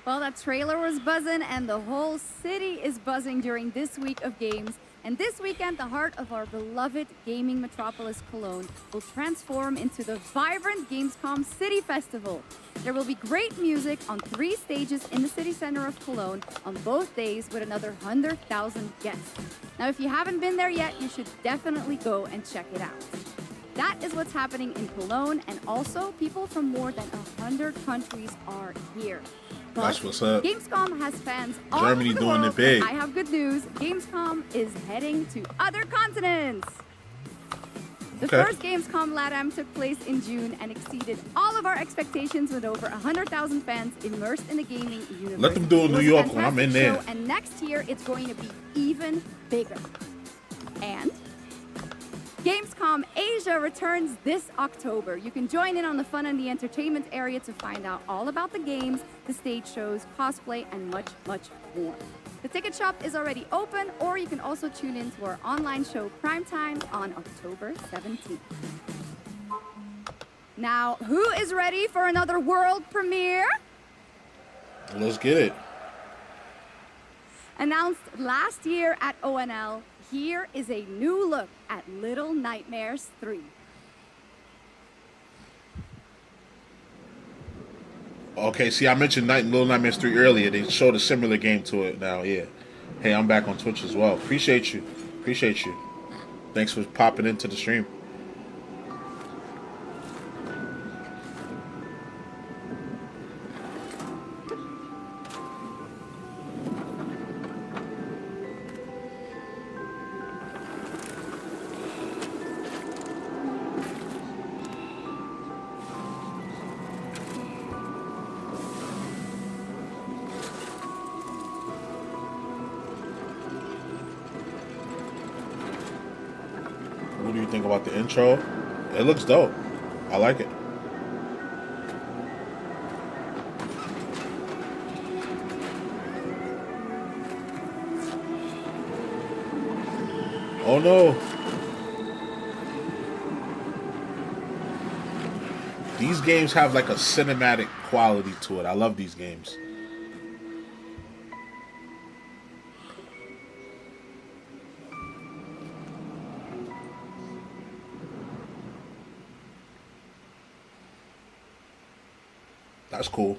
Well, that trailer was buzzing, and the whole city is buzzing during this week of games. And this weekend, the heart of our beloved gaming metropolis, Cologne, will transform into the vibrant Gamescom City Festival. There will be great music on 3 stages in the city center of Cologne on both days with another 100,000 guests. Now, if you haven't been there yet, you should definitely go and check it out. That is what's happening in Cologne, and also people from more than 100 countries are here. But that's what's up. Gamescom has fans all Germany over the doing world. it big. I have good news. Gamescom is heading to other continents. The first Gamescom LATAM took place in June and exceeded all of our expectations with over 100,000 fans immersed in the gaming universe. Let them do it in It New was a York when I'm in fantastic there. show, and next year it's going to be even bigger. And Gamescom Asia returns this October. You can join in on the fun and the entertainment area to find out all about the games, the stage shows, cosplay, and much, much more. The ticket shop is already open, or you can also tune in to our online show Primetime on October 17th. Now, who is ready for another world premiere? Let's get it. Announced last year at ONL, here is a new look at Little Nightmares 3. Okay, see, I mentioned Little Nightmares 3 earlier. They showed a similar game to it now, yeah. Hey, I'm back on Twitch as well. Appreciate you. Appreciate you. Thanks for popping into the stream. What do you think about the intro? It looks dope. I like it. Oh no. These games have like a cinematic quality to it. I love these games. That's cool.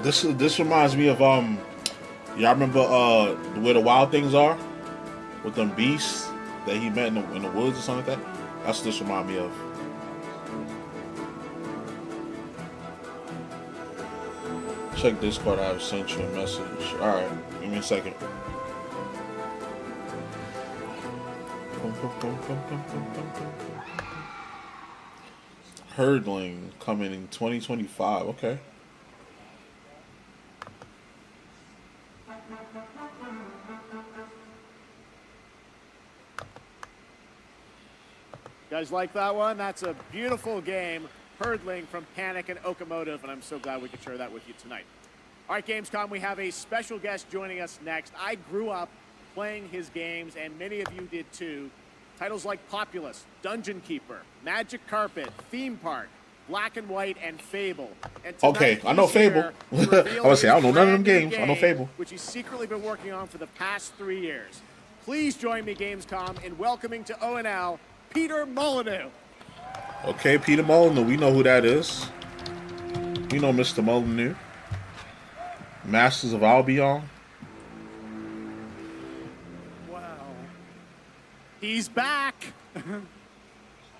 This reminds me of y'all remember where the wild things are with them beasts that he met in the woods or something like that. That's what this remind me of. Check Discord. I've sent you a message. All right, give me a second. Herdling coming in 2025. Okay. You guys like that one? That's a beautiful game, Herdling from Panic and Okamotive, and I'm so glad we could share that with you tonight. All right, Gamescom, we have a special guest joining us next. I grew up playing his games, and many of you did too. Titles like Populous, Dungeon Keeper, Magic Carpet, Theme Park, Black and White, and Fable. And okay, I know Fable. I would say I don't know none of them games. I know Fable. Which he's secretly been working on for the past 3 years. Please join me, Gamescom, in welcoming to ONL, Peter Molyneux. Okay, Peter Molyneux. We know who that is. We know Mr. Molyneux. Masters of Albion. Wow. He's back.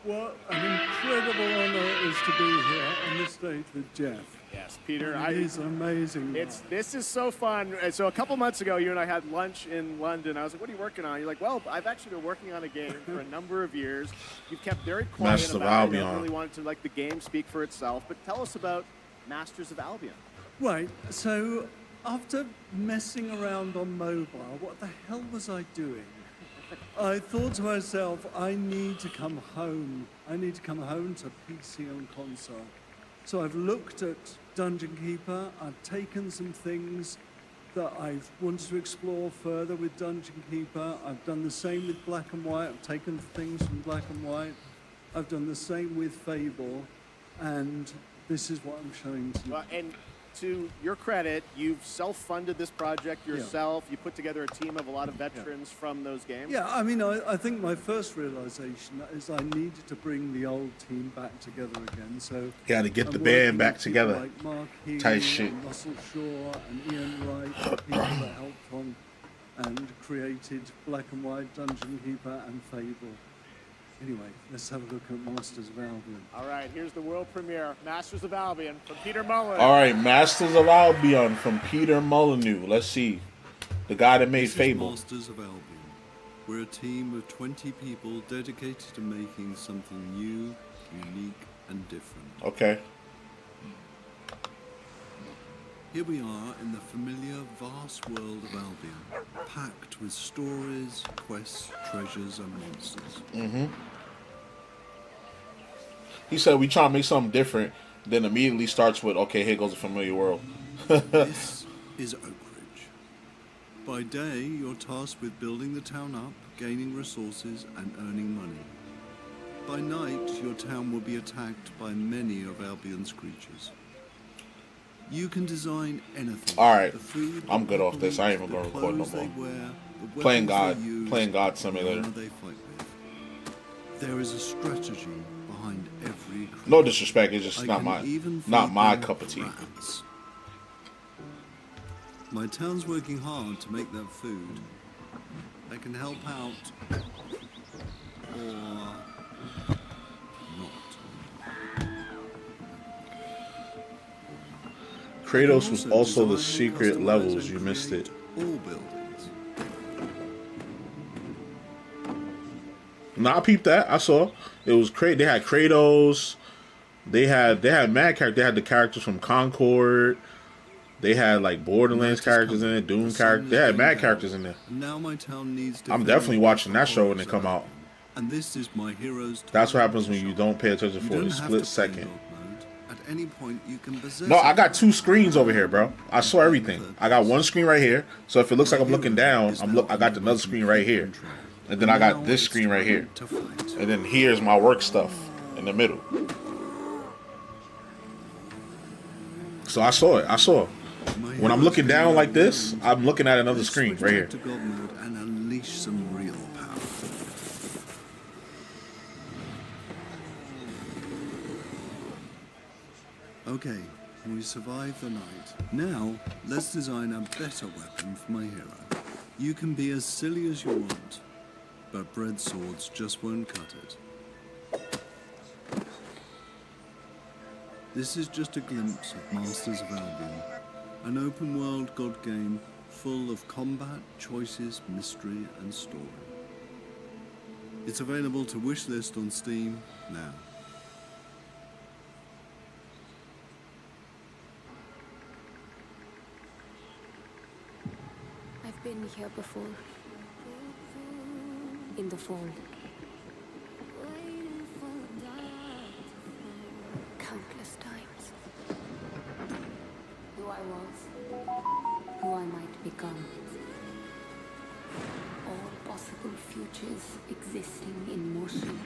What an incredible honor it is to be here on this stage with Jeff. Yes, Peter. It is amazing. This is so fun. So a couple months ago, you and I had lunch in London. I was like, what are you working on? You're like, well, I've actually been working on a game for a number of years. You've kept very quiet Masters of about it. I Albion. really wanted to let the game speak for itself. But tell us about Masters of Albion. Right, so after messing around on mobile, what the hell was I doing? I thought to myself, I need to come home. I need to come home to PC and console. So I've looked at Dungeon Keeper. I've taken some things that I've wanted to explore further with Dungeon Keeper. I've done the same with Black and White. I've taken things from Black and White. I've done the same with Fable. And this is what I'm showing to you. And to your credit, you've self-funded this project yourself. You put together a team of a lot of veterans from those games. Yeah, I mean, I think my first realization is I needed to bring the old team back together again. So Got to get I'm the working band back with people together. Like Mark Healy Tight shit. and Russell Shaw and Ian Wright, people that helped on and created Black and White, Dungeon Keeper, and Fable. Anyway, let's have a look at Masters of Albion. All right, here's the world premiere, Masters of Albion from Peter Mullen. All right, Masters of Albion from Peter Molyneux. Let's see. The guy that made This Fable. is Masters of Albion. We're a team of 20 people dedicated to making something new, unique, and different. Okay. Here we are in the familiar, vast world of Albion, packed with stories, quests, treasures, and monsters. Mm-hmm. He said we try to make something different, then immediately starts with, okay, here goes a familiar world. This is Oak Ridge. By day, you're tasked with building the town up, gaining resources, and earning money. By night, your town will be attacked by many of Albion's creatures. You can design anything. All right, The food, I'm good the off this. I ain't even the gonna record no clothes they more. wear, the Playing weapons God, they use, playing God the Simulator. armor they fight with. There is a strategy behind every creature. No disrespect, it's just I not can my even not feed my them cup of tea. rats. My town's working hard to make that food. I can help out, or not. Kratos was also the secret levels. You missed it. All buildings. No, I peeped that. I saw. It was They had Kratos. They had mad characters. They had the characters from Concord. They had like Borderlands characters in it, Doom characters. They had mad characters in there. Now my town needs I'm definitely watching that show when it come out. And this is my hero's That's what happens when you don't pay attention You for a don't have split to second. At any point you can possess No, I got two screens over here, bro. I saw everything. I got one screen right here. So if it looks like I'm looking down, I got another screen right here. And then I got this screen right here. And then here's my work stuff in the middle. So I saw it. I saw it. When I'm looking down like this, I'm looking at another screen right here. to God mode and unleash some real power. Okay, we survived the night. Now, let's design a better weapon for my hero. You can be as silly as you want, but bread swords just won't cut it. This is just a glimpse of Masters of Albion, an open-world god game full of combat, choices, mystery, and story. It's available to wishlist on Steam now. I've been here before. In the fall. Countless times. Who I was. Who I might become. All possible futures existing in motion.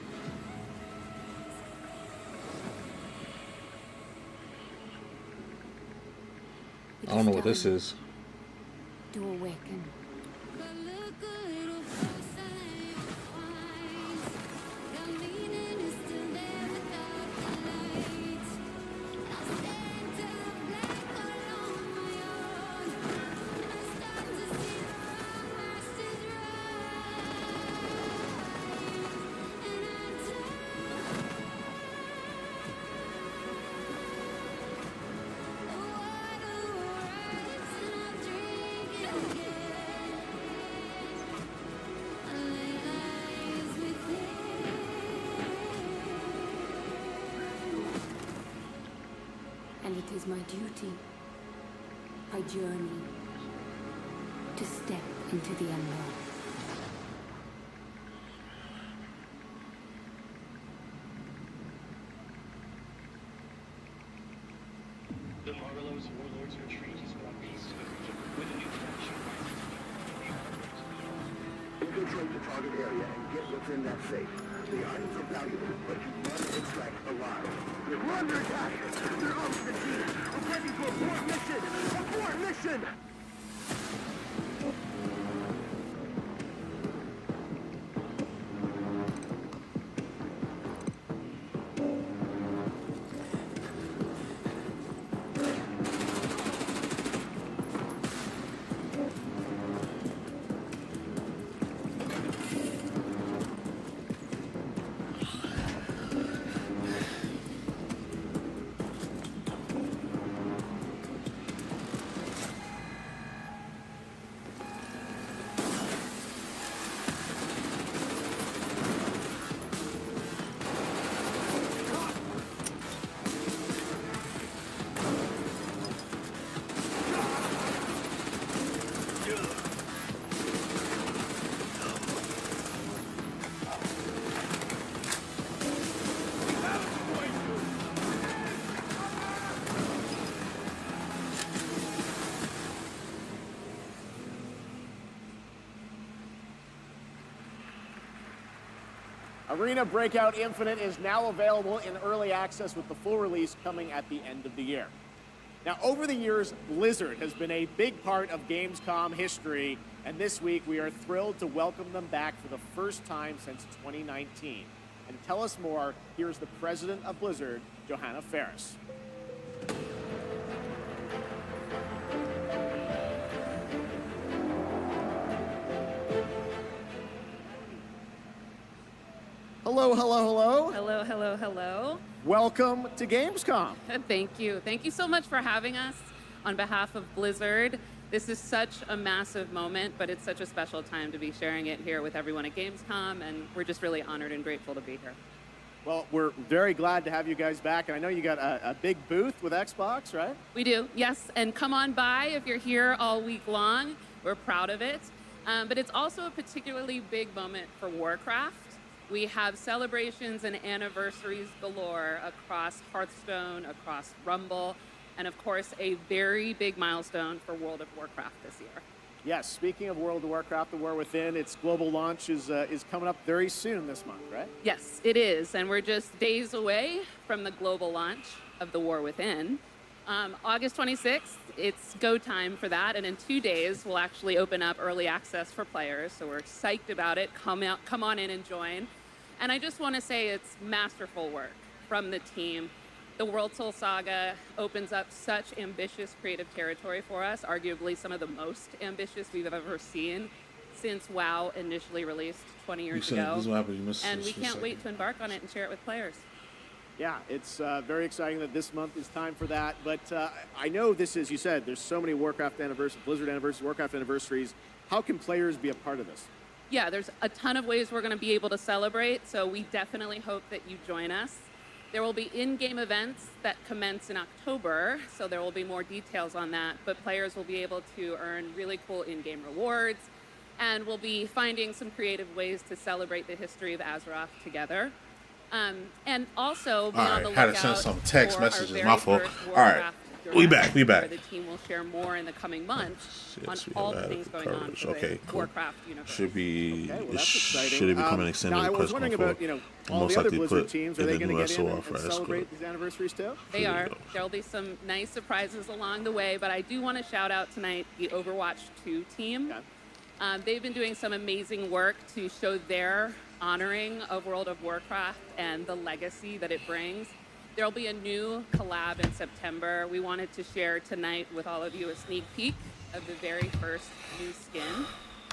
I don't know what this is. To awaken. And it is my duty, my journey, to step into the unknown. The Marvelous Warlords retreat is more peaceful with a new faction. Infiltrate the target area and get what's in that safe. The items are valuable, but you must extract alive. We're under attack! They're on the team! Ready to abort mission! Abort mission! Arena Breakout Infinite is now available in early access with the full release coming at the end of the year. Now, over the years, Blizzard has been a big part of Gamescom history, and this week we are thrilled to welcome them back for the first time since 2019. And to tell us more, here's the president of Blizzard, Johanna Ferris. Hello, hello, hello. Hello, hello, hello. Welcome to Gamescom. Thank you. Thank you so much for having us on behalf of Blizzard. This is such a massive moment, but it's such a special time to be sharing it here with everyone at Gamescom, and we're just really honored and grateful to be here. Well, we're very glad to have you guys back, and I know you got a big booth with Xbox, right? We do, yes, and come on by if you're here all week long. We're proud of it. But it's also a particularly big moment for Warcraft. We have celebrations and anniversaries galore across Hearthstone, across Rumble, and of course a very big milestone for World of Warcraft this year. Yes, speaking of World of Warcraft, The War Within, its global launch is coming up very soon this month, right? Yes, it is, and we're just days away from the global launch of The War Within. August 26th, it's go time for that, and in 2 days we'll actually open up early access for players, so we're psyched about it. Come on in and join. And I just want to say it's masterful work from the team. The World Soul Saga opens up such ambitious creative territory for us, arguably some of the most ambitious we've ever seen since WoW initially released 20 years ago. This is what happens, you missed and this we for a can't wait second. to embark on it and share it with players. Yeah, it's very exciting that this month is time for that. But I know this is, you said, there's so many Warcraft anniversaries, Blizzard anniversaries, Warcraft anniversaries. How can players be a part of this? Yeah, there's a ton of ways we're going to be able to celebrate, so we definitely hope that you join us. There will be in-game events that commence in October, so there will be more details on that, but players will be able to earn really cool in-game rewards, and we'll be finding some creative ways to celebrate the history of Azeroth together. And also, be on the Alright, had to lookout send some text for our messages, very my fault. first Alright, Warcraft we Direct, back. Where the team will share more in the coming months on Yes, we all have the things going on coverage. for Okay, the cool. Warcraft universe. Should be Okay, well, that's exciting. should it become an extended now, I was press wondering conference? about, you know, We'll all most the other likely Blizzard put teams. Are in they the going to new get in SOR and for escort. celebrate these anniversaries too? They are. There'll be some nice surprises along the way, but I do want to shout out tonight the Overwatch 2 team. They've been doing some amazing work to show their honoring of World of Warcraft and the legacy that it brings. There'll be a new collab in September. We wanted to share tonight with all of you a sneak peek of the very first new skin.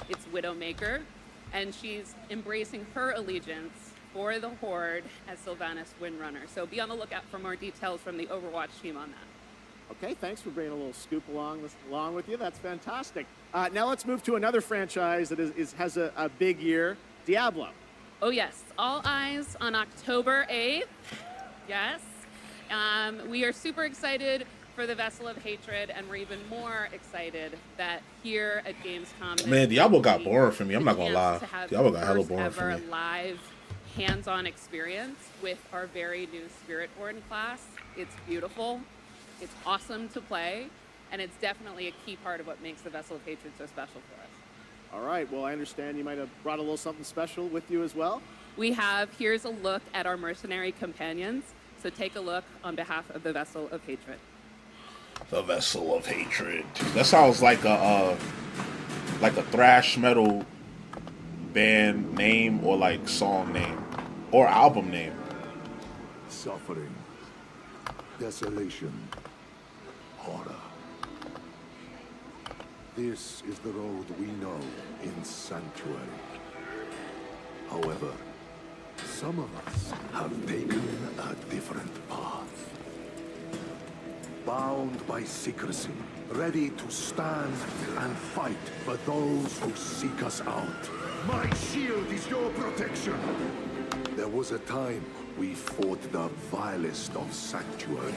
It's Widowmaker, and she's embracing her allegiance for the Horde as Sylvanas Windrunner. So be on the lookout for more details from the Overwatch team on that. Okay, thanks for bringing a little scoop along with you. That's fantastic. Now let's move to another franchise that has a big year, Diablo. Oh yes, all eyes on October 8th. Yes. We are super excited for the Vessel of Hatred, and we're even more excited that here at Gamescom... Man, Diablo got boring for me. I'm not gonna lie. to have Diablo the got hella first boring for ever me. live hands-on experience with our very new Spiritborn class. It's beautiful. It's awesome to play, and it's definitely a key part of what makes the Vessel of Hatred so special for us. All right, well, I understand you might have brought a little something special with you as well. Here's a look at our mercenary companions. So take a look on behalf of the Vessel of Hatred. The Vessel of Hatred. That sounds like a thrash metal band name or like song name or album name. Suffering, desolation, horror. This is the road we know in Sanctuary. However, some of us have taken a different path. Bound by secrecy, ready to stand and fight for those who seek us out. My shield is your protection. There was a time we fought the vilest of Sanctuary.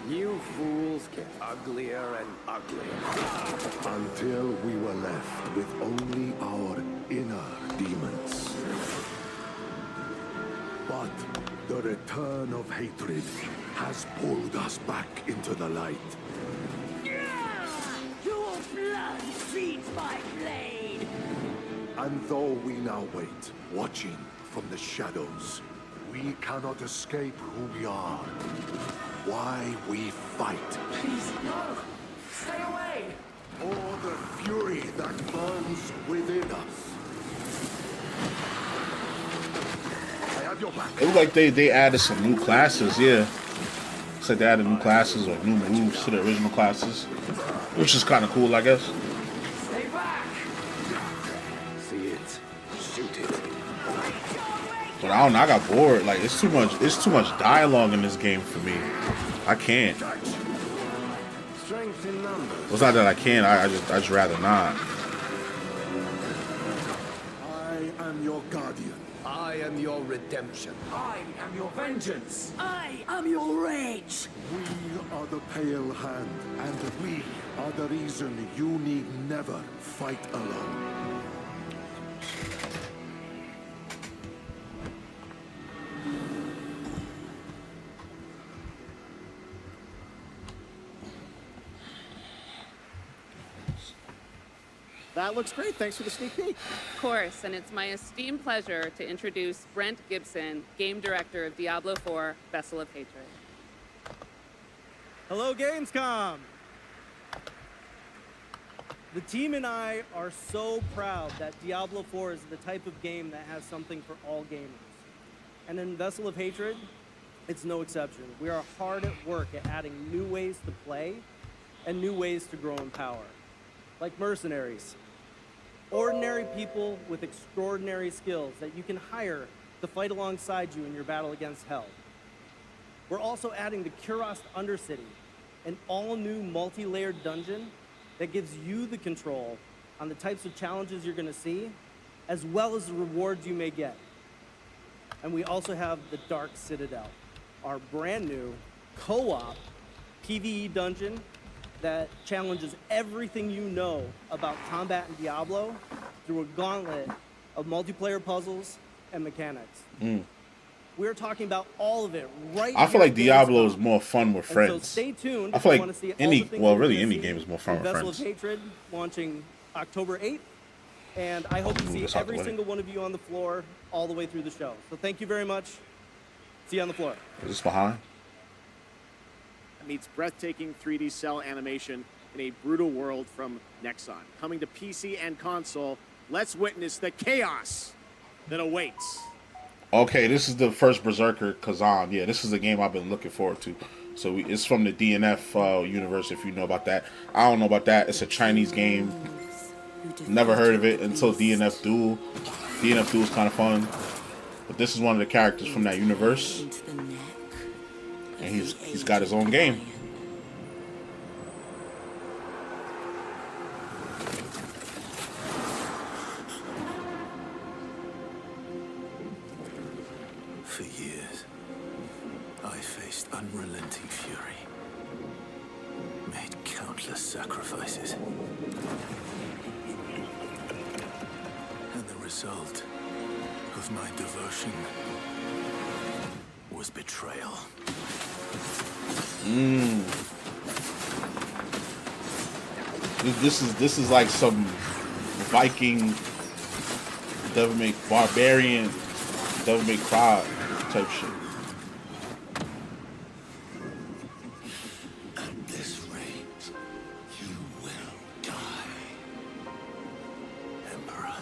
You fools get uglier and uglier. Until we were left with only our inner demons. But the return of hatred has pulled us back into the light. Your blood feeds my blade. And though we now wait, watching from the shadows, we cannot escape who we are. Why we fight. Please, no! Stay away! Or the fury that burns within us. I have your back. It looked like they added some new classes, yeah. It's like they added new classes or new moves to the original classes, which is kind of cool, I guess. Stay back! See it. Shoot it. But I don't know, I got bored. Like it's too much dialogue in this game for me. I can't. Strength in numbers. Well, it's not that I can't. I just rather not. I am your guardian. I am your redemption. I am your vengeance. I am your rage. We are the pale hand, and we are the reason you need never fight alone. That looks great. Thanks for the sneak peek. Of course, and it's my esteemed pleasure to introduce Brent Gibson, Game Director of Diablo 4, Vessel of Hatred. Hello, Gamescom! The team and I are so proud that Diablo 4 is the type of game that has something for all gamers. And in Vessel of Hatred, it's no exception. We are hard at work at adding new ways to play and new ways to grow in power. Like mercenaries. Ordinary people with extraordinary skills that you can hire to fight alongside you in your battle against Hell. We're also adding the Kurast Undercity, an all-new multi-layered dungeon that gives you the control on the types of challenges you're going to see, as well as the rewards you may get. And we also have the Dark Citadel, our brand new co-op PvE dungeon that challenges everything you know about combat in Diablo through a gauntlet of multiplayer puzzles and mechanics. We're talking about all of it right I feel like here at Diablo Gamescom. is more fun with And friends. So stay tuned I if feel you like want to see all any, the things well, you're really gonna any see game is more fun in with Vessel friends. of Hatred launching October 8th. And I hope to Move see this out the every way. single one of you on the floor all the way through the show. So thank you very much. See you on the floor. Is this behind? Meets breathtaking 3D cell animation in a brutal world from Nexon. Coming to PC and console, let's witness the chaos that awaits. Okay, this is the first Berserker Kazan. Yeah, this is the game I've been looking forward to. So it's from the DNF universe, if you know about that. I don't know about that. It's a Chinese game. Never heard of it until DNF Duel. DNF Duel is kind of fun. But this is one of the characters from that universe. And he's got his own game. For years, I faced unrelenting fury, made countless sacrifices. And the result of my devotion was betrayal. This is like some Viking, Devil May Barbarian, Devil May Cry type shit. At this rate, you will die. Emperor,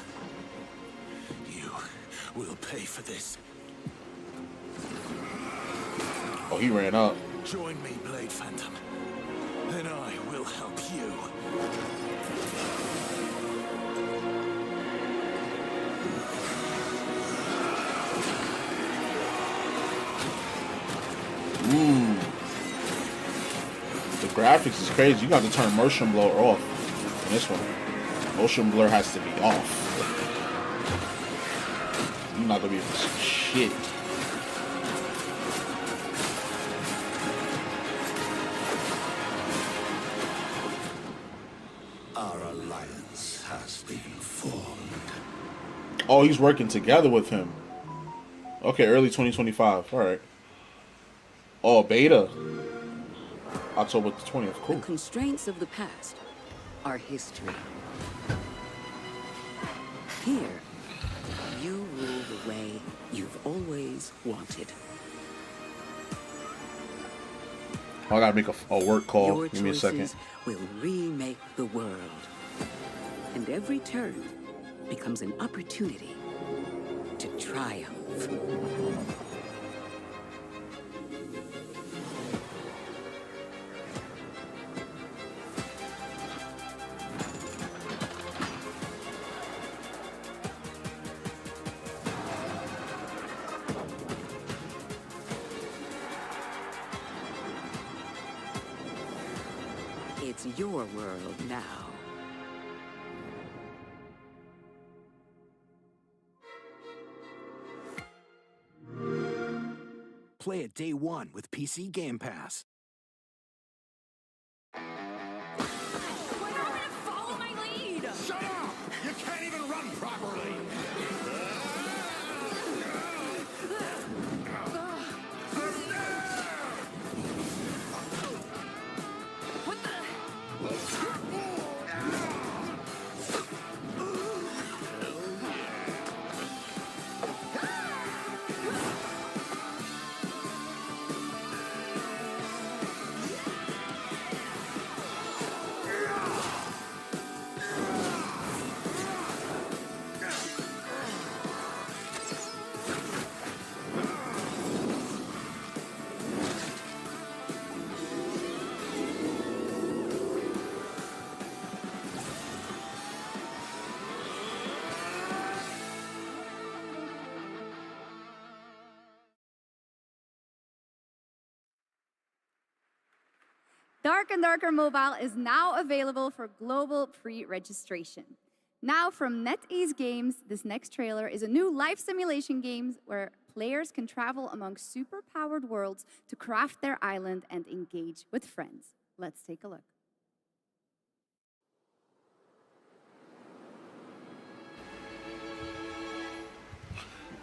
you will pay for this. Oh, he ran up. Join me, Blade Phantom, and I will help you. Ooh. The graphics is crazy. You got to turn motion blur off in this one. Motion blur has to be off. You're not gonna be able to see shit. Our alliance has been formed. Oh, he's working together with him. Okay, early 2025. All right. Oh, beta. October 20th. Cool. The constraints of the past are history. Here, you rule the way you've always wanted. Oh, I gotta make a work call. Your Give me a second. choices will remake the world. And every turn becomes an opportunity to triumph. It's your world now. Play it day one with PC Game Pass. Follow my lead! Shut up! You can't even run properly! Dark and Darker Mobile is now available for global pre-registration. Now from NetEase Games, this next trailer is a new life simulation game where players can travel among super-powered worlds to craft their island and engage with friends. Let's take a look.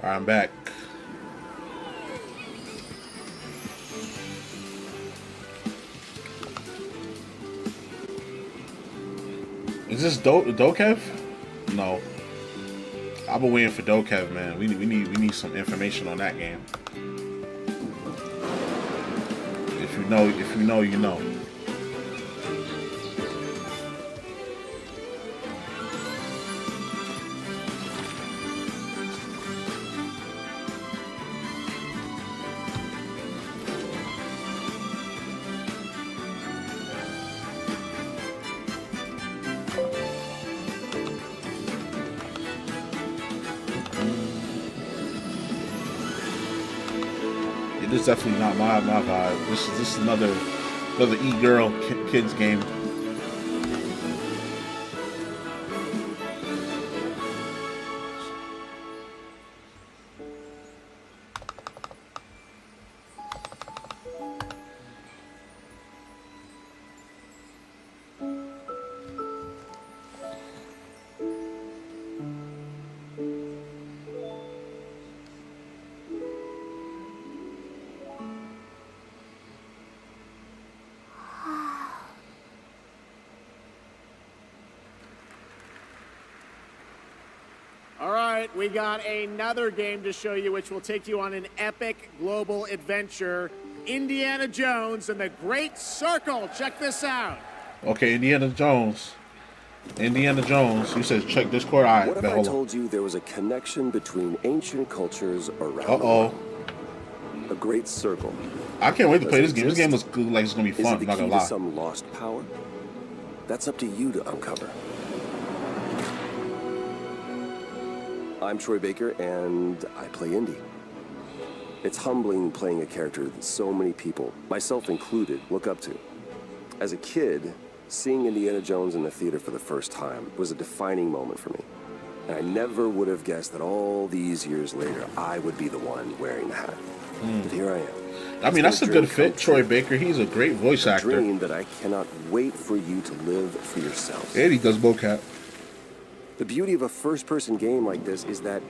All right, I'm back. Is this Dokev? No. I've been waiting for Dokev, man. We need some information on that game. If you know, you know. This is definitely not my vibe. This is another e-girl kids game. right, we got another game to show you which will take you on an epic global adventure. Indiana Jones and the Great Circle. Check this out. Okay, Indiana Jones. Indiana Jones. You said check Discord. All right, What if I told you there was a connection between ancient cultures around the world? A great circle. I can't wait to play this game. This game looks good, like it's gonna be fun. Is it I'm the not key gonna to lie. some lost power? That's up to you to uncover. I'm Troy Baker, and I play Indy. It's humbling playing a character that so many people, myself included, look up to. As a kid, seeing Indiana Jones in the theater for the first time was a defining moment for me. And I never would have guessed that all these years later, I would be the one wearing the hat. But here I am. I mean, that's a good fit. Troy Baker, he's a great voice actor. A dream that I cannot wait for you to live for yourself. And he does vocab. The beauty of a first-person game like this is that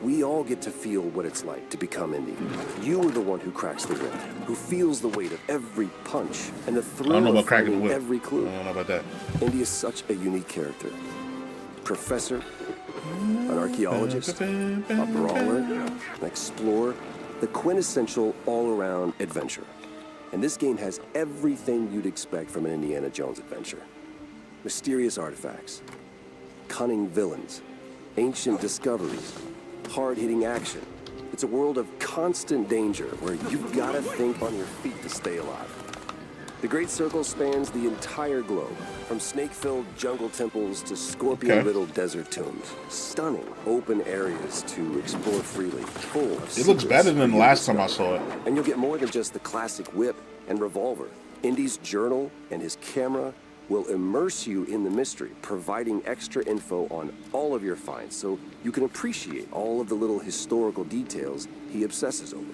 we all get to feel what it's like to become Indy. You are the one who cracks the whip, who feels the weight of every punch and the thrill of finding every clue. I don't know about that. Indy is such a unique character. Professor, an archaeologist, a brawler, an explorer, the quintessential all-around adventurer. And this game has everything you'd expect from an Indiana Jones adventure. Mysterious artifacts, cunning villains, ancient discoveries, hard-hitting action. It's a world of constant danger where you've got to think on your feet to stay alive. The Great Circle spans the entire globe, from snake-filled jungle temples to scorpion-riddled desert tombs. Stunning open areas to explore freely, full of It looks better than the last time I saw it. And you'll get more than just the classic whip and revolver. Indy's journal and his camera will immerse you in the mystery, providing extra info on all of your finds so you can appreciate all of the little historical details he obsesses over.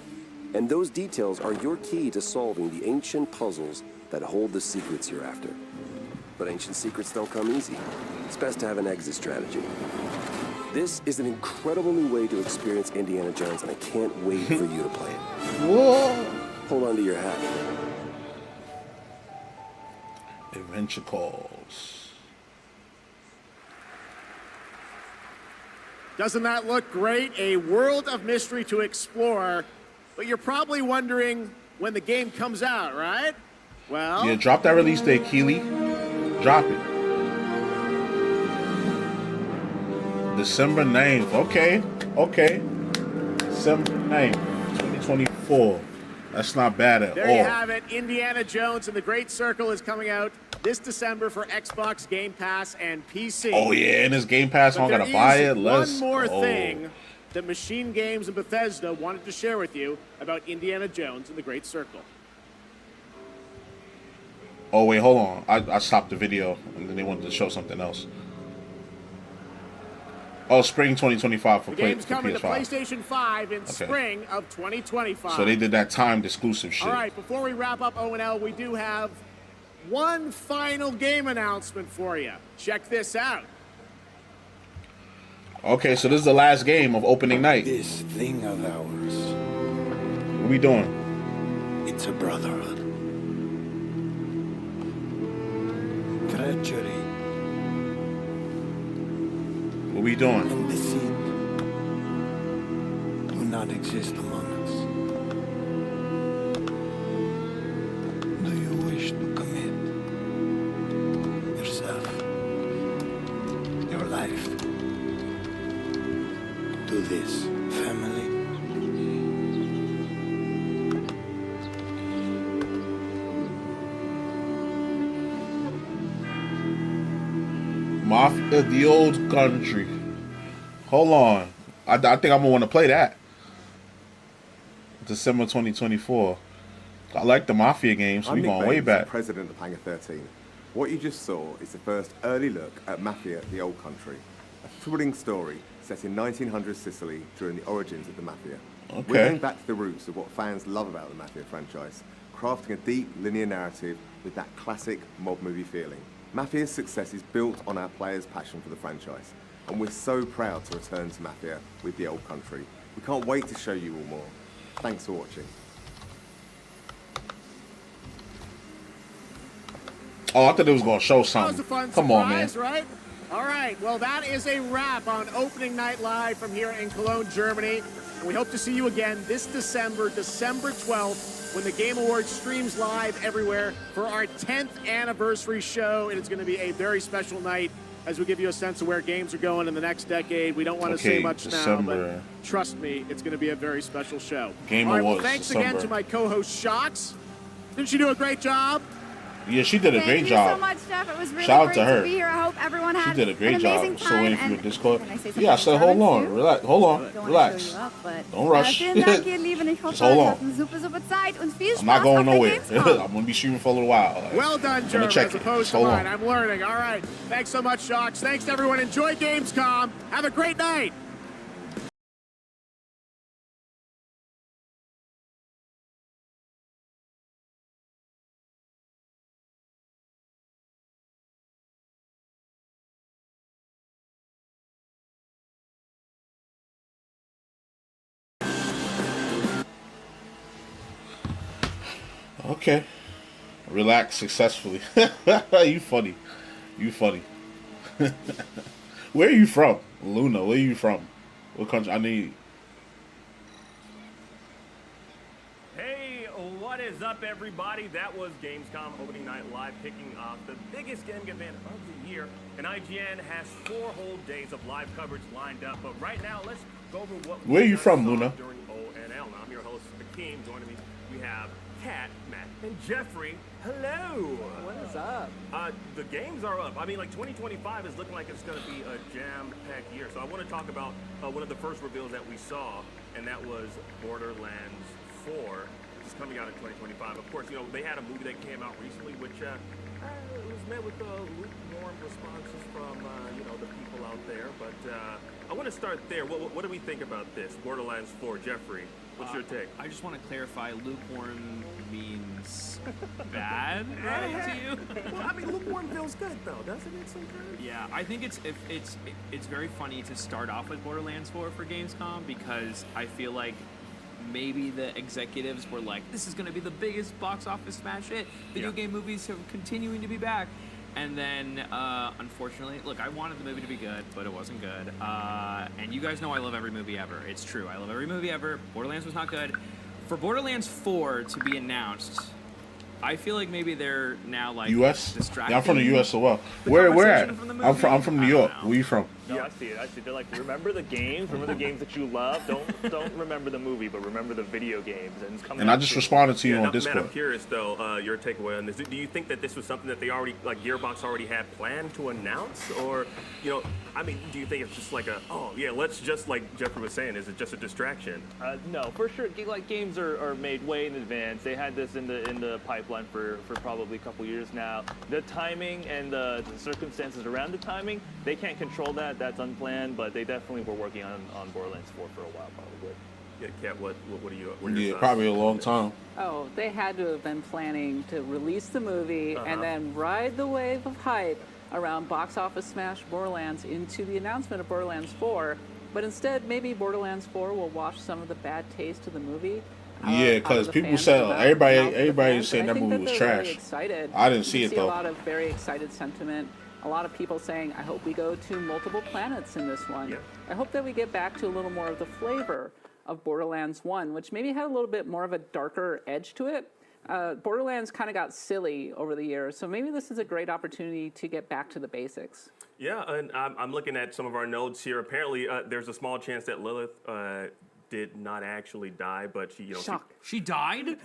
And those details are your key to solving the ancient puzzles that hold the secrets you're after. But ancient secrets don't come easy. It's best to have an exit strategy. This is an incredible new way to experience Indiana Jones, and I can't wait for you to play it. Whoa! Hold on to your hat. Adventure calls. Doesn't that look great? A world of mystery to explore. But you're probably wondering when the game comes out, right? Well... Yeah, drop that release date, Keely. Drop it. December 9th. Okay. Okay. December 9th, 2024. That's not bad at all. There you have it. Indiana Jones and the Great Circle is coming out this December for Xbox Game Pass and PC. Oh, yeah, and this Game Pass, I'm going to buy it. Let's one more thing that Machine Games and Bethesda wanted to share with you about Indiana Jones and the Great Circle. Oh, wait, hold on. I stopped the video, and then they wanted to show something else. Oh, spring 2025 for The game's coming PS5. to PlayStation 5 in spring of 2025. So they did that timed exclusive shit. All right, before we wrap up O&L, we do have one final game announcement for you. Check this out. Okay, so this is the last game of opening night. This thing of ours. What we doing? It's a brotherhood. Treachery. What we doing? And deceit do not exist among us. Do you wish to commit yourself, your life, to this family? Mafia, the old country. Hold on. I think I'm going to want to play that. December 2024. I like the Mafia games, so we're going way back. President of Hangar 13. What you just saw is the first early look at Mafia, the old country. A thrilling story set in 1900 Sicily during the origins of the Mafia. Okay. We're going back to the roots of what fans love about the Mafia franchise, crafting a deep linear narrative with that classic mob movie feeling. Mafia's success is built on our players' passion for the franchise, and we're so proud to return to Mafia with the old country. We can't wait to show you all more. Thanks for watching. Oh, I thought it was going to show That was something. a fun Come on, man. surprise, right? All right, well, that is a wrap on Opening Night Live from here in Cologne, Germany. And we hope to see you again this December, December 12th, when the Game Awards streams live everywhere for our 10th anniversary show. It is going to be a very special night as we give you a sense of where games are going in the next decade. We don't want to say much now, but trust me, it's going to be a very special show. Game All right, Awards, well, thanks December. again to my co-host, Shocks. Didn't she do a great job? Yeah, she did a great job. Thank you so much, Jeff. It was really Shout out great to her. to be here. I hope everyone had She did a great an job. amazing So time. waiting for your And Discord. can I say something Yeah, I said hold on, too? relax, hold on, Don't wanna relax. show you up, but, Don't rush. Vielen Dank, ihr Lieben. Ich hoffe, Just hold ihr on. hattet eine super, super Zeit und viel Spaß I'm not going auf der nowhere. Gamescom. I'm gonna be streaming for a little while. Well done, Jeremy, check as it. opposed Just to hold mine. on. I'm learning. All right. Thanks so much, Shocks. Thanks to everyone. Enjoy Gamescom. Have a great night. Okay. Relax successfully. You funny. You funny. Where are you from? Luna, where are you from? What country? I need... Hey, what is up, everybody? That was Gamescom Opening Night Live, kicking off the biggest gaming event of the year. And IGN has 4 whole days of live coverage lined up. But right now, let's go over what... Where are you from, saw Luna? During ONL. Now, I'm your host, Akeem. Joining me, we have Kat, Matt, and Jeffrey. Hello. What is up? The games are up. I mean, like 2025 is looking like it's going to be a jam-packed year. So I want to talk about one of the first reveals that we saw, and that was Borderlands 4, which is coming out in 2025. Of course, you know, they had a movie that came out recently, which was met with lukewarm responses from, you know, the people out there. But I want to start there. What do we think about this, Borderlands 4? Jeffrey, what's your take? I just want to clarify, lukewarm means bad, right, to you? Well, I mean, lukewarm feels good, though, doesn't it, sometimes? Yeah, I think it's very funny to start off with Borderlands 4 for Gamescom, because I feel like maybe the executives were like, this is going to be the biggest box office smash hit. Video game movies are continuing to be back. And then, unfortunately, look, I wanted the movie to be good, but it wasn't good. And you guys know I love every movie ever. It's true. I love every movie ever. Borderlands was not good. For Borderlands 4 to be announced, I feel like maybe they're now like U.S. distracting. Yeah, I'm from the U.S. as well. Where at? I'm from New York. Where you from? Yeah, I see it. They're like, remember the games, remember the games that you love. Don't remember the movie, but remember the video games. And it's coming. And I just responded to you on Discord. Matt, I'm curious though, your takeaway on this. Do you think that this was something that they already, like Gearbox already had planned to announce, or, you know, I mean, do you think it's just like let's just, like Jeffrey was saying, is it just a distraction? No, for sure. Like games are made way in advance. They had this in the pipeline for probably a couple years now. The timing and the circumstances around the timing, they can't control that. That's unplanned, but they definitely were working on Borderlands 4 for a while, probably. Yeah, Kat, what are you? Yeah, probably a long time. Oh, they had to have been planning to release the movie and then ride the wave of hype around box office smash Borderlands into the announcement of Borderlands 4. But instead, maybe Borderlands 4 will wash some of the bad taste of the movie. Yeah, because people said everybody was saying that movie was trash. Excited. I didn't see it though. A lot of very excited sentiment. A lot of people saying, I hope we go to multiple planets in this one. Yep. I hope that we get back to a little more of the flavor of Borderlands 1, which maybe had a little bit more of a darker edge to it. Borderlands kind of got silly over the years, so maybe this is a great opportunity to get back to the basics. Yeah, and I'm looking at some of our notes here. Apparently, there's a small chance that Lilith did not actually die, but she, you know, she died?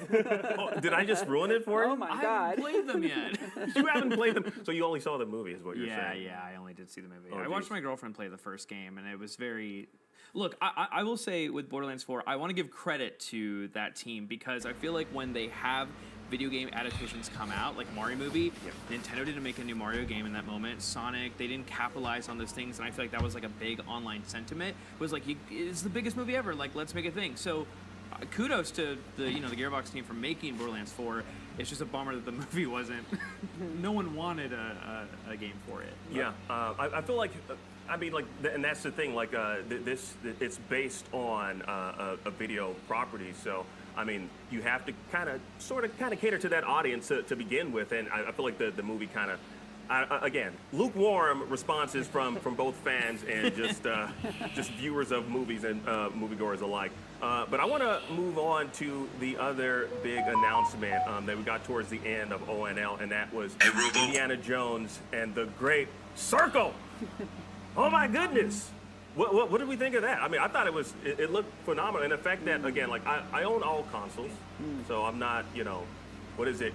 Oh, did I just ruin it for you? Oh my God! I haven't played them yet. You haven't played them, so you only saw the movie, is what you're saying? Yeah, I only did see the movie. Oh, I watched my girlfriend play the first game, and it was very. Look, I will say with Borderlands 4, I want to give credit to that team, because I feel like when they have video game adaptations come out, like Mario movie, Nintendo didn't make a new Mario game in that moment. Sonic, they didn't capitalize on those things, and I feel like that was like a big online sentiment. It was like, it's the biggest movie ever, like, let's make a thing. So kudos to the the Gearbox team for making Borderlands 4. It's just a bummer that the movie wasn't. No one wanted a game for it. Yeah, I feel like, I mean, like, and that's the thing. Like, it's based on a video property, so I mean, you have to kind of cater to that audience to begin with, and I feel like the movie kind of again, lukewarm responses from both fans and just viewers of movies and moviegoers alike. But I want to move on to the other big announcement that we got towards the end of ONL, and that was Indiana Jones and the Great Circle. Oh my goodness! What did we think of that? I mean, I thought it looked phenomenal, and the fact that, again, like I own all consoles, so I'm not, what is it?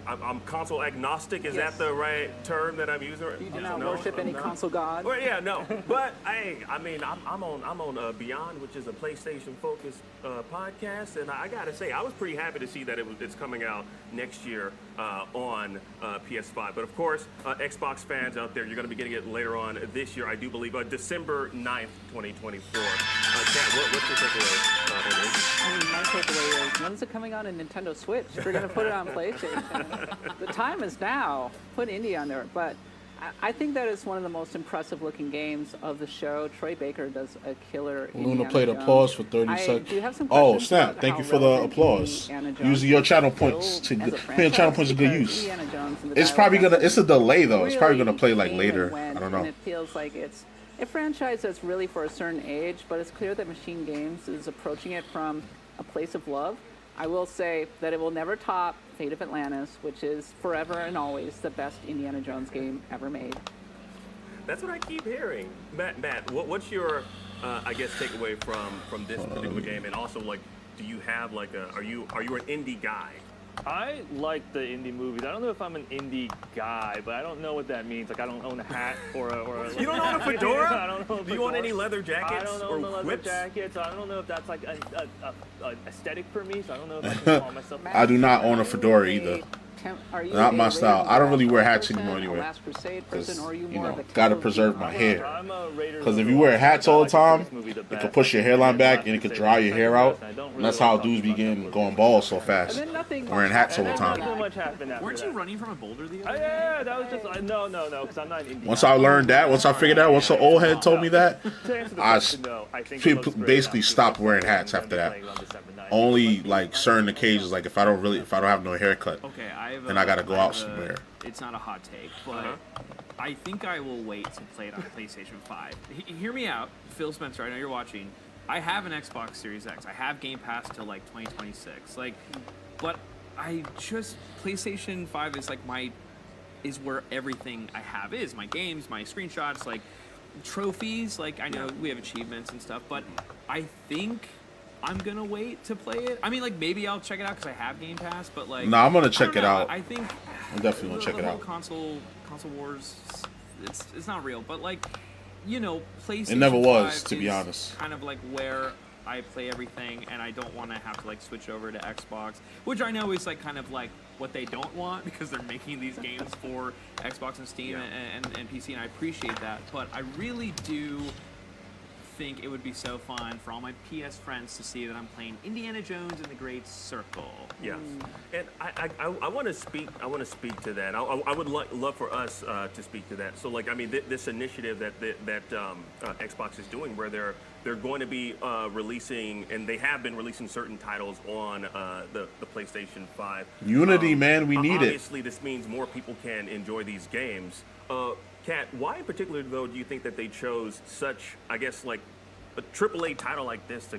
I'm console agnostic. Is that the right term that I'm using? You do not worship any console god. Well, yeah, no. But hey, I mean, I'm on Beyond, which is a PlayStation focused podcast, and I gotta say, I was pretty happy to see that it's coming out next year on PS5. But of course, Xbox fans out there, you're gonna be getting it later on this year, I do believe, December 9th, 2024. Kat, what's your takeaway on this? I mean, my takeaway is, when is it coming out on Nintendo Switch? We're going to put it on PlayStation. The time is now. Put Indie on there. But I think that is one of the most impressive looking games of the show. Troy Baker does a killer Luna played applause for 30 seconds. Do you have some oh, snap. Thank you for the applause. Using your channel points paying channel points is good use. It's probably it's a delay though. It's probably gonna play like later. I don't know. And it feels like it's a franchise that's really for a certain age, but it's clear that Machine Games is approaching it from a place of love. I will say that it will never top Fate of Atlantis, which is forever and always the best Indiana Jones game ever made. That's what I keep hearing. Matt, what's your, I guess, takeaway from this particular game? And also, like, do you have like are you an indie guy? I like the indie movies. I don't know if I'm an indie guy, but I don't know what that means. Like, I don't own a hat or a You don't own a fedora? I don't own a Do you own any leather jackets? I don't or own the leather whips? jackets. I don't know if that's like a aesthetic for me, so I don't know if I can call myself. I do not own a fedora either. Not my style. I don't really wear hats anymore anyway. Because, gotta preserve my hair. Because if you wear hats all the time, it could push your hairline back and it could dry your hair out. And that's how dudes begin going bald so fast. Wearing hats all the time. Weren't you running from a boulder the other day? Yeah, that was just no, because I'm not an indie. Once I learned that, once I figured out, once the old head told me that, I basically stopped wearing hats after that. Only like certain occasions, like if I don't have no haircut, then I gotta go out somewhere. It's not a hot take, but I think I will wait to play it on PlayStation 5. Hear me out, Phil Spencer. I know you're watching. I have an Xbox Series X. I have Game Pass till like 2026. But PlayStation 5 is like is where everything I have is. My games, my screenshots, like trophies. Like I know we have achievements and stuff, but I think I'm gonna wait to play it. I mean, like maybe I'll check it out because I have Game Pass, but like. No, I'm gonna check it out. I think I'm definitely gonna check it out. Console wars, it's not real, but like, PlayStation. It never was, 5 to be honest. Kind of like where I play everything, and I don't want to have to like switch over to Xbox, which I know is like kind of like what they don't want because they're making these games for Xbox and Steam and PC, and I appreciate that, but I really do think it would be so fun for all my PS friends to see that I'm playing Indiana Jones and the Great Circle. Yes, and I want to speak. I want to speak to that. I would love for us to speak to that. So, like, I mean, this initiative that Xbox is doing, where they're going to be releasing, and they have been releasing certain titles on the PlayStation 5. Unity, man, we need it. Obviously, this means more people can enjoy these games. Kat, why in particular, though, do you think that they chose such, I guess, like a AAA title like this to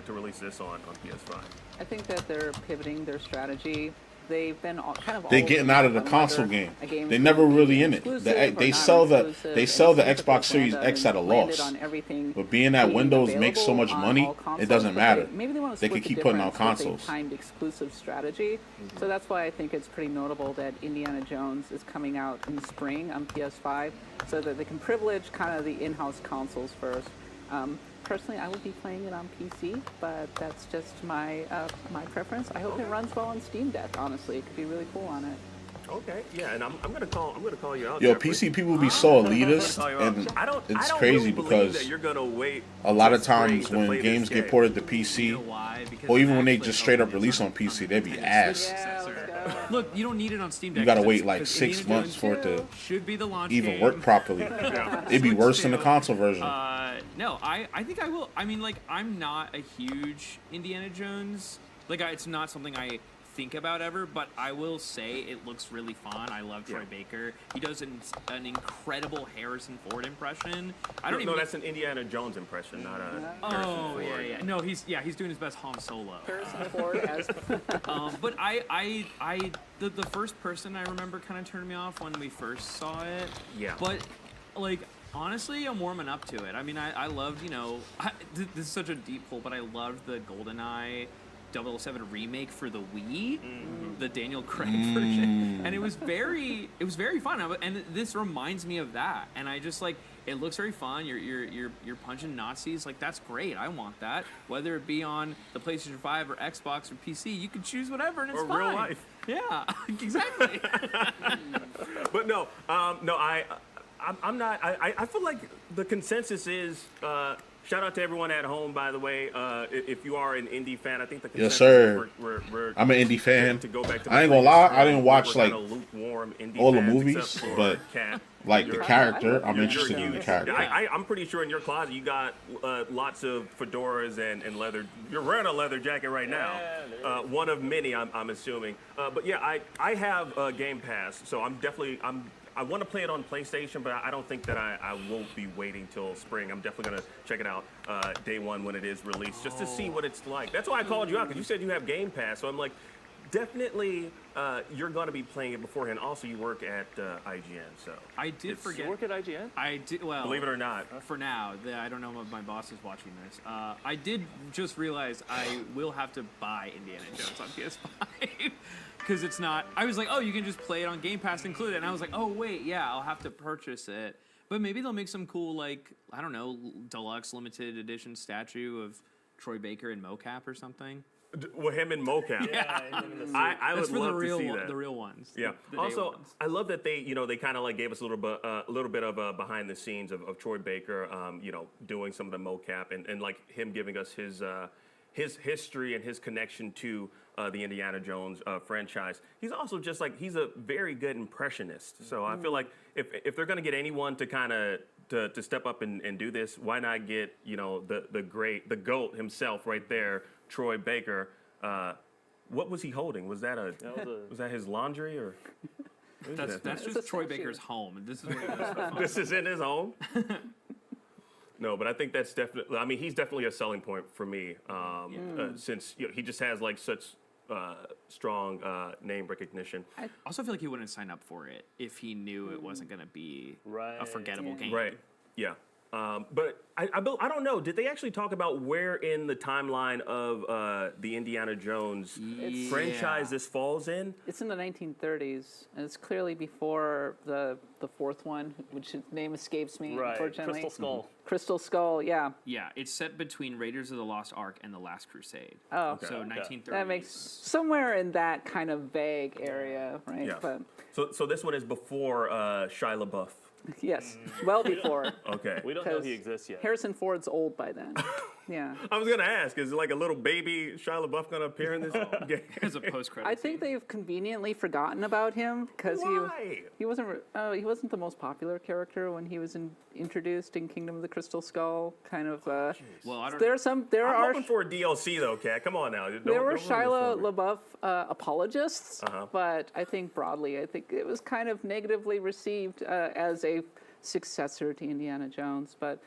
release this on PS5? I think that they're pivoting their strategy. They've been They're getting out of the console game. They're never really in it. They sell the Xbox Series X at a loss. But being that Windows makes so much money, it doesn't matter. They can keep putting out consoles. Timed exclusive strategy. So that's why I think it's pretty notable that Indiana Jones is coming out in the spring on PS5, so that they can privilege kind of the in-house consoles first. Personally, I would be playing it on PC, but that's just my my preference. I hope it runs well on Steam Deck. Honestly, it could be really cool on it. Okay, yeah, and I'm gonna call you out. Yo, PC people be so elitist, and it's crazy because you're gonna wait a lot of times when games get ported to PC, or even when they just straight up release on PC, they be ass. Look, you don't need it on Steam Deck. You gotta wait like 6 months for it to even work properly. It'd be worse than the console version. No, I think I will. I mean, like, I'm not a huge Indiana Jones. Like, it's not something I think about ever, but I will say it looks really fun. I love Troy Baker. He does an incredible Harrison Ford impression. I don't even. No, that's an Indiana Jones impression, not a. Harrison Ford. Yeah. No, he's doing his best Han Solo. Harrison Ford as. But the first person I remember kind of turned me off when we first saw it. Yeah. But like. Honestly, I'm warming up to it. I mean, I loved, this is such a deep pull, but I loved the GoldenEye 007 remake for the Wii, the Daniel Craig version, and it was very fun. And this reminds me of that. And I just like it looks very fun. You're punching Nazis, like that's great. I want that. Whether it be on the PlayStation 5 or Xbox or PC, you can choose whatever, and it's fine. Or real life. Yeah, exactly. But no, I'm not. I feel like the consensus is. Shout out to everyone at home, by the way. If you are an indie fan, I think the consensus yes, sir. We're I'm an indie fan. To go back to I ain't gonna lie, I didn't we're watch like lukewarm indie all the fans, movies, except for but Kat. like the character, I'm You're interested in the huge. character. I'm pretty sure in your closet you got lots of fedoras and leather. You're wearing a leather jacket right now. One of many, I'm assuming. But yeah, I have Game Pass, so I want to play it on PlayStation, but I don't think that I won't be waiting till spring. I'm definitely going to check it out day one when it is released, just to see what it's like. That's why I called you out, because you said you have Game Pass. So I'm like, definitely you're going to be playing it beforehand. Also, you work at IGN, so. I did forget. You work at IGN? I did, well. Believe it or not. For now, I don't know if my boss is watching this. I did just realize I will have to buy Indiana Jones on PS5. Because it's not, I was like, oh, you can just play it on Game Pass included. And I was like, oh, wait, yeah, I'll have to purchase it. But maybe they'll make some cool, like, I don't know, deluxe limited edition statue of Troy Baker in mocap or something. With him in mocap. Yeah. I would love to see that. The real ones. Yeah. Also, I love that they kind of like gave us a little bit of behind the scenes of Troy Baker, doing some of the mocap and like him giving us his history and his connection to the Indiana Jones franchise. He's also just like, he's a very good impressionist. So I feel like if they're going to get anyone to kind of to step up and do this, why not get, the GOAT himself right there, Troy Baker. What was he holding? Was that was that his laundry or? That's just Troy Baker's home. This is what he does for fun. This is in his home? No, but I think that's definitely. I mean, he's definitely a selling point for me, since he just has like such strong name recognition. I also feel like he wouldn't sign up for it if he knew it wasn't going to be a forgettable game. Right. Yeah. But I don't know. Did they actually talk about where in the timeline of the Indiana Jones franchise this falls in? It's in the 1930s, and it's clearly before the fourth one, which name escapes me, unfortunately. Crystal Skull. Crystal Skull, yeah. Yeah, it's set between Raiders of the Lost Ark and The Last Crusade. Oh, okay. So 1930s. That makes somewhere in that kind of vague area, right? Yeah. But so this one is before Shia LaBeouf. yes, well before. Okay. We don't know he exists yet. Harrison Ford's old by then. Yeah. I was gonna ask, is like a little baby Shia LaBeouf gonna appear in this game? As a post-credit I think they've conveniently forgotten about him because he wasn't the most popular character when he was introduced in Kingdom of the Crystal Skull. Kind of. Well, I don't. I'm hoping for a DLC though, Kat. Come on now. There were Shia LaBeouf apologists, but I think broadly, it was kind of negatively received as a successor to Indiana Jones. But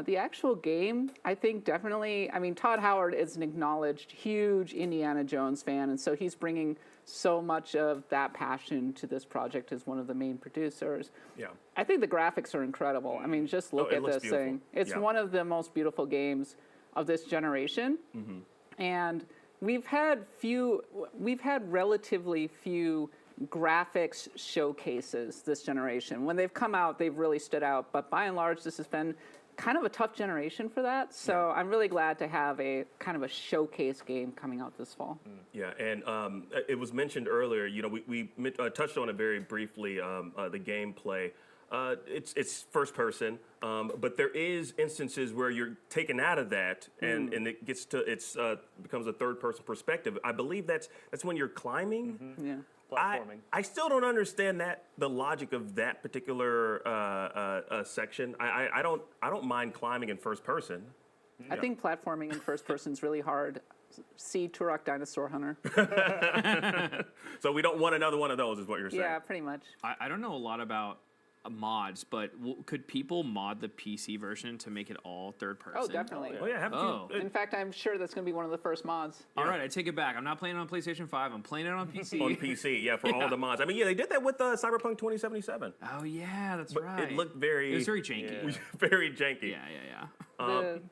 the actual game, I think definitely, I mean, Todd Howard is an acknowledged huge Indiana Jones fan, and so he's bringing so much of that passion to this project as one of the main producers. Yeah. I think the graphics are incredible. I mean, just look at this beautiful. thing. It's one of the most beautiful games of this generation. Mm-hmm. And we've had relatively few graphics showcases this generation. When they've come out, they've really stood out. But by and large, this has been kind of a tough generation for that. So I'm really glad to have a kind of a showcase game coming out this fall. Yeah, and it was mentioned earlier, we touched on it very briefly, the gameplay. It's first person, but there is instances where you're taken out of that and it gets to becomes a third person perspective. I believe that's when you're climbing. Mm-hmm. Yeah. Platforming. I still don't understand the logic of that particular section. I don't mind climbing in first person. I think platforming in first person is really hard. See Turok Dinosaur Hunter. So we don't want another one of those, is what you're saying. Yeah, pretty much. I don't know a lot about mods, but could people mod the PC version to make it all third person? Oh, definitely. Oh, yeah, haven't you? In fact, I'm sure that's going to be one of the first mods. All right, I take it back. I'm not playing it on PlayStation 5. I'm playing it on PC. On PC, yeah, for all the mods. I mean, yeah, they did that with Cyberpunk 2077. Oh, yeah, that's But right. it looked very... It was very janky. Very janky. Yeah.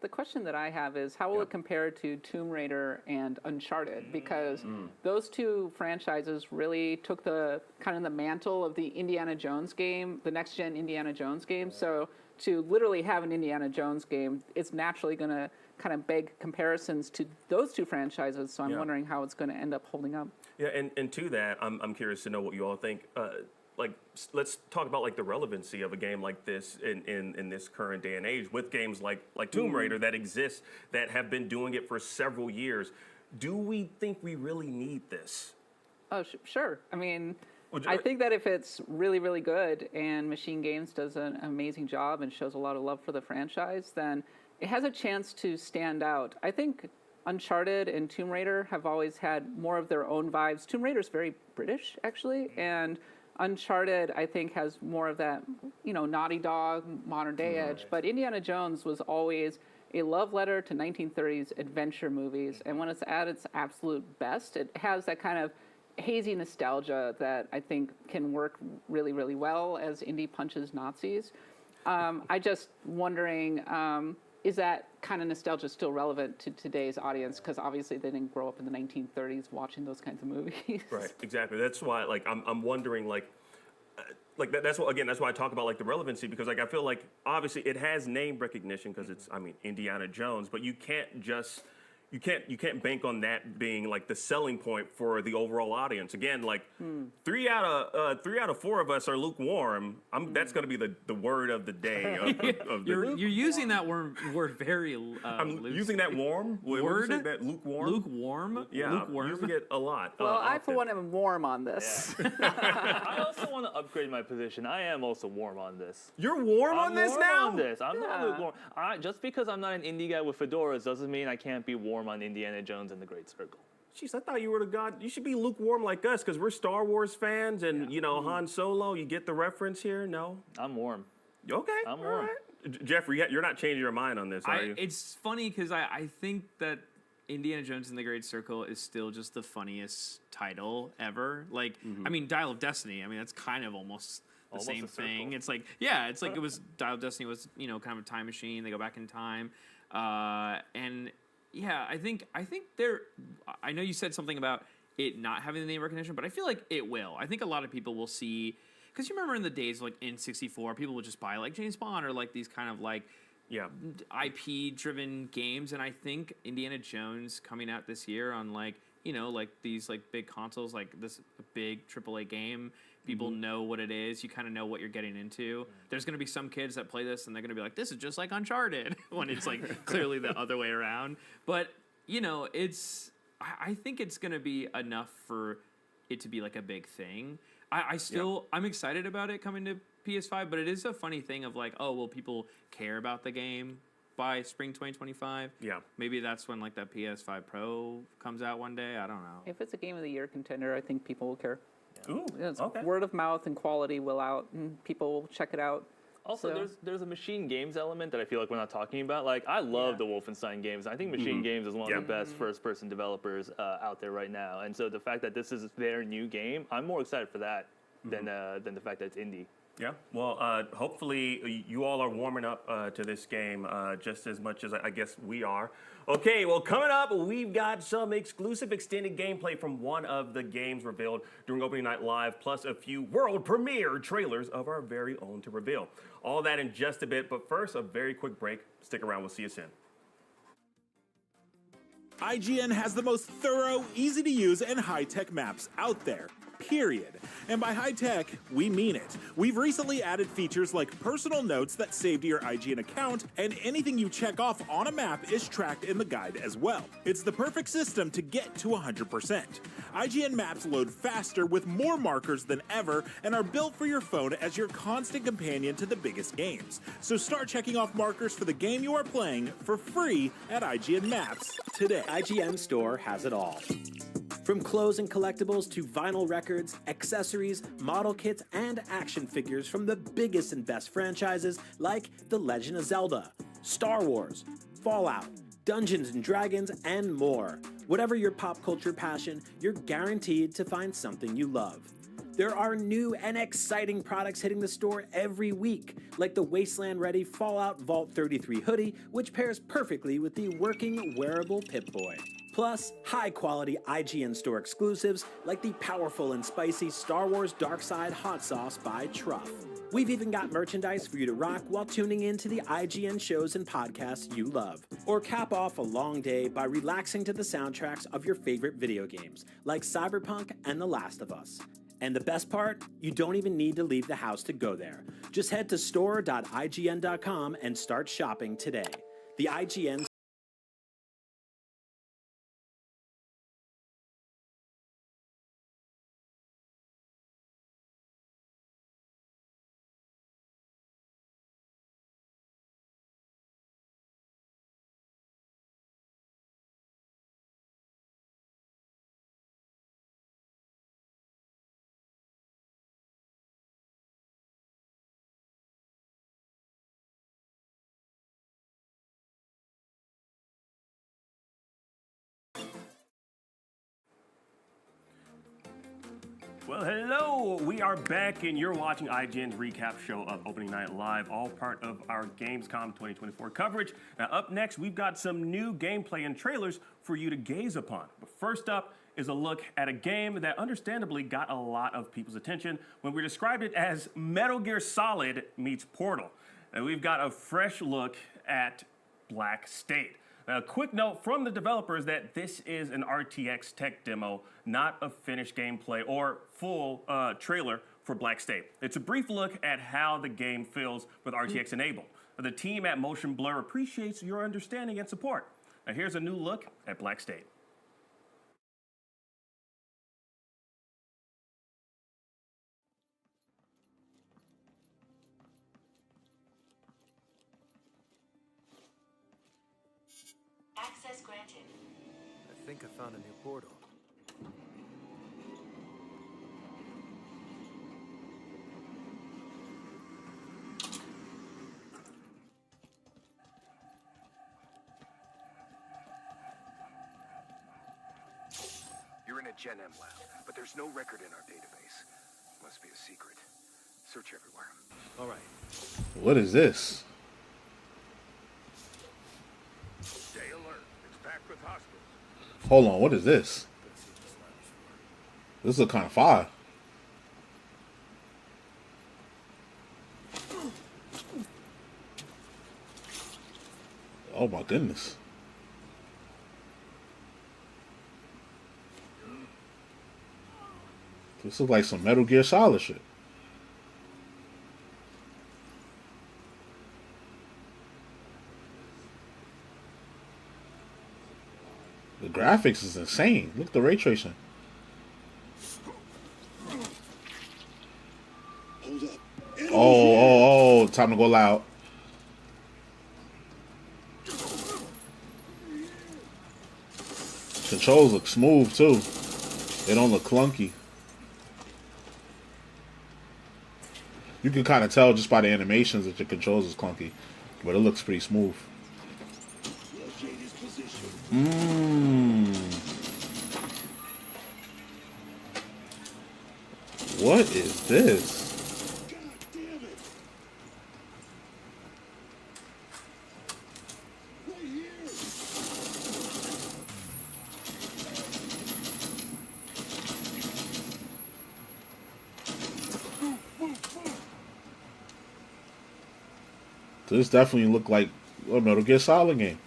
The question that I have is how will it compare to Tomb Raider and Uncharted? Because those two franchises really took the kind of the mantle of the Indiana Jones game, the next gen Indiana Jones game. So to literally have an Indiana Jones game, it's naturally going to kind of beg comparisons to those two franchises. So I'm wondering how it's going to end up holding up. Yeah, and to that, I'm curious to know what you all think. Like, let's talk about like the relevancy of a game like this in this current day and age with games like Tomb Raider that exist, that have been doing it for several years. Do we think we really need this? Oh, sure. I mean, I think that if it's really, really good and Machine Games does an amazing job and shows a lot of love for the franchise, then it has a chance to stand out. I think Uncharted and Tomb Raider have always had more of their own vibes. Tomb Raider's very British, actually, and Uncharted, I think, has more of that, Naughty Dog, modern day edge. But Indiana Jones was always a love letter to 1930s adventure movies. And when it's at its absolute best, it has that kind of hazy nostalgia that I think can work really, really well as Indy punches Nazis. I just wondering, is that kind of nostalgia still relevant to today's audience? Because obviously they didn't grow up in the 1930s watching those kinds of movies. Right, exactly. That's why, like, I'm wondering, like that's what, again, that's why I talk about like the relevancy, because like I feel like obviously it has name recognition because it's, I mean, Indiana Jones, but you can't just. You can't bank on that being like the selling point for the overall audience. Again, like 3 out of 4 of us are lukewarm. That's going to be the word of the day. You're using that word very. I'm using that warm word. That lukewarm. Lukewarm. Yeah, lukewarm. I'm using it a lot. Well, I for one am warm on this. I also want to upgrade my position. I am also warm on this. You're warm on this now? On this. I'm not lukewarm. Just because I'm not an indie guy with fedoras doesn't mean I can't be warm on Indiana Jones and the Great Circle. Jeez, I thought you were the god. You should be lukewarm like us because we're Star Wars fans, and Han Solo. You get the reference here? No, I'm warm. Okay, I'm warm. Right. Jeffrey, you're not changing your mind on this, are you? It's funny because I think that Indiana Jones and the Great Circle is still just the funniest title ever. Like, I mean, Dial of Destiny. I mean, that's kind of almost the same thing. It's like, it was Dial of Destiny was kind of a time machine. They go back in time, and. Yeah, I think there. I know you said something about it not having the name recognition, but I feel like it will. I think a lot of people will see, because you remember in the days of like N64, people would just buy like James Bond or like these kind of like IP-driven games, and I think Indiana Jones coming out this year on like like these like big consoles, like this big AAA game. People know what it is. You kind of know what you're getting into. There's going to be some kids that play this, and they're going to be like, this is just like Uncharted, when it's like clearly the other way around. But, I think it's going to be enough for it to be like a big thing. I'm excited about it coming to PS5, but it is a funny thing of like, oh, will people care about the game by spring 2025? Yeah. Maybe that's when like that PS5 Pro comes out one day. I don't know. If it's a Game of the Year contender, I think people will care. Ooh, okay. Word of mouth and quality will out, and people will check it out. Also, there's a Machine Games element that I feel like we're not talking about. Like, I love the Wolfenstein games. I think Machine Games is one of the best first-person developers out there right now. And so the fact that this is their new game, I'm more excited for that than the fact that it's indie. Yeah, well, hopefully you all are warming up to this game just as much as I guess we are. Okay, well, coming up, we've got some exclusive extended gameplay from one of the games revealed during Opening Night Live, plus a few world premiere trailers of our very own to reveal. All that in just a bit, but first, a very quick break. Stick around, we'll see you soon. IGN has the most thorough, easy-to-use, and high-tech maps out there. period. And by high tech, we mean it. We've recently added features like personal notes that save to your IGN account, and anything you check off on a map is tracked in the guide as well. It's the perfect system to get to 100%. IGN maps load faster with more markers than ever and are built for your phone as your constant companion to the biggest games. So start checking off markers for the game you are playing for free at IGN Maps today. IGN Store has it all. From clothes and collectibles to vinyl records, accessories, model kits, and action figures from the biggest and best franchises like The Legend of Zelda, Star Wars, Fallout, Dungeons and Dragons, and more. Whatever your pop culture passion, you're guaranteed to find something you love. There are new and exciting products hitting the store every week, like the Wasteland-ready Fallout Vault 33 hoodie, which pairs perfectly with the working wearable Pip-Boy. Plus, high-quality IGN Store exclusives like the powerful and spicy Star Wars Darkside Hot Sauce by Truff. We've even got merchandise for you to rock while tuning into the IGN shows and podcasts you love. Or cap off a long day by relaxing to the soundtracks of your favorite video games, like Cyberpunk and The Last of Us. And the best part? You don't even need to leave the house to go there. Just head to store.ign.com and start shopping today. The IGN Well, hello! We are back, and you're watching IGN's recap show of Opening Night Live, all part of our Gamescom 2024 coverage. Now, up next, we've got some new gameplay and trailers for you to gaze upon. But first up is a look at a game that understandably got a lot of people's attention when we described it as Metal Gear Solid meets Portal. And we've got a fresh look at Black State. Now, a quick note from the developers that this is an RTX tech demo, not a finished gameplay or full trailer for Black State. It's a brief look at how the game feels with RTX enabled. The team at Motion Blur appreciates your understanding and support. Now, here's a new look at Black State. Access granted. I think I found a new portal. You're in a Gen M lab, but there's no record in our database. Must be a secret. Search everywhere. All right. What is this? Stay alert. It's packed with hostiles. Hold on, what is this? This looks kind of fire. Oh my goodness. This looks like some Metal Gear Solid shit. The graphics is insane. Look at the ray tracing. Oh, time to go loud. Controls look smooth too. They don't look clunky. You can kind of tell just by the animations that your controls is clunky, but it looks pretty smooth. What is this? This definitely looked like a Metal Gear Solid game.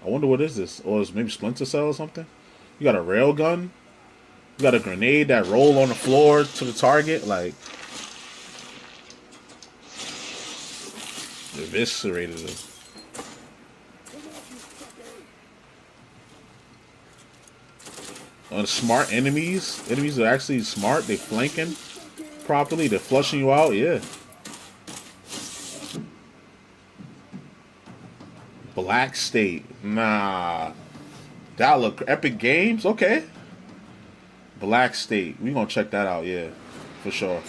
I wonder what is this? Or is it maybe Splinter Cell or something? You got a rail gun? You got a grenade that roll on the floor to the target, like eviscerated him. Smart enemies. Enemies are actually smart. They flanking properly. They're flushing you out. Yeah. Black State. Nah. That look Epic Games. Okay. Black State. We gonna check that out. Yeah, for sure.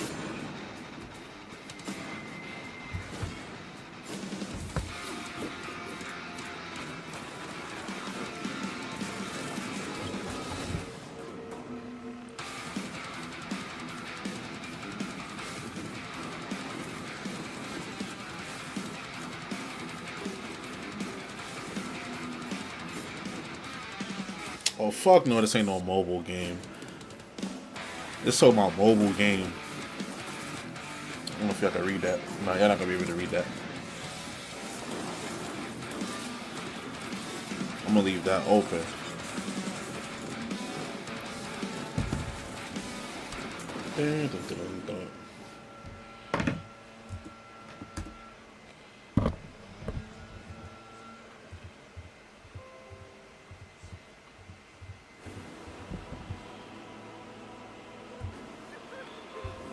Oh fuck no, this ain't no mobile game. This talking about mobile game. I don't know if y'all can read that. No, y'all not gonna be able to read that. I'm gonna leave that open.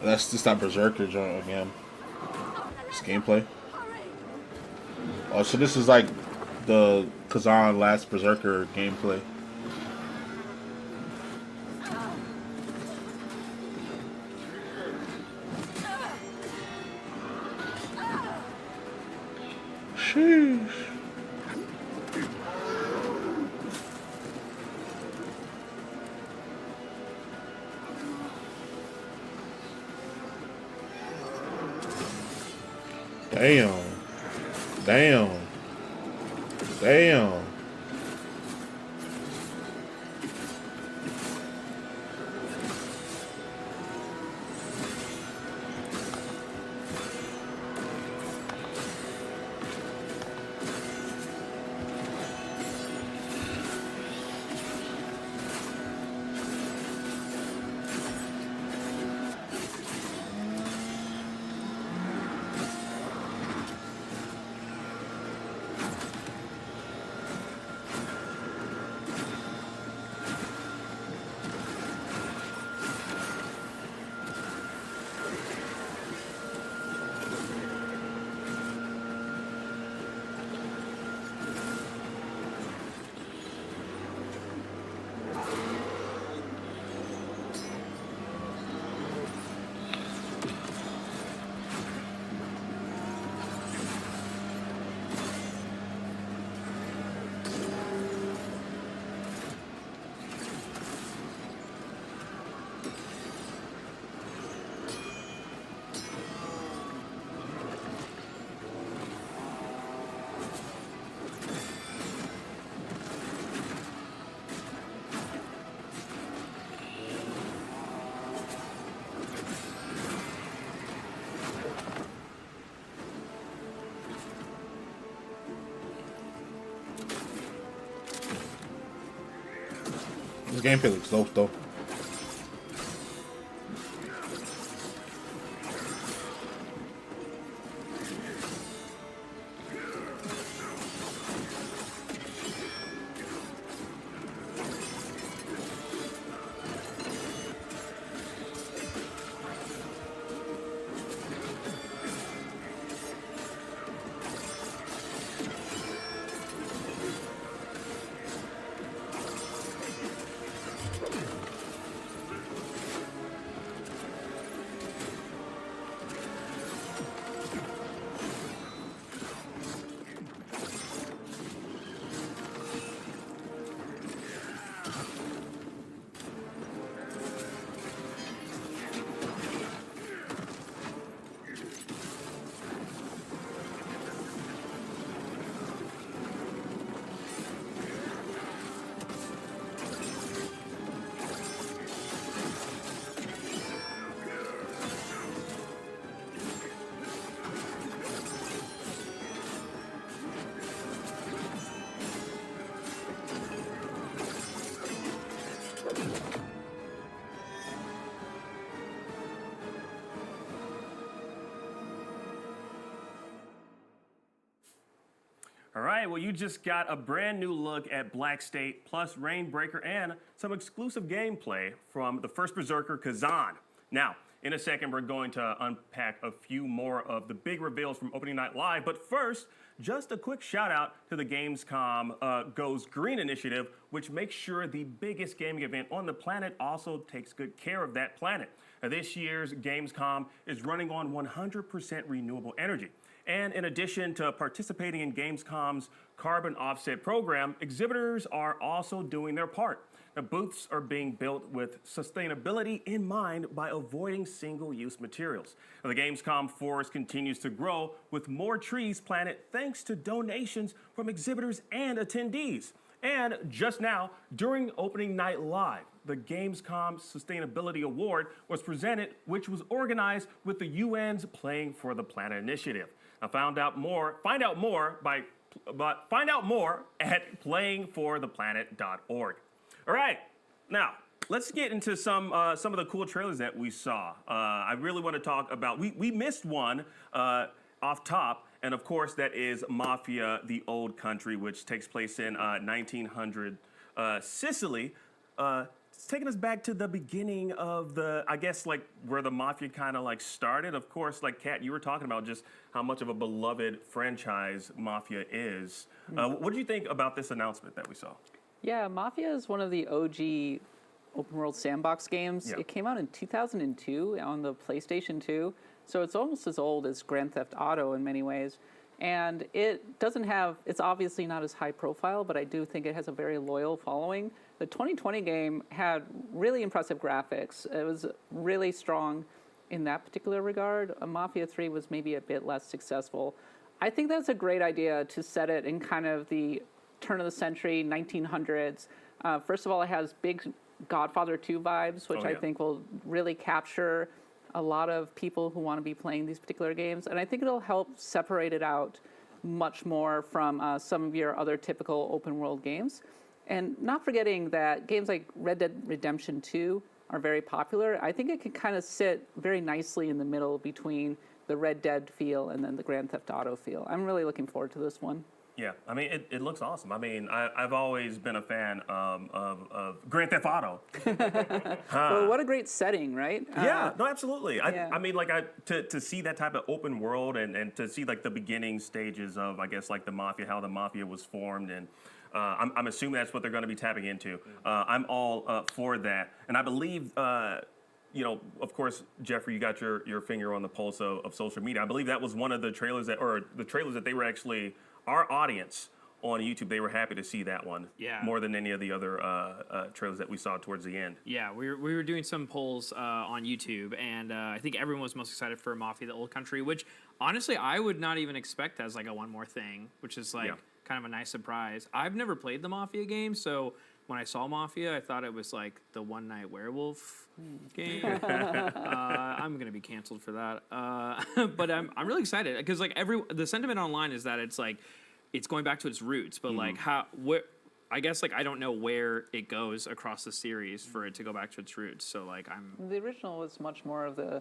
That's just that Berserker joint again. This gameplay. Oh, so this is like the Kazan last Berserker gameplay. Sheesh. Damn. Damn. Damn. This gameplay looks dope though. right, well, you just got a brand new look at Black State, plus Rainbreaker, and some exclusive gameplay from the first Berserker, Kazan. Now, in a second, we're going to unpack a few more of the big reveals from Opening Night Live, but first, just a quick shout out to the Gamescom Goes Green initiative, which makes sure the biggest gaming event on the planet also takes good care of that planet. Now, this year's Gamescom is running on 100% renewable energy. And in addition to participating in Gamescom's carbon offset program, exhibitors are also doing their part. The booths are being built with sustainability in mind by avoiding single-use materials. Now, the Gamescom forest continues to grow with more trees planted thanks to donations from exhibitors and attendees. And just now, during Opening Night Live, the Gamescom Sustainability Award was presented, which was organized with the UN's Playing for the Planet initiative. Now, find out more at playingfortheplanet.org. All right, now let's get into some of the cool trailers that we saw. I really want to talk about. We missed one off top, and of course that is Mafia: The Old Country, which takes place in 1900 Sicily. It's taking us back to the beginning of the, I guess, like where the Mafia kind of like started. Of course, like Kat, you were talking about just how much of a beloved franchise Mafia is. What do you think about this announcement that we saw? Yeah, Mafia is one of the OG open world sandbox games. Yeah. It came out in 2002 on the PlayStation 2, so it's almost as old as Grand Theft Auto in many ways. And it doesn't have, it's obviously not as high profile, but I do think it has a very loyal following. The 2020 game had really impressive graphics. It was really strong in that particular regard. Mafia 3 was maybe a bit less successful. I think that's a great idea to set it in kind of the turn of the century, 1900s. First of all, it has big Godfather 2 vibes, which I think will really capture a lot of people who want to be playing these particular games. And I think it'll help separate it out much more from some of your other typical open world games. And not forgetting that games like Red Dead Redemption 2 are very popular. I think it can kind of sit very nicely in the middle between the Red Dead feel and then the Grand Theft Auto feel. I'm really looking forward to this one. Yeah, I mean, it looks awesome. I mean, I've always been a fan of Grand Theft Auto. Well, what a great setting, right? Yeah, no, absolutely. Yeah. I mean, like, to see that type of open world and to see, like, the beginning stages of, I guess, like, the Mafia, how the Mafia was formed, and I'm assuming that's what they're going to be tapping into. I'm all for that. And I believe, you know, of course, Jeffrey, you got your finger on the pulse of social media. I believe that was one of the trailers that they were actually... Our audience on YouTube, they were happy to see that one more than any of the other trailers that we saw towards the end. Yeah, we were doing some polls on YouTube, and I think everyone was most excited for Mafia: The Old Country, which honestly I would not even expect as like a one more thing, which is like kind of a nice surprise. I've never played the Mafia game, so when I saw Mafia, I thought it was like the One Night Werewolf game. I'm gonna be canceled for that, but I'm really excited because like the sentiment online is that it's like it's going back to its roots, but like I guess like I don't know where it goes across the series for it to go back to its roots. So like The original was much more of the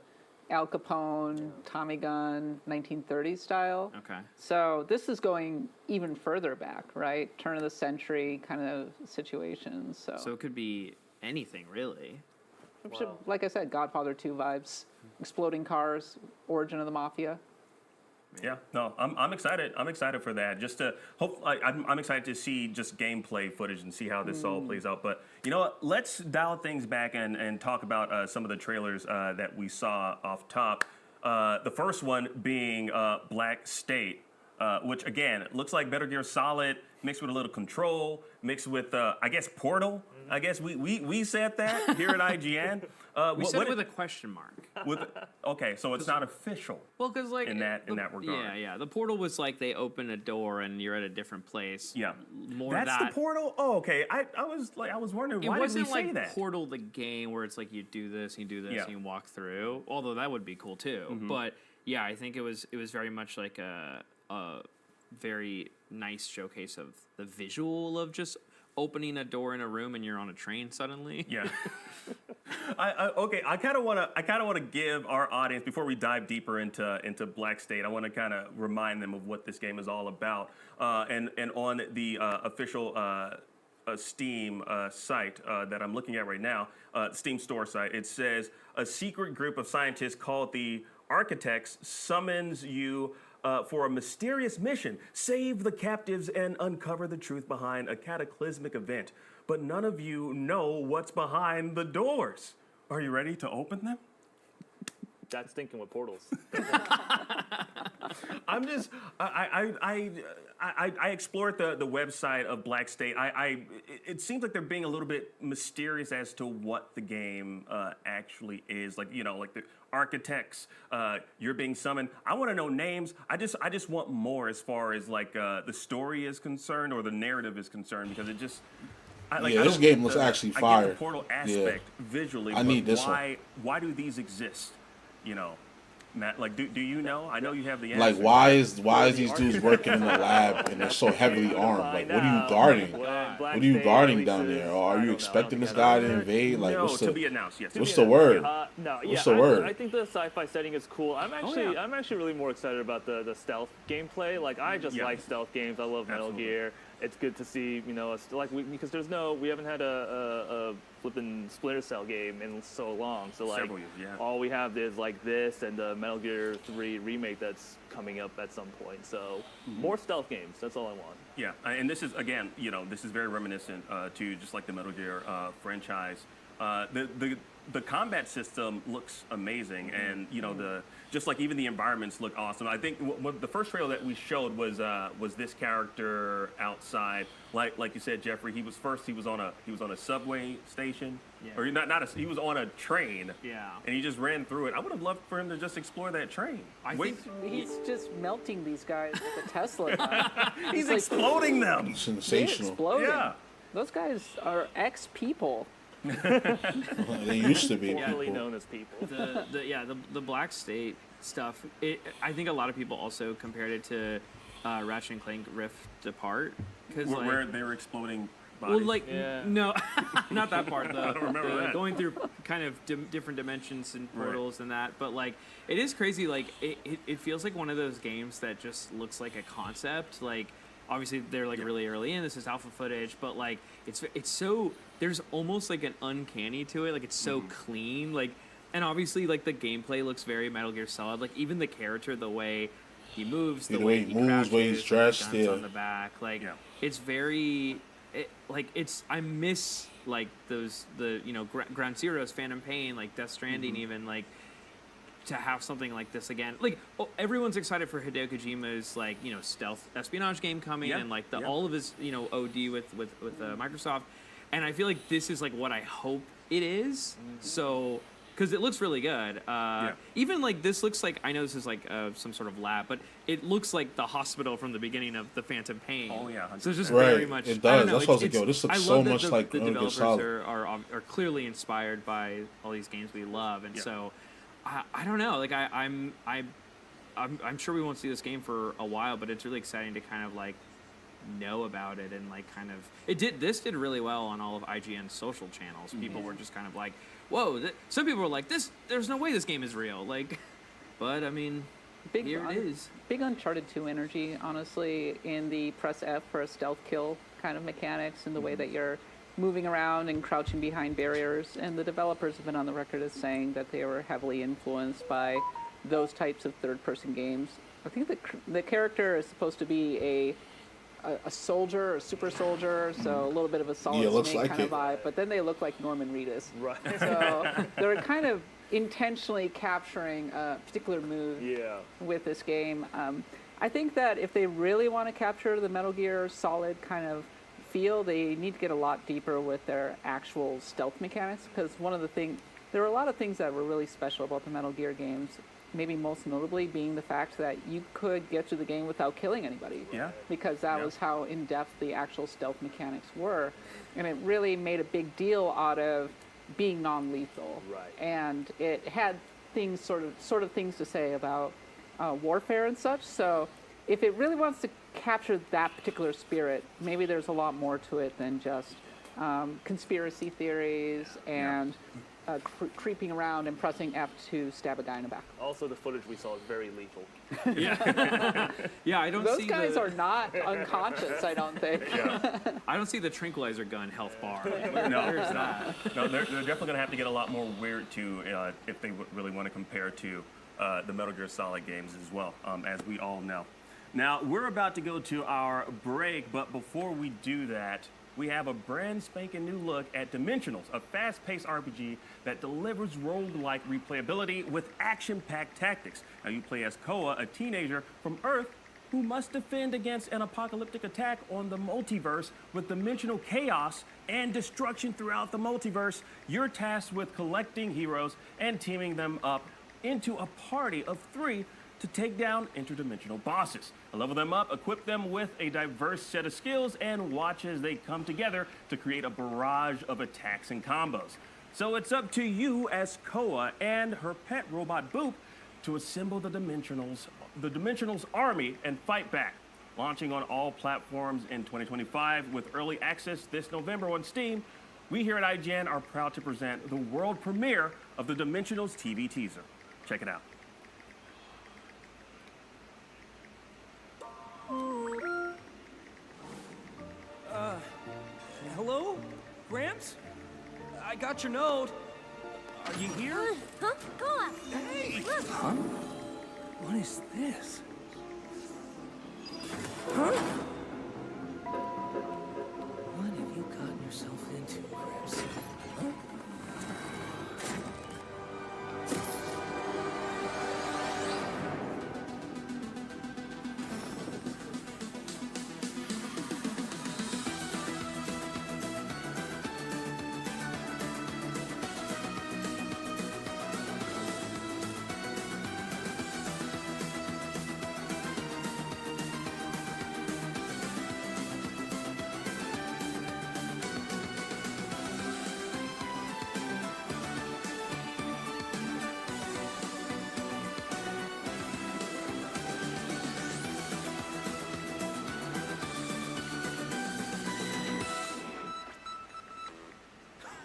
Al Capone, Tommy Gun, 1930s style. Okay. So this is going even further back, right? Turn of the century kind of situations. So it could be anything really. Like I said, Godfather 2 vibes, exploding cars, origin of the Mafia. Yeah, no, I'm excited. I'm excited for that. Just to hope, I'm excited to see just gameplay footage and see how this all plays out. But you know what? Let's dial things back and talk about some of the trailers that we saw off top. The first one being Black State, which again looks like Metal Gear Solid mixed with a little Control, mixed with I guess Portal. I guess we said that here at IGN. We said it with a question mark. Okay, so it's not official. Well, because like in that regard. Yeah. The portal was like they open a door and you're at a different place. Yeah, That's the portal. Oh, okay. I was wondering why did we say that? It wasn't like Portal the game where it's like you do this, and you walk through. Although that would be cool too. Mm-hmm. But yeah, I think it was very much like a very nice showcase of the visual of just opening a door in a room and you're on a train suddenly. Yeah. Okay, I kind of want to give our audience, before we dive deeper into Black State, I want to kind of remind them of what this game is all about. And on the official Steam site that I'm looking at right now, Steam store site, it says a secret group of scientists called the Architects summons you for a mysterious mission. Save the captives and uncover the truth behind a cataclysmic event. But none of you know what's behind the doors. Are you ready to open them? That's thinking with portals. I'm just, I explored the website of Black State. It seems like they're being a little bit mysterious as to what the game actually is. Like, like the Architects, you're being summoned. I want to know names. I just want more as far as like the story is concerned or the narrative is concerned, because it just. This game looks actually fire. I get the portal aspect visually. I need this one. Why do these exist? Matt, like, do you know? I know you have the answer. Like, why is these dudes working in the lab and they're so heavily armed? Like, what are you guarding? What are you guarding down there? Or are you expecting this guy to invade? Like, no, to be announced. Yes. What's the word? No, what's the word? I think the sci-fi setting is cool. I'm actually really more excited about the stealth gameplay. Like, I just like stealth games. I love Metal Gear. It's good to see, because we haven't had a flipping Splinter Cell game in so long. So like, several years, yeah. All we have is like this and the Metal Gear 3 remake that's coming up at some point. So more stealth games. That's all I want. Yeah, and this is again, this is very reminiscent to just like the Metal Gear franchise. The combat system looks amazing, and just like even the environments look awesome. I think what the first trailer that we showed was this character outside, like you said, Jeffrey. He was on a subway station, or he was on a train, and he just ran through it. I would have loved for him to just explore that train. I think he's just melting these guys with a Tesla. He's like, exploding them. Sensational. Exploding. Yeah, those guys are ex-people. They used to be formerly known as people. The Black State stuff. I think a lot of people also compared it to Ratchet and Clank Rift Apart, because where they were exploding bodies. Well, no, not that part. I don't remember that. Going through kind of different dimensions and portals and that, but like it is crazy. Like it feels like one of those games that just looks like a concept. Like obviously they're like really early in. This is alpha footage, but like it's so. There's almost like an uncanny to it. Like it's so clean. Like, and obviously like the gameplay looks very Metal Gear Solid. Like even the character, the way he moves, the way he moves, the way he's dressed, guns on the back. Like it's very, I miss like Ground Zeroes, Phantom Pain, like Death Stranding, even like to have something like this again. Like everyone's excited for Hideo Kojima's like stealth espionage game coming and like all of his OD with Microsoft. And I feel like this is like what I hope it is. So, because it looks really good. Even like this looks like, I know this is like some sort of lab, but it looks like the hospital from the beginning of the Phantom Pain. Oh yeah, 100%. So it's just very much. It does. That's what I was like, yo, this looks so much like the developers are clearly inspired by all these games we love, and so I don't know. Like I'm sure we won't see this game for a while, but it's really exciting to kind of like know about it and like kind of this did really well on all of IGN's social channels. People were just kind of like, whoa, some people were like, there's no way this game is real, like, but I mean, here it is. Big Uncharted 2 energy, honestly, in the press F for a stealth kill kind of mechanics and the way that you're moving around and crouching behind barriers. And the developers have been on the record as saying that they were heavily influenced by those types of third-person games. I think the character is supposed to be a soldier, a super soldier, so a little bit of a Solid Snake like kind of vibe, but then they look like Norman Reedus. Right. So they're kind of intentionally capturing a particular mood with this game. I think that if they really want to capture the Metal Gear Solid kind of feel, they need to get a lot deeper with their actual stealth mechanics, because there are a lot of things that were really special about the Metal Gear games. Maybe most notably being the fact that you could get to the game without killing anybody. Yeah. Because that was how in-depth the actual stealth mechanics were. And it really made a big deal out of being non-lethal. Right. And it had things, sort of things to say about warfare and such. So if it really wants to capture that particular spirit, maybe there's a lot more to it than just conspiracy theories and creeping around and pressing F to stab a guy in the back. Also, the footage we saw is very lethal. Yeah, I don't Those see guys are not unconscious, I don't think. I don't see the tranquilizer gun health bar. No, Where's that? No, they're definitely going to have to get a lot more weird too if they really want to compare to the Metal Gear Solid games as well, as we all know. Now, we're about to go to our break, but before we do that, we have a brand spanking new look at Dimensionals, a fast-paced RPG that delivers roguelike replayability with action-packed tactics. Now, you play as Koa, a teenager from Earth who must defend against an apocalyptic attack on the multiverse with dimensional chaos and destruction throughout the multiverse. You're tasked with collecting heroes and teaming them up into a party of 3 to take down interdimensional bosses. Level them up, equip them with a diverse set of skills, and watch as they come together to create a barrage of attacks and combos. So it's up to you as Koa and her pet robot Boop to assemble the Dimensionals army and fight back. Launching on all platforms in 2025 with early access this November on Steam, we here at IGN are proud to present the world premiere of the Dimensionals TV teaser. Check it out. Hello? Gramps? I got your note. Are you here? Huh? Koa! Hey! Look! Huh? What is this? Huh? What have you gotten yourself into, Gramps? Huh?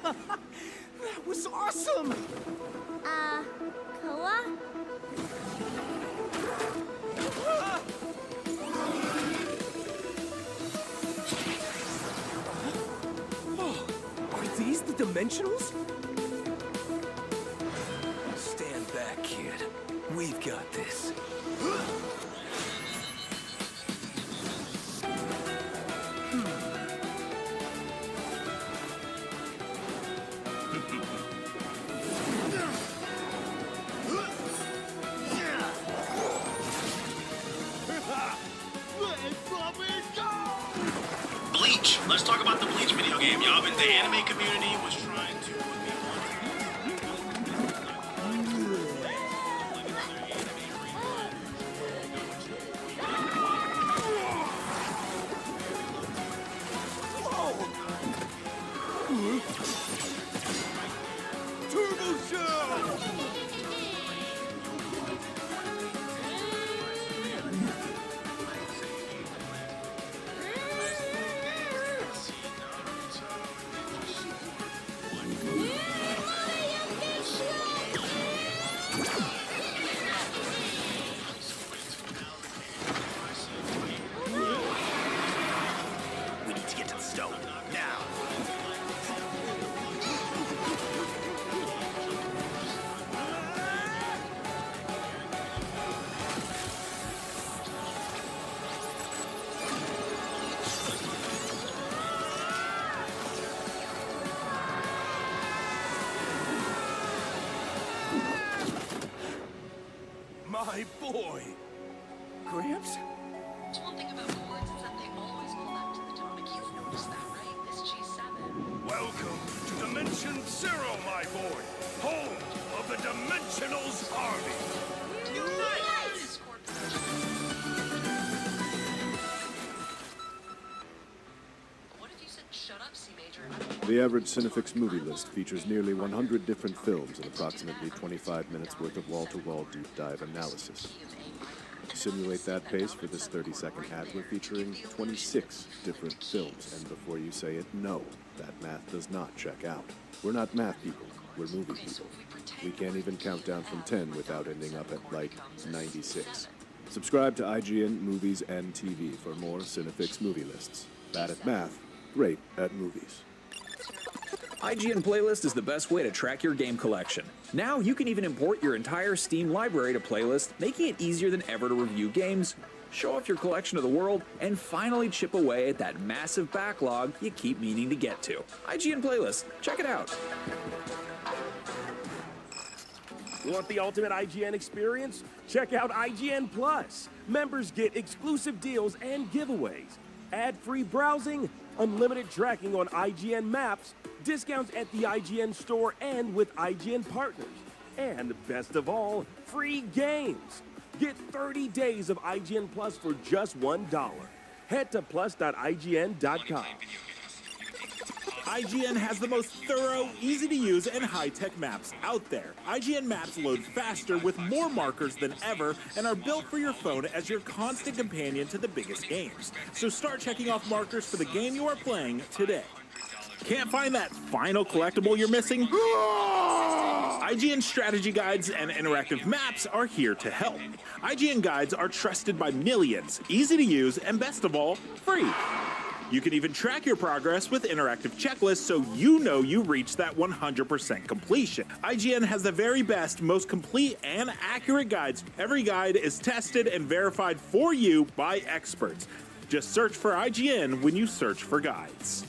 That was awesome! Koa? Oh, are these the Dimensionals? Stand back, kid. We've got this. Bleach. Let's talk about the Bleach video game. Y'all, the anime community was trying to put me Turbo Shell! We need to get to the stone now. My boy! Gramps? One thing about bullets is that they always go back to the topic. You've noticed that, right? This G7. Welcome to Dimension Zero, my boy. Home of the Dimensionals Army. What if you said shut up, C Major? The average Cinefix movie list features nearly 100 different films and approximately 25 minutes worth of wall-to-wall deep dive analysis. simulate that pace for this 30-second ad, we're featuring 26 different films. And before you say it, no, that math does not check out. We're not math people, we're movie people. We can't even count down from 10 without ending up at, like, 96. Subscribe to IGN Movies and TV for more Cinefix movie lists. Bad at math, great at movies. IGN Playlist is the best way to track your game collection. Now you can even import your entire Steam library to Playlist, making it easier than ever to review games, show off your collection to the world, and finally chip away at that massive backlog you keep meaning to get to. IGN Playlist, check it out. Want the ultimate IGN experience? Check out IGN Plus. Members get exclusive deals and giveaways, ad-free browsing, unlimited tracking on IGN Maps, discounts at the IGN store and with IGN partners. And best of all, free games. Get 30 days of IGN Plus for just $1. Head to plus.ign.com. IGN has the most thorough, easy-to-use, and high-tech maps out there. IGN maps load faster with more markers than ever and are built for your phone as your constant companion to the biggest games. So start checking off markers for the game you are playing today. Can't find that final collectible you're missing? IGN strategy guides and interactive maps are here to help. IGN guides are trusted by millions, easy to use, and best of all, free. You can even track your progress with interactive checklists so you know you reached that 100% completion. IGN has the very best, most complete, and accurate guides. Every guide is tested and verified for you by experts. Just search for IGN when you search for guides.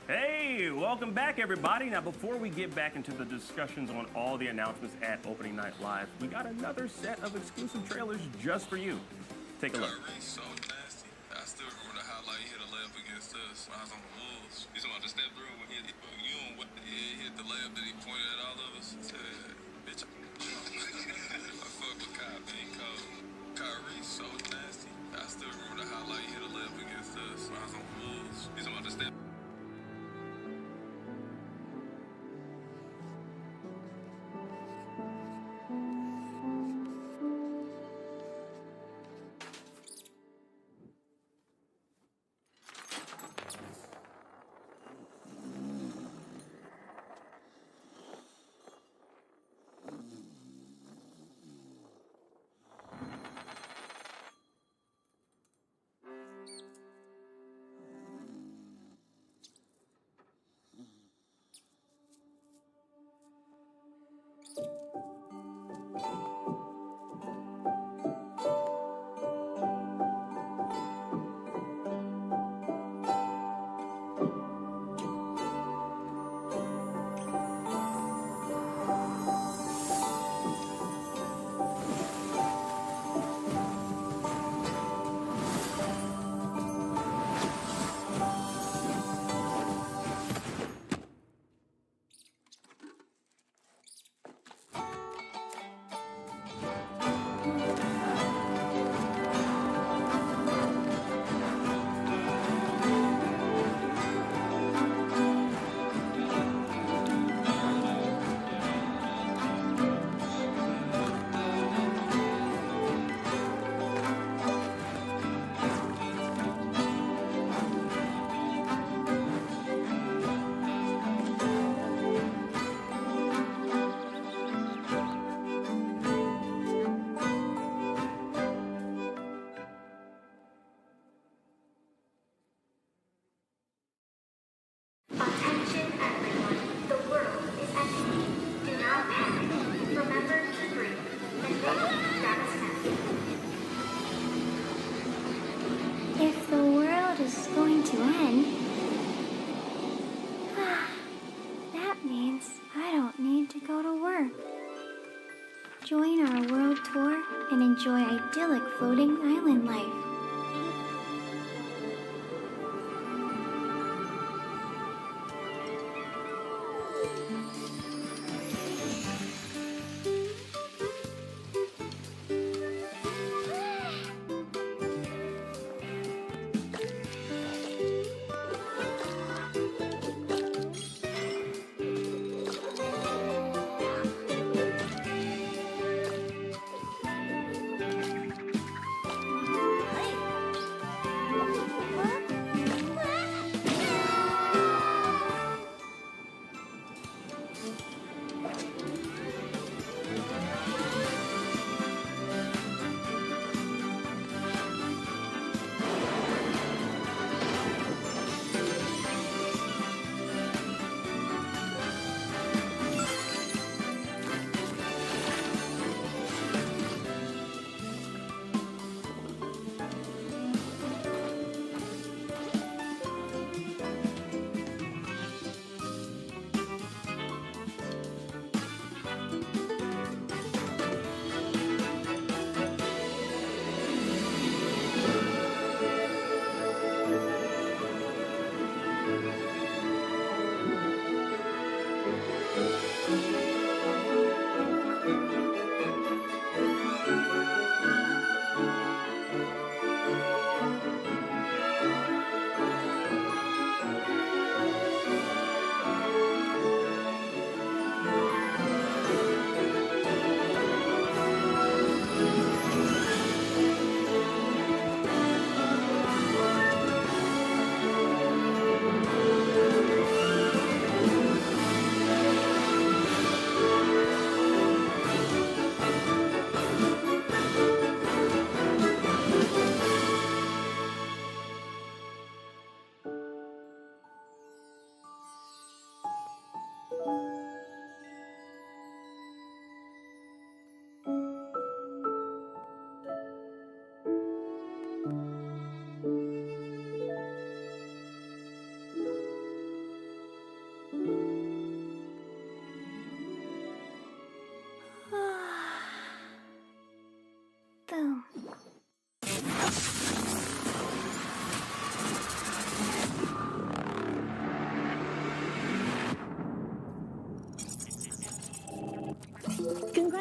Hey, welcome back, everybody. Now, before we get back into the discussions on all the announcements at Opening Night Live, we got another set of exclusive trailers just for you. Take a look. So nasty. I still remember the highlight he hit a layup against us when I was on the Wolves. You talking about the step through when he hit the layup that he pointed at all of us? Said, bitch, I fuck with Kai being cold. Kyrie so nasty. I still remember the highlight he hit a layup against us when I was on the Wolves. You talking about the step. If the world is going to end, that means I don't need to go to work. Join our world tour and enjoy idyllic floating island life.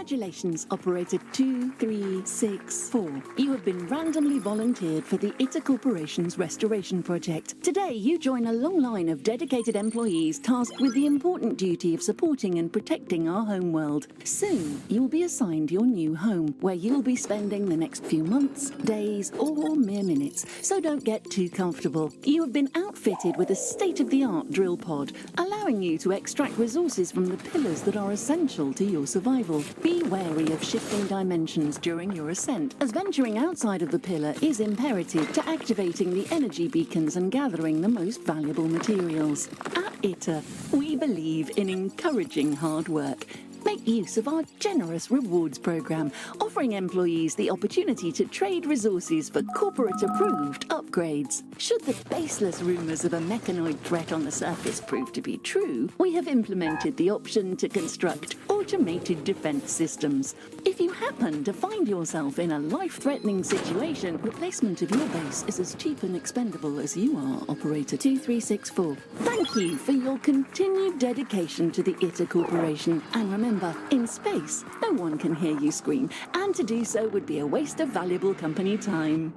Congratulations, Operator 2364. You have been randomly volunteered for the ITA Corporation's restoration project. Today, you join a long line of dedicated employees tasked with the important duty of supporting and protecting our homeworld. Soon, you will be assigned your new home, where you will be spending the next few months, days, or mere minutes. So don't get too comfortable. You have been outfitted with a state-of-the-art drill pod, allowing you to extract resources from the pillars that are essential to your survival. Be wary of shifting dimensions during your ascent, as venturing outside of the pillar is imperative to activating the energy beacons and gathering the most valuable materials. At ITA, we believe in encouraging hard work. Make use of our generous rewards program, offering employees the opportunity to trade resources for corporate-approved upgrades. Should the baseless rumors of a mechanoid threat on the surface prove to be true, we have implemented the option to construct automated defense systems. If you happen to find yourself in a life-threatening situation, replacement of your base is as cheap and expendable as you are, Operator 2364. Thank you for your continued dedication to the ITA Corporation, and remember, in space, no one can hear you scream, and to do so would be a waste of valuable company time.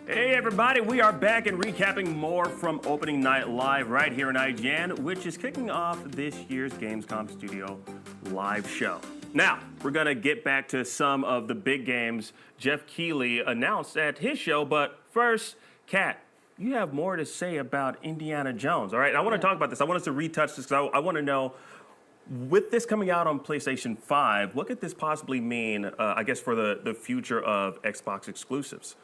Hey everybody, we are back and recapping more from Opening Night Live right here in IGN, which is kicking off this year's Gamescom Studio live show. Now, we're gonna get back to some of the big games Jeff Keighley announced at his show, but first, Kat, you have more to say about Indiana Jones, all right? And I want to talk about this. I want us to retouch this because I want to know, with this coming out on PlayStation 5, what could this possibly mean, I guess, for the future of Xbox exclusives?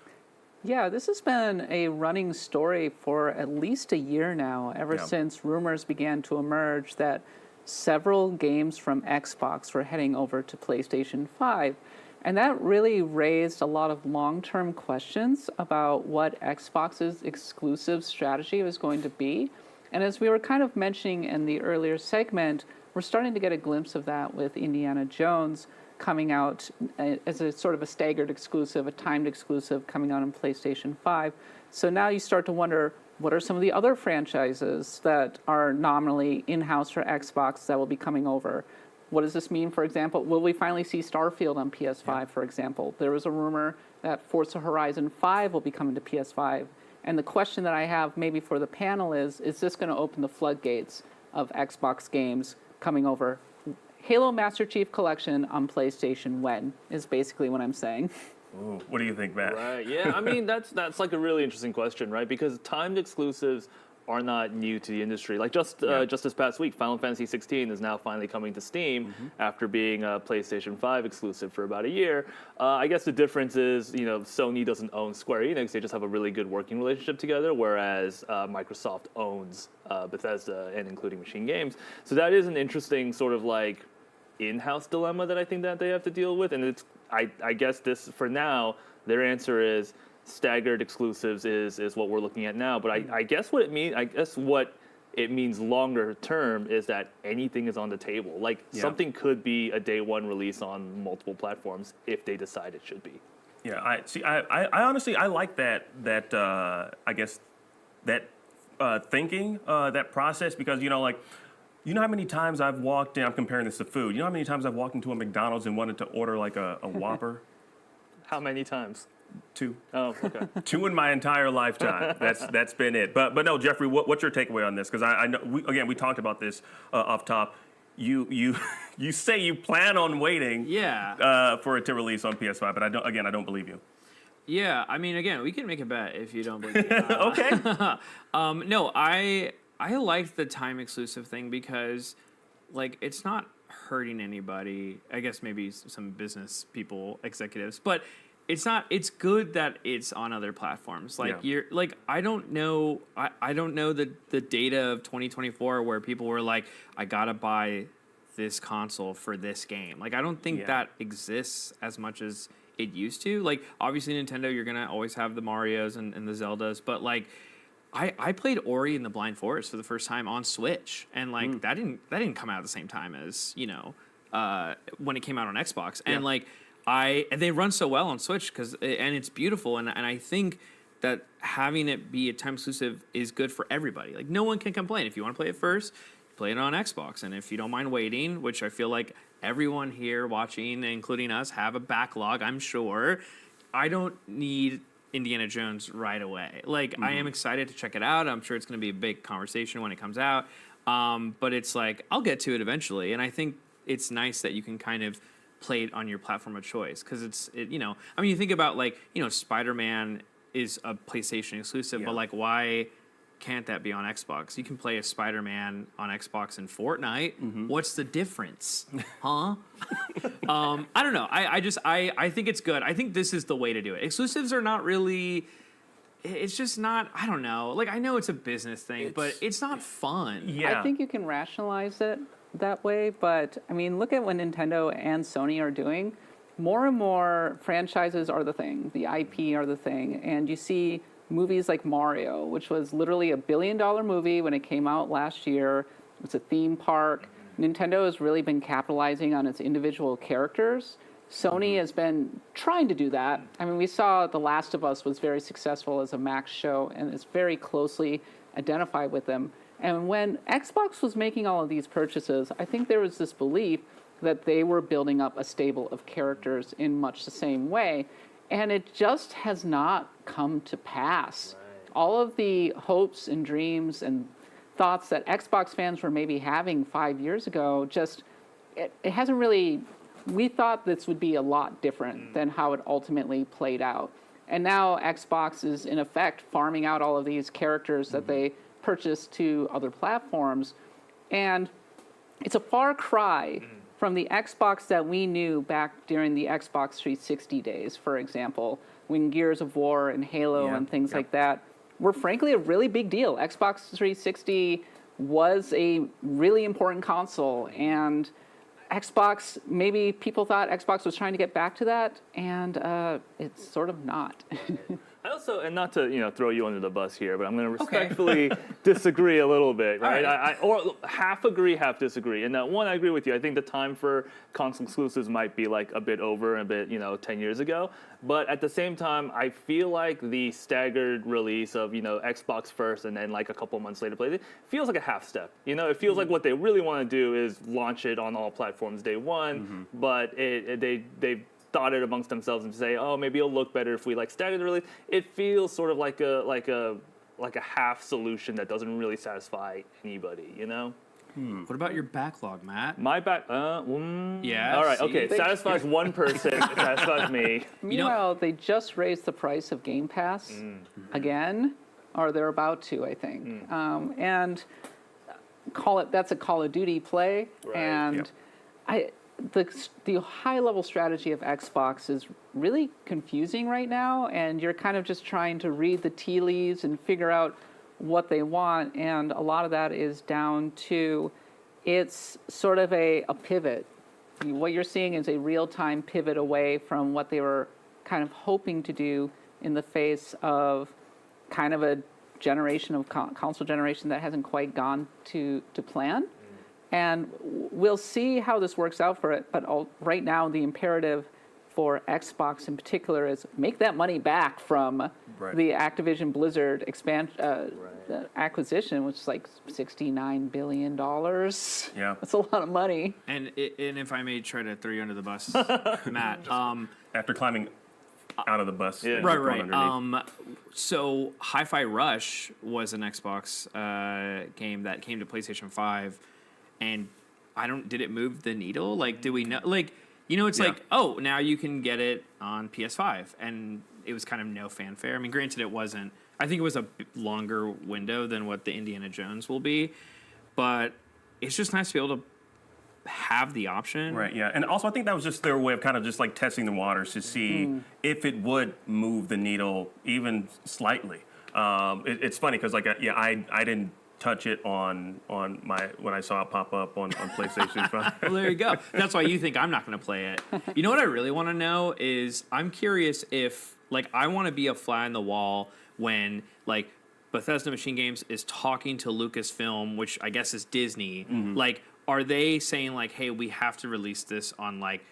Yeah, this has been a running story for at least a year now, ever since rumors began to emerge that several games from Xbox were heading over to PlayStation 5. And that really raised a lot of long-term questions about what Xbox's exclusive strategy was going to be. And as we were kind of mentioning in the earlier segment, we're starting to get a glimpse of that with Indiana Jones coming out as a sort of a staggered exclusive, a timed exclusive coming out on PlayStation 5. So now you start to wonder, what are some of the other franchises that are nominally in-house for Xbox that will be coming over? What does this mean, for example? Will we finally see Starfield on PS5, for example? There was a rumor that Forza Horizon 5 will be coming to PS5. And the question that I have maybe for the panel is this going to open the floodgates of Xbox games coming over? Halo Master Chief Collection on PlayStation when, is basically what I'm saying. Ooh, what do you think, Matt? Right, yeah, I mean, that's like a really interesting question, right? Because timed exclusives are not new to the industry. Like just this past week, Final Fantasy 16 is now finally coming to Steam after being a PlayStation 5 exclusive for about a year. I guess the difference is, Sony doesn't own Square Enix. They just have a really good working relationship together, whereas Microsoft owns Bethesda and including Machine Games. So that is an interesting sort of like in-house dilemma that I think that they have to deal with. And it's I guess this, for now, their answer is staggered exclusives is what we're looking at now. But I guess what it means longer term is that anything is on the table. Like something could be a day one release on multiple platforms if they decide it should be. Yeah, I honestly like that I guess that thinking, that process, because you know how many times I've walked in, I'm comparing this to food, you know how many times I've walked into a McDonald's and wanted to order like a Whopper? How many times? 2. Oh, okay. 2 in my entire lifetime. That's been it. But no, Jeffrey, what's your takeaway on this? Because I know we talked about this off top. You say you plan on waiting for it to release on PS5, but I don't believe you. Yeah, I mean, again, we can make a bet if you don't believe me. Okay. No, I liked the time exclusive thing because, like, it's not hurting anybody. I guess maybe some business people, executives, but it's not. It's good that it's on other platforms. Like I don't know the data of 2024 where people were like, I gotta buy this console for this game. Like, I don't think that exists as much as it used to. Like, obviously Nintendo, you're gonna always have the Marios and the Zeldas, but like, I played Ori and the Blind Forest for the first time on Switch, and like that didn't come out at the same time as when it came out on Xbox, and like they run so well on Switch and it's beautiful, and I think that having it be a time exclusive is good for everybody. Like, no one can complain if you want to play it first. play it on Xbox. And if you don't mind waiting, which I feel like everyone here watching, including us, have a backlog, I'm sure, I don't need Indiana Jones right away. Like, I am excited to check it out. I'm sure it's going to be a big conversation when it comes out. But it's like, I'll get to it eventually. And I think it's nice that you can kind of play it on your platform of choice. Because you know, I mean, you think about, like, you know, Spider-Man is a PlayStation exclusive, but, like, why can't that be on Xbox? You can play a Spider-Man on Xbox and Fortnite. What's the difference? Huh? I don't know. I think it's good. I think this is the way to do it. Exclusives are not really... It's just not... I don't know. Like, I know it's a business thing, but it's not fun. I think you can rationalize it that way, but, I mean, look at what Nintendo and Sony are doing. More and more franchises are the thing. The IP are the thing. And you see... movies like Mario, which was literally $1 billion movie when it came out last year. It's a theme park. Nintendo has really been capitalizing on its individual characters. Sony has been trying to do that. I mean, we saw The Last of Us was very successful as a Max show, and it's very closely identified with them. And when Xbox was making all of these purchases, I think there was this belief that they were building up a stable of characters in much the same way. And it just has not come to pass. All of the hopes and dreams and thoughts that Xbox fans were maybe having 5 years ago, just, it hasn't really, we thought this would be a lot different than how it ultimately played out. And now Xbox is, in effect, farming out all of these characters that they purchased to other platforms. And it's a far cry from the Xbox that we knew back during the Xbox 360 days, for example, when Gears of War and Halo and things like that were frankly a really big deal. Xbox 360 was a really important console, and Xbox, maybe people thought Xbox was trying to get back to that, and it's sort of not. I also, and not to throw you under the bus here, but I'm going to respectfully disagree a little bit, right? Or half agree, half disagree. And one, I agree with you. I think the time for console exclusives might be like a bit over, a bit 10 years ago. But at the same time, I feel like the staggered release of Xbox first and then like a couple months later play feels like a half step. It feels like what they really want to do is launch it on all platforms day one, but they've thought it amongst themselves and say, oh, maybe it'll look better if we like stagger the release. It feels sort of like a half solution that doesn't really satisfy anybody, What about your backlog, Matt? My yeah. All right. Okay. Satisfies one person. It satisfies me. Meanwhile, they just raised the price of Game Pass again, or they're about to, I think. And that's a Call of Duty play, and the high-level strategy of Xbox is really confusing right now, and you're kind of just trying to read the tea leaves and figure out what they want, and a lot of that is down to it's sort of a pivot. What you're seeing is a real-time pivot away from what they were kind of hoping to do in the face of kind of a generation of console generation that hasn't quite gone to plan. And we'll see how this works out for it. But right now, the imperative for Xbox in particular is make that money back from the Activision Blizzard acquisition, which is like $69 billion. Yeah. That's a lot of money. And if I may try to throw you under the bus, Matt. After climbing out of the bus. Yeah. Right. So Hi-Fi Rush was an Xbox game that came to PlayStation 5. And did it move the needle? Like, do we know? Like, it's like, oh, now you can get it on PS5. And it was kind of no fanfare. I mean, granted, it wasn't. I think it was a longer window than what the Indiana Jones will be. But it's just nice to be able to have the option. Right, yeah. And also, I think that was just their way of kind of just like testing the waters to see if it would move the needle even slightly. It's funny because, like, I didn't touch it on my when I saw it pop up on PlayStation 5. Well, there you go. That's why you think I'm not going to play it. You know what I really want to know is I'm curious if, like, I want to be a fly on the wall when, like, Bethesda Machine Games is talking to Lucasfilm, which I guess is Disney. Like, are they saying, like, hey, we have to release this on, like,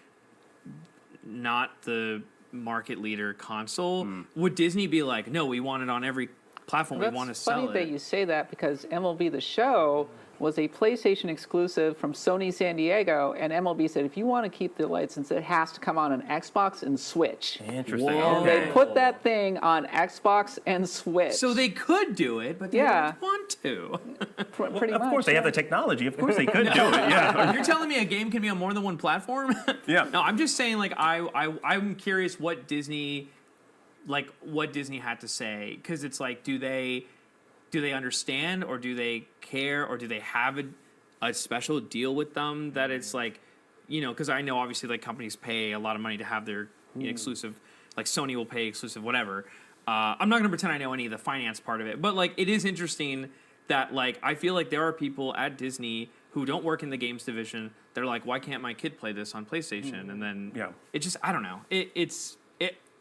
not the market leader console? Would Disney be like, no, we want it on every platform, we want to sell it? It's funny that you say that because MLB The Show was a PlayStation exclusive from Sony San Diego, and MLB said, if you want to keep the license, it has to come out on Xbox and Switch. Interesting. And Okay. they put that thing on Xbox and Switch. So they could do it, but they don't want to. Pretty Of much. course, they have the technology. Of course, they could do it. Yeah. You're telling me a game can be on more than one platform? Yeah. No, I'm just saying, like, I'm curious what Disney had to say, because it's like, do they understand, or do they care, or do they have a special deal with them that it's like, you know, because I know obviously like companies pay a lot of money to have their exclusive, like Sony will pay exclusive whatever. I'm not gonna pretend I know any of the finance part of it, but like it is interesting that like I feel like there are people at Disney who don't work in the games division. They're like, why can't my kid play this on PlayStation? And then it just, I don't know.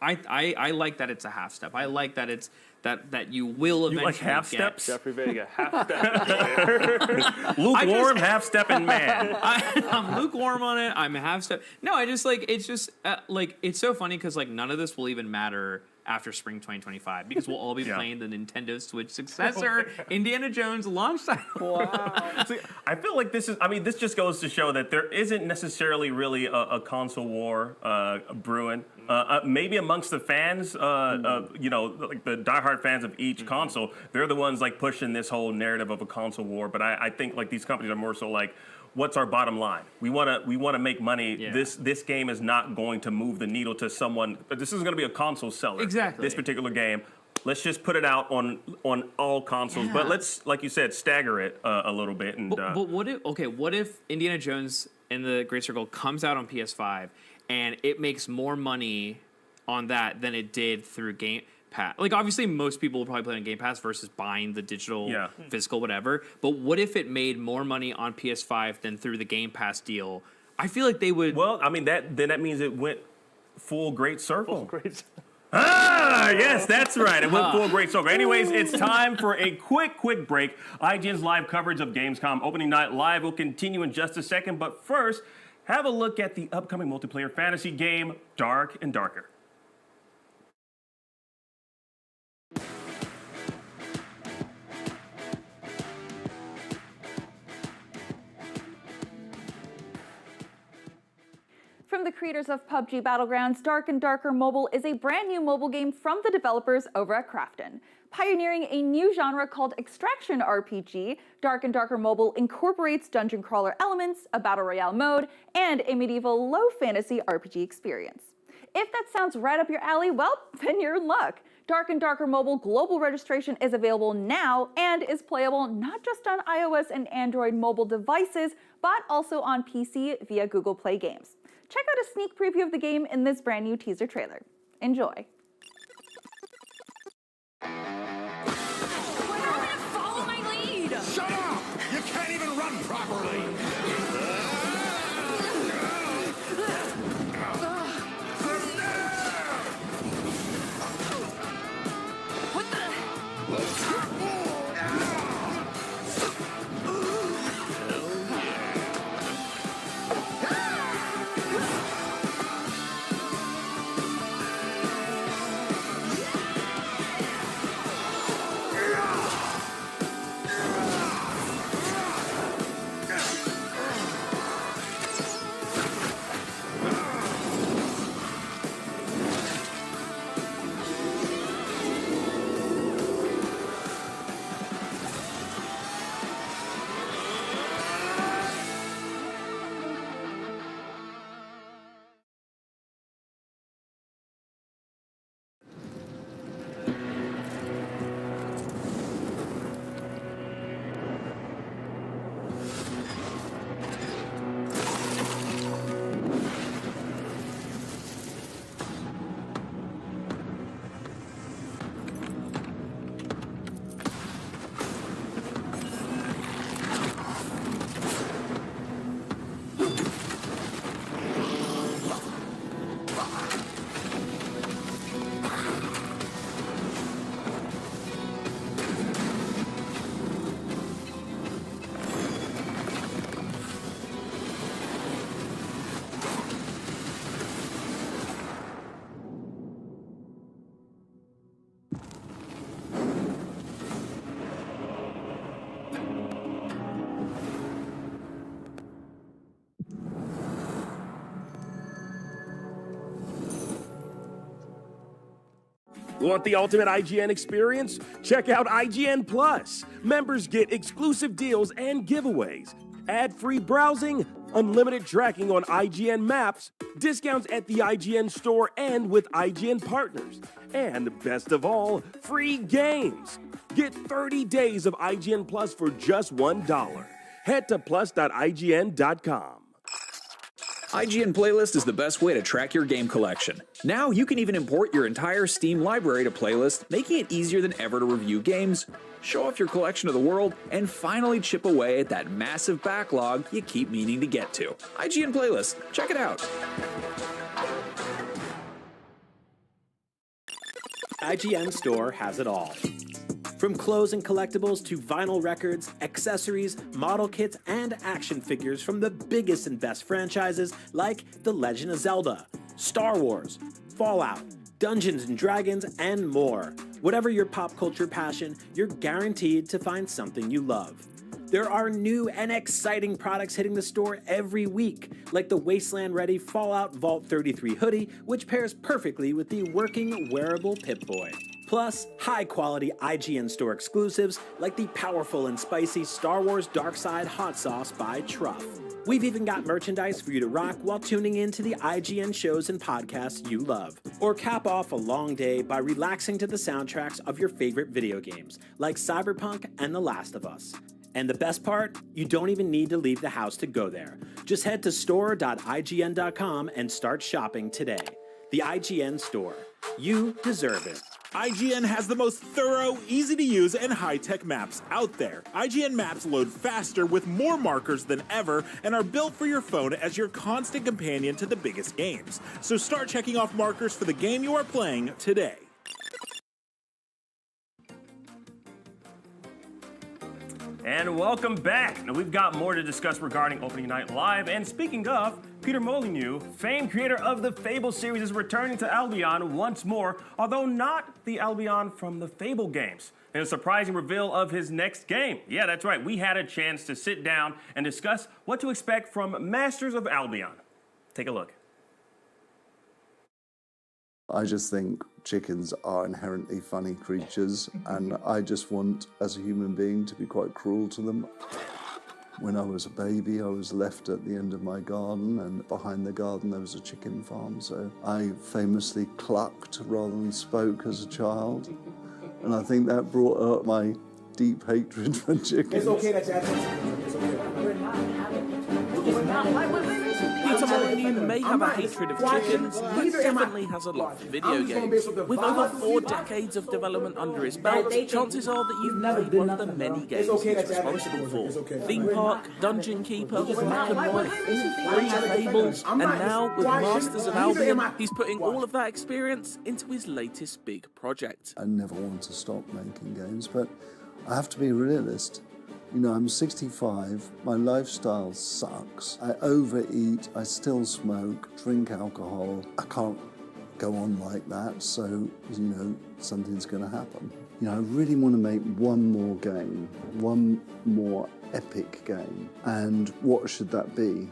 I like that it's a half step. I like that it's that you will eventually You like half get. steps? Jeffrey Vega, half step. Lukewarm, half stepping man. I'm lukewarm on it. I'm a half step. No, I just like it's just like it's so funny because like none of this will even matter after spring 2025 because we'll all be playing the Nintendo Switch successor, Indiana Jones launch title. Wow. See, I feel like this just goes to show that there isn't necessarily really a console war brewing. Maybe amongst the fans, you know, like the diehard fans of each console, they're the ones like pushing this whole narrative of a console war. But I think like these companies are more so like, what's our bottom line? We want to make money. Yeah. This game is not going to move the needle to someone. This isn't going to be a console seller. Exactly. This particular game. Let's just put it out on all consoles. Yeah. But let's, like you said, stagger it a little bit. And but what if Indiana Jones and the Great Circle comes out on PS5 and it makes more money on that than it did through Game Pass? Like, obviously, most people will probably play on Game Pass versus buying the digital, physical, whatever. But what if it made more money on PS5 than through the Game Pass deal? I feel like they would. Well, I mean, that means it went full Great Circle. Full Great Circle. Ah, yes, that's right. It went full Great Circle. Anyways, it's time for a quick break. IGN's live coverage of Gamescom opening night live will continue in just a second. But first, have a look at the upcoming multiplayer fantasy game, Dark and Darker. From the creators of PUBG Battlegrounds, Dark and Darker Mobile is a brand new mobile game from the developers over at Krafton. Pioneering a new genre called Extraction RPG, Dark and Darker Mobile incorporates dungeon crawler elements, a battle royale mode, and a medieval low fantasy RPG experience. If that sounds right up your alley, well, then you're in luck. Dark and Darker Mobile global registration is available now and is playable not just on iOS and Android mobile devices, but also on PC via Google Play Games. Check out a sneak preview of the game in this brand new teaser trailer. Enjoy. Follow my lead! Shut up! You can't even run properly! What the? Want the ultimate IGN experience? Check out IGN Plus. Members get exclusive deals and giveaways, ad-free browsing, unlimited tracking on IGN maps, discounts at the IGN store and with IGN partners, and best of all, free games. Get 30 days of IGN Plus for just $1. Head to plus.ign.com. IGN Playlist is the best way to track your game collection. Now you can even import your entire Steam library to Playlist, making it easier than ever to review games, show off your collection of the world, and finally chip away at that massive backlog you keep meaning to get to. IGN Playlist, check it out. IGN Store has it all. From clothes and collectibles to vinyl records, accessories, model kits, and action figures from the biggest and best franchises like The Legend of Zelda, Star Wars, Fallout, Dungeons & Dragons, and more. Whatever your pop culture passion, you're guaranteed to find something you love. There are new and exciting products hitting the store every week, like the Wasteland-ready Fallout Vault 33 hoodie, which pairs perfectly with the working wearable Pip-Boy. Plus, high-quality IGN Store exclusives like the powerful and spicy Star Wars Darkside Hot Sauce by Truff. We've even got merchandise for you to rock while tuning in to the IGN shows and podcasts you love. Or cap off a long day by relaxing to the soundtracks of your favorite video games, like Cyberpunk and The Last of Us. And the best part? You don't even need to leave the house to go there. Just head to store.ign.com and start shopping today. The IGN Store. You deserve it. IGN has the most thorough, easy-to-use, and high-tech maps out there. IGN maps load faster with more markers than ever and are built for your phone as your constant companion to the biggest games. So start checking off markers for the game you are playing today. And welcome back. Now we've got more to discuss regarding Opening Night Live. And speaking of, Peter Molyneux, famed creator of the Fable series, is returning to Albion once more, although not the Albion from the Fable games. And a surprising reveal of his next game. Yeah, that's right. We had a chance to sit down and discuss what to expect from Masters of Albion. Take a look. I just think chickens are inherently funny creatures, and I just want, as a human being, to be quite cruel to them. When I was a baby, I was left at the end of my garden, and behind the garden there was a chicken farm, so I famously clucked rather than spoke as a child, and I think that brought out my deep hatred for chickens. It's okay that you had to. It's okay. We're not having Peter Molyneux may have a hatred of chickens, but definitely has a love for video games. With over 4 decades of development under his belt, chances are that you've played one of the many games he's responsible for. Theme Park, Dungeon Keeper, Black and White, 3 Fables, and now with Masters of Albion, he's putting all of that experience into his latest big project. I never want to stop making games, but I have to be a realist. You know, I'm 65, my lifestyle sucks. I overeat, I still smoke, drink alcohol. I can't go on like that, so, you know, something's going to happen. You know, I really want to make one more game, one more epic game. And what should that be?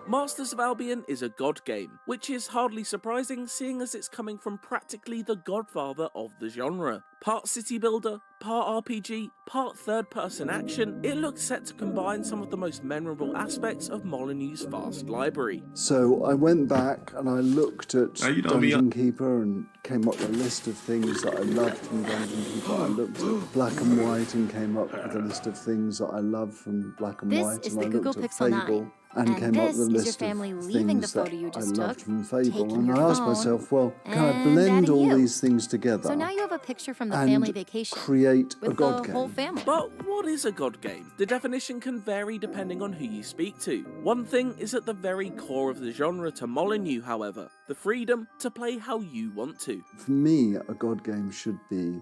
Masters of Albion is a god game, which is hardly surprising seeing as it's coming from practically the godfather of the genre. Part city builder, part RPG, part third-person action, it looks set to combine some of the most memorable aspects of Molyneux's vast library. So I went back and I looked at Dungeon Keeper and came up with a list of things that I loved from Dungeon Keeper. I looked at Black and White and came up with a list of things that I loved from Black and White. This is and the I Google looked at Pixel 9. Fable and came up with a list of things that I loved from Fable. And I asked myself, well, can I blend all these things together? So now you have a picture from the and family vacation. Create a with god the whole game. family. But what is a god game? The definition can vary depending on who you speak to. One thing is at the very core of the genre to Molyneux, however, the freedom to play how you want to. For me, a god game should be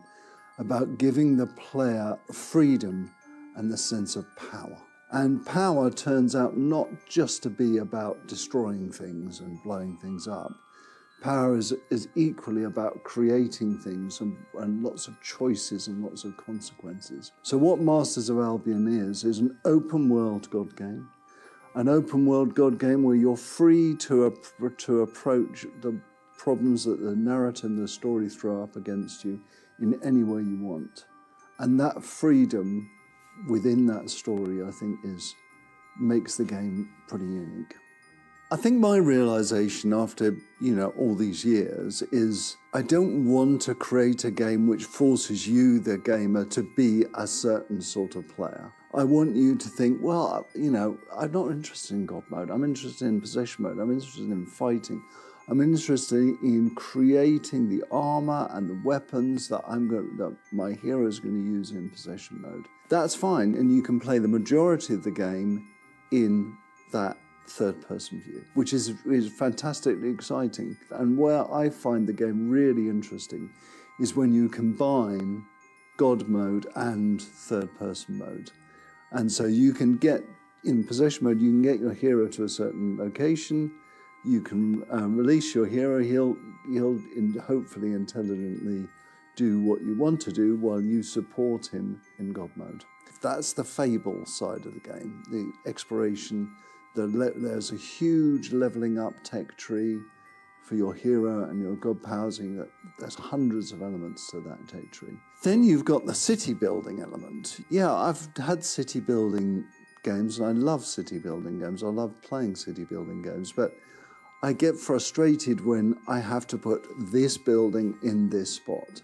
about giving the player freedom and the sense of power. And power turns out not just to be about destroying things and blowing things up. Power is equally about creating things and lots of choices and lots of consequences. So what Masters of Albion is an open world god game. An open world god game where you're free to approach the problems that the narrative and the story throw up against you in any way you want. And that freedom within that story, I think, makes the game pretty unique. I think my realization after, all these years is I don't want to create a game which forces you, the gamer, to be a certain sort of player. I want you to think, well, I'm not interested in God mode. I'm interested in possession mode. I'm interested in fighting. I'm interested in creating the armor and the weapons that my hero is going to use in possession mode. That's fine, and you can play the majority of the game in that third-person view, which is fantastically exciting. And where I find the game really interesting is when you combine God mode and third-person mode. And so you can get, in possession mode, you can get your hero to a certain location, you can release your hero, he'll hopefully intelligently do what you want to do while you support him in God mode. That's the Fable side of the game, the exploration. There's a huge leveling up tech tree for your hero and your god powers. There's hundreds of elements to that tech tree. Then you've got the city building element. Yeah, I've had city building games, and I love city building games. I love playing city building games, but I get frustrated when I have to put this building in this spot.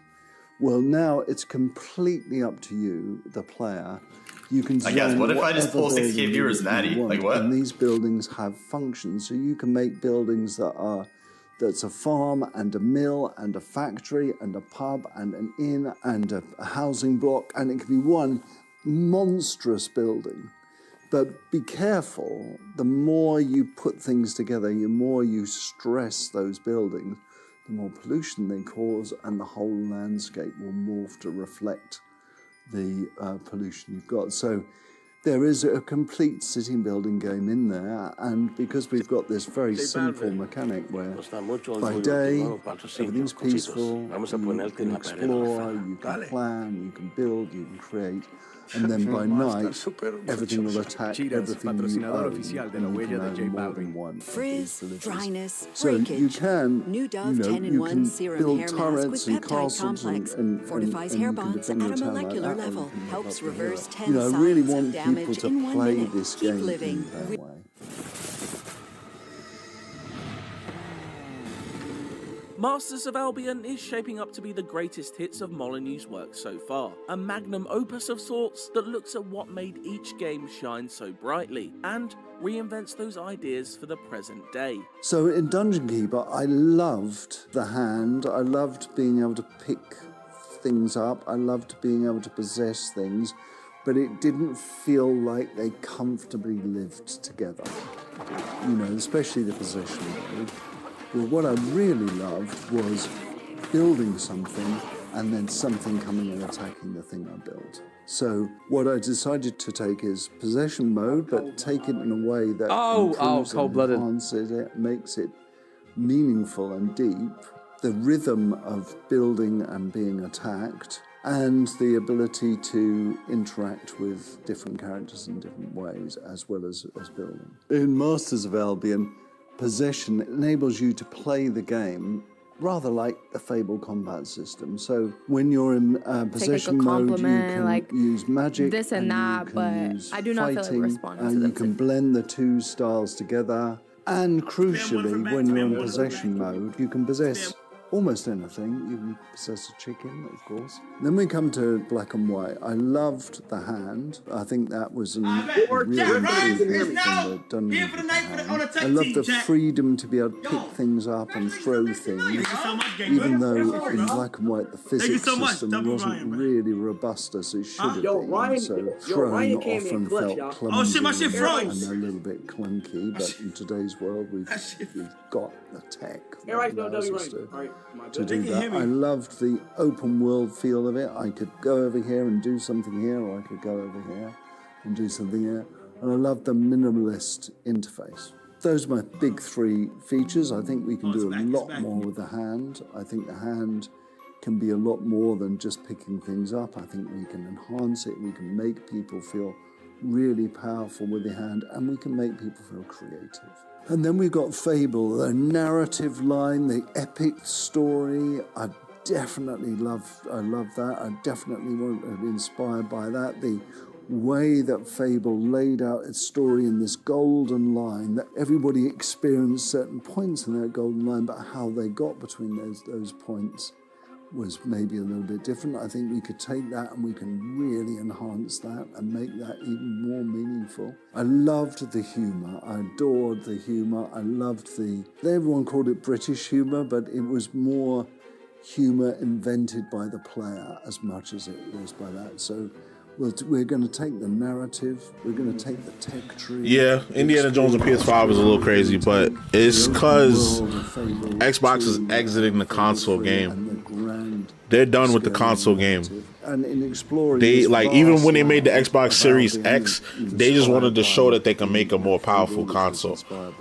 Well, now it's completely up to you, the player. You can I guess, what if I just pull 6K viewers, Natty? Like what? And these buildings have functions, so you can make buildings that's a farm and a mill and a factory and a pub and an inn and a housing block, and it can be one monstrous building. But be careful, the more you put things together, the more you stress those buildings, the more pollution they cause, and the whole landscape will morph to reflect the pollution you've got. So there is a complete city building game in there, and because we've got this very simple mechanic where by day everything's peaceful, you can explore, you can plan, you can build, you can create, and then by night everything will attack everything you own, and you can own more than one. Frizz, dryness, so breakage. you can, New Dove 10-in-1 Serum build Hair Mask turrets with and peptide castles complex. Fortifies hair bonds at a molecular level. Helps reverse 10 I really signs of want people damage to in 1 play minute. this Keep game living. in that way. Masters of Albion is shaping up to be the greatest hits of Molyneux's work so far, a magnum opus of sorts that looks at what made each game shine so brightly, and reinvents those ideas for the present day. So in Dungeon Keeper, I loved the hand, I loved being able to pick things up, I loved being able to possess things, but it didn't feel like they comfortably lived together, especially the possession mode. Well, what I really loved was building something and then something coming and attacking the thing I built. So what I decided to take is possession mode, but take it in a way that improves and enhances it, makes it meaningful and deep. The rhythm of building and being attacked, and the ability to interact with different characters in different ways, as well as building. In Masters of Albion, possession enables you to play the game rather like the Fable combat system. So when you're in possession mode, you can use magic, this and that, but I do not feel like responding to them. You can blend the two styles together. And crucially, when you're in possession mode, you can possess almost anything. You can possess a chicken, of course. Then we come to black and white. I loved the hand. I think that was a real improvement from the Dungeon Keeper hand. I love the freedom to be able to pick things up and throw things, even though in black and white the physics system wasn't really robust as it should have been. So throwing often felt clumsy and a little bit clunky, but in today's world we've got the tech that allows us to do that. I loved the open world feel of it. I could go over here and do something here, or I could go over here and do something here. And I loved the minimalist interface. Those are my big three features. I think we can do a lot more with the hand. I think the hand can be a lot more than just picking things up. I think we can enhance it. We can make people feel really powerful with the hand, and we can make people feel creative. And then we've got Fable, the narrative line, the epic story. I love that. I definitely want to be inspired by that. The way that Fable laid out its story in this golden line, that everybody experienced certain points in that golden line, but how they got between those points was maybe a little bit different. I think we could take that and we can really enhance that and make that even more meaningful. I loved the humour. I adored the humour. I loved everyone called it British humour, but it was more humour invented by the player as much as it was by that. So we're going to take the narrative, we're going to take the tech tree. Yeah, Indiana Jones on PS5 is a little crazy, but it's because Xbox is exiting the console game. They're done with the console game. And in exploring, they even when they made the Xbox Series X, they just wanted to show that they can make a more powerful console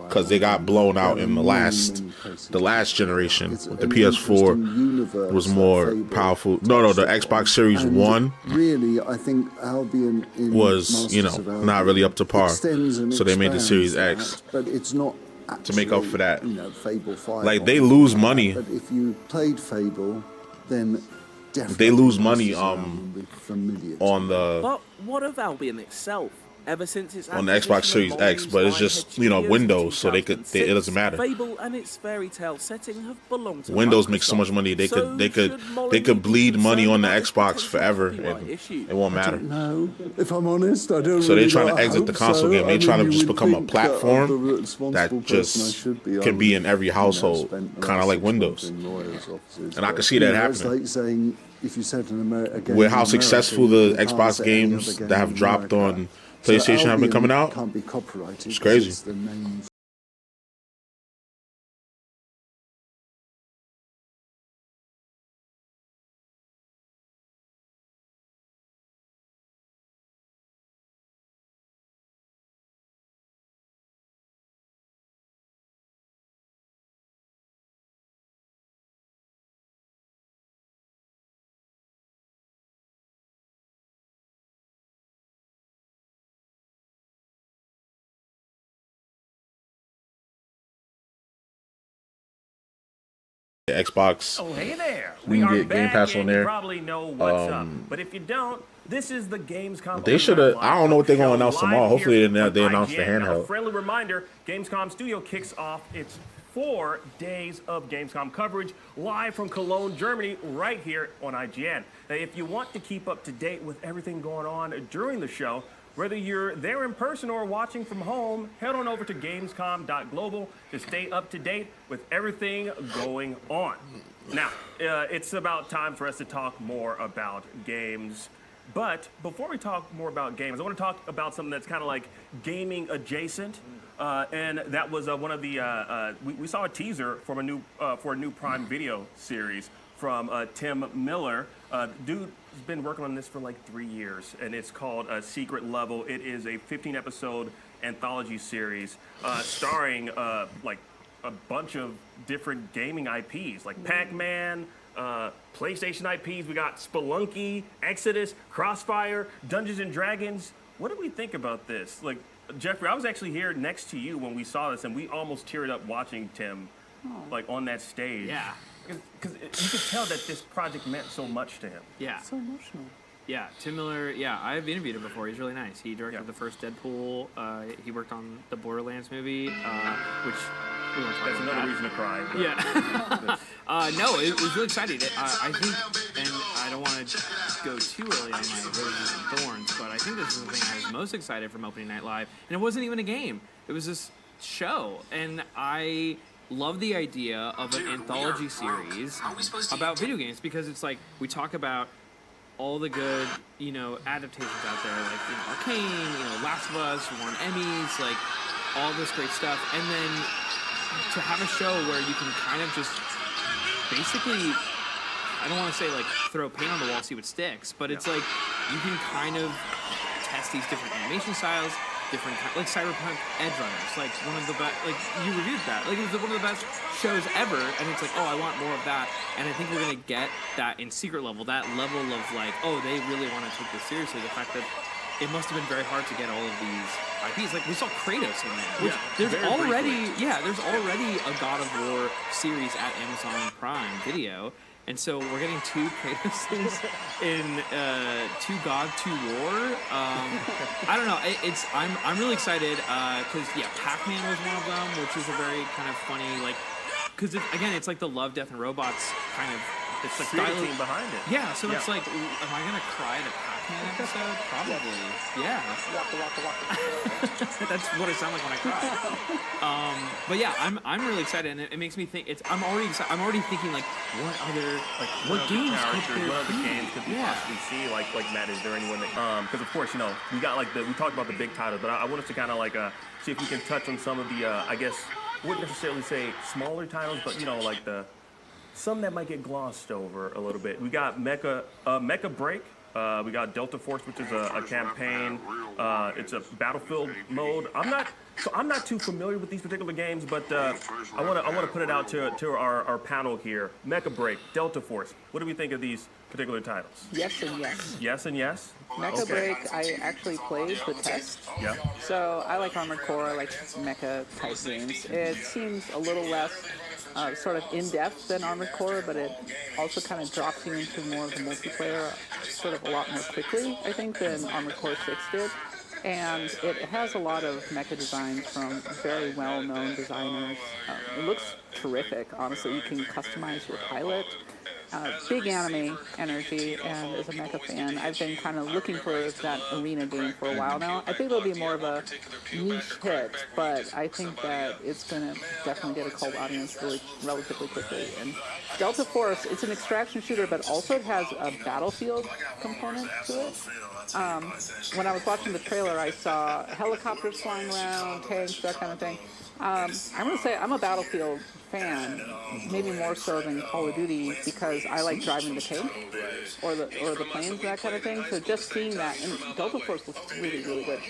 because they got blown out in the last generation. With the PS4 was more powerful. No, the Xbox Series One really, I think Albion was not really up to par. So they made the Series X, but it's not to make up for that. Fable 5. Like they lose money. But if you played Fable, then they lose money on the. But what of Albion itself? Ever since its on the Xbox Series X, but it's just Windows, so it doesn't matter. Fable and its fairy tale setting have belonged to Windows makes so much money they could bleed money on the Xbox forever and it won't matter. No, if I'm honest, I don't. So they're trying to exit the console game. They're trying to just become a platform that just can be in every household, kind of like Windows. And I can see that happening. It's like saying if you said with how successful the Xbox games that have dropped on PlayStation have been coming out. Can't be copyrighted. It's crazy. It's the name. Xbox. Oh, hey there. We can get Game Pass on there. You probably know what's up. But if you don't, this is the Gamescom. They should have. I don't know what they're going to announce tomorrow. Hopefully, they announce the handheld. A friendly reminder: Gamescom Studio kicks off its 4 days of Gamescom coverage live from Cologne, Germany, right here on IGN. Now, if you want to keep up to date with everything going on during the show, whether you're there in person or watching from home, head on over to gamescom.global to stay up to date with everything going on. Now, it's about time for us to talk more about games. But before we talk more about games, I want to talk about something that's kind of like gaming adjacent. And that was one of the, we saw a teaser from for a new Prime Video series from Tim Miller. Dude has been working on this for like 3 years, and it's called Secret Level. It is a 15-episode anthology series starring like a bunch of different gaming IPs, like Pac-Man, PlayStation IPs. We got Spelunky, Exodus, Crossfire, Dungeons and Dragons. What do we think about this? Like, Jeffrey, I was actually here next to you when we saw this, and we almost teared up watching Tim, like on that stage. Yeah. Because you could tell that this project meant so much to him. Yeah. So emotional. Yeah, Tim Miller, I've interviewed him before. He's really nice. He directed the first Deadpool. He worked on the Borderlands movie, which we won't talk That's about. another reason to cry. Yeah. No, it was really exciting. I think, and I don't want to go too early on my roses and thorns, but I think this is the thing I was most excited from Opening Night Live. And it wasn't even a game. It was this show. And I love the idea of an anthology series about video games because it's like we talk about all the good, adaptations out there, like, Arcane, Last of Us, won Emmys, like, all this great stuff. And then to have a show where you can kind of just basically, I don't want to say, like, throw paint on the wall, see what sticks, but it's like you can kind of test these different animation styles, like Cyberpunk Edge Runners, like one of the best, like you reviewed that, like it was one of the best shows ever, and it's like, I want more of that, and I think we're gonna get that in Secret Level, that level of like, they really want to take this seriously, the fact that it must have been very hard to get all of these IPs. Like we saw Kratos in there. Which there's very already a God of War series at Amazon Prime Video. And so we're getting 2 Kratoses in 2 God, 2 War. I don't know. I'm really excited because Pac-Man was one of them, which is a very kind of funny because it's like the Love, Death, and Robots kind of. It's the creative team behind it. Yeah, so it's like, am I gonna cry at a Pac-Man episode? Probably. Yeah. That's what it sounds like when I cry. But yeah, I'm really excited, and it makes me think. I'm already excited. I'm already thinking what other what games could we possibly see? Like Matt, is there anyone that? Because of course we got we talked about the big titles, but I want us to kind of see if we can touch on some of the I guess wouldn't necessarily say smaller titles, but some that might get glossed over a little bit. We got Mecha Break. We got Delta Force, which is a campaign. It's a battlefield mode. I'm not too familiar with these particular games, but I want to put it out to our panel here. Mecha Break, Delta Force. What do we think of these particular titles? Yes and yes. Yes and yes. Mecha Break, I actually played the test. Yeah. So I like Armored Core, I like mecha type games. It seems a little less sort of in-depth than Armored Core, but it also kind of drops you into more of the multiplayer sort of a lot more quickly, I think, than Armored Core 6 did. And it has a lot of mecha designs from very well-known designers. It looks terrific, honestly. You can customize your pilot. Big anime energy, and as a mecha fan, I've been kind of looking for that arena game for a while now. I think it'll be more of a niche hit, but I think that it's going to definitely get a cult audience relatively quickly. And Delta Force, it's an extraction shooter, but also it has a battlefield component to it. When I was watching the trailer, I saw helicopters flying around, tanks, that kind of thing. I'm going to say I'm a Battlefield fan, maybe more so than Call of Duty, because I like driving the tank or the planes, that kind of thing. So just seeing that, and Delta Force looks really, really good.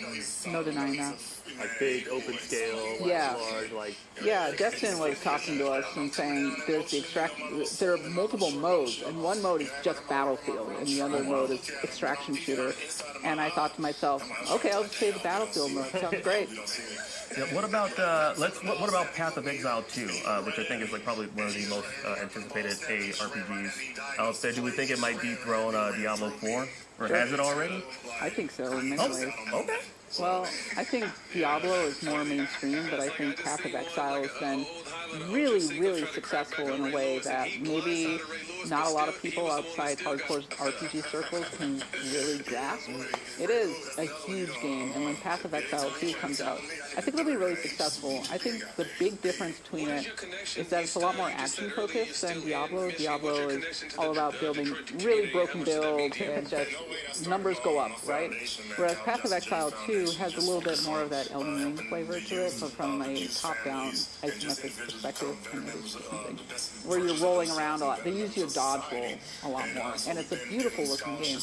No denying that. Like big, open scale, large, Yeah, Destin was talking to us and saying there are multiple modes, and one mode is just Battlefield, and the other mode is extraction shooter. And I thought to myself, okay, I'll just play the Battlefield mode. Sounds great. Yeah, what about what about Path of Exile 2, which I think is probably one of the most anticipated RPGs out there? Do we think it might dethrone Diablo 4, or has it already? I think so in many ways. Okay. Well, I think Diablo is more mainstream, but I think Path of Exile has been really, really successful in a way that maybe not a lot of people outside hardcore RPG circles can really grasp. It is a huge game, and when Path of Exile 2 comes out, I think it'll be really successful. I think the big difference between it is that it's a lot more action-focused than Diablo. Diablo is all about building really broken builds and just numbers go up, right? Whereas Path of Exile 2 has a little bit more of that Elden Ring flavor to it, but from a top-down isometric perspective, kind of something where you're rolling around a lot. They use your dodge roll a lot more, and it's a beautiful-looking game.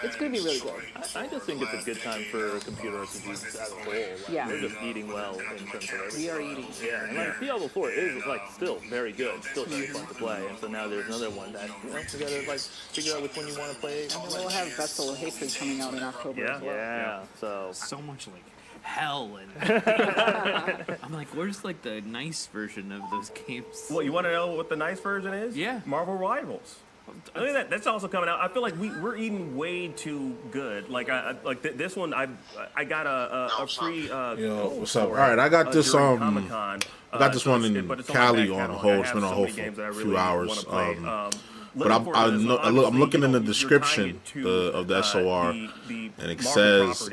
It's going to be really good. I just think it's a good time for computer RPGs as a whole. Yeah. They're just eating well in terms of everything. We are eating. Yeah, and Diablo 4 is still very good, still very fun to play, and so now there's another one that you gotta figure out which one you want to play. And we'll have Vessel of Hatred coming out in October as well. Yeah. So much hell, and I'm like, where's the nice version of those games? Well, you want to know what the nice version is? Yeah. Marvel Rivals. Look at that. That's also coming out. I feel like we're eating way too good. This one, I got a free. What's up? All right, I got this. I got this one in Cali on hold. It's been on hold for a few hours. But I'm looking in the description of the SOR, and it says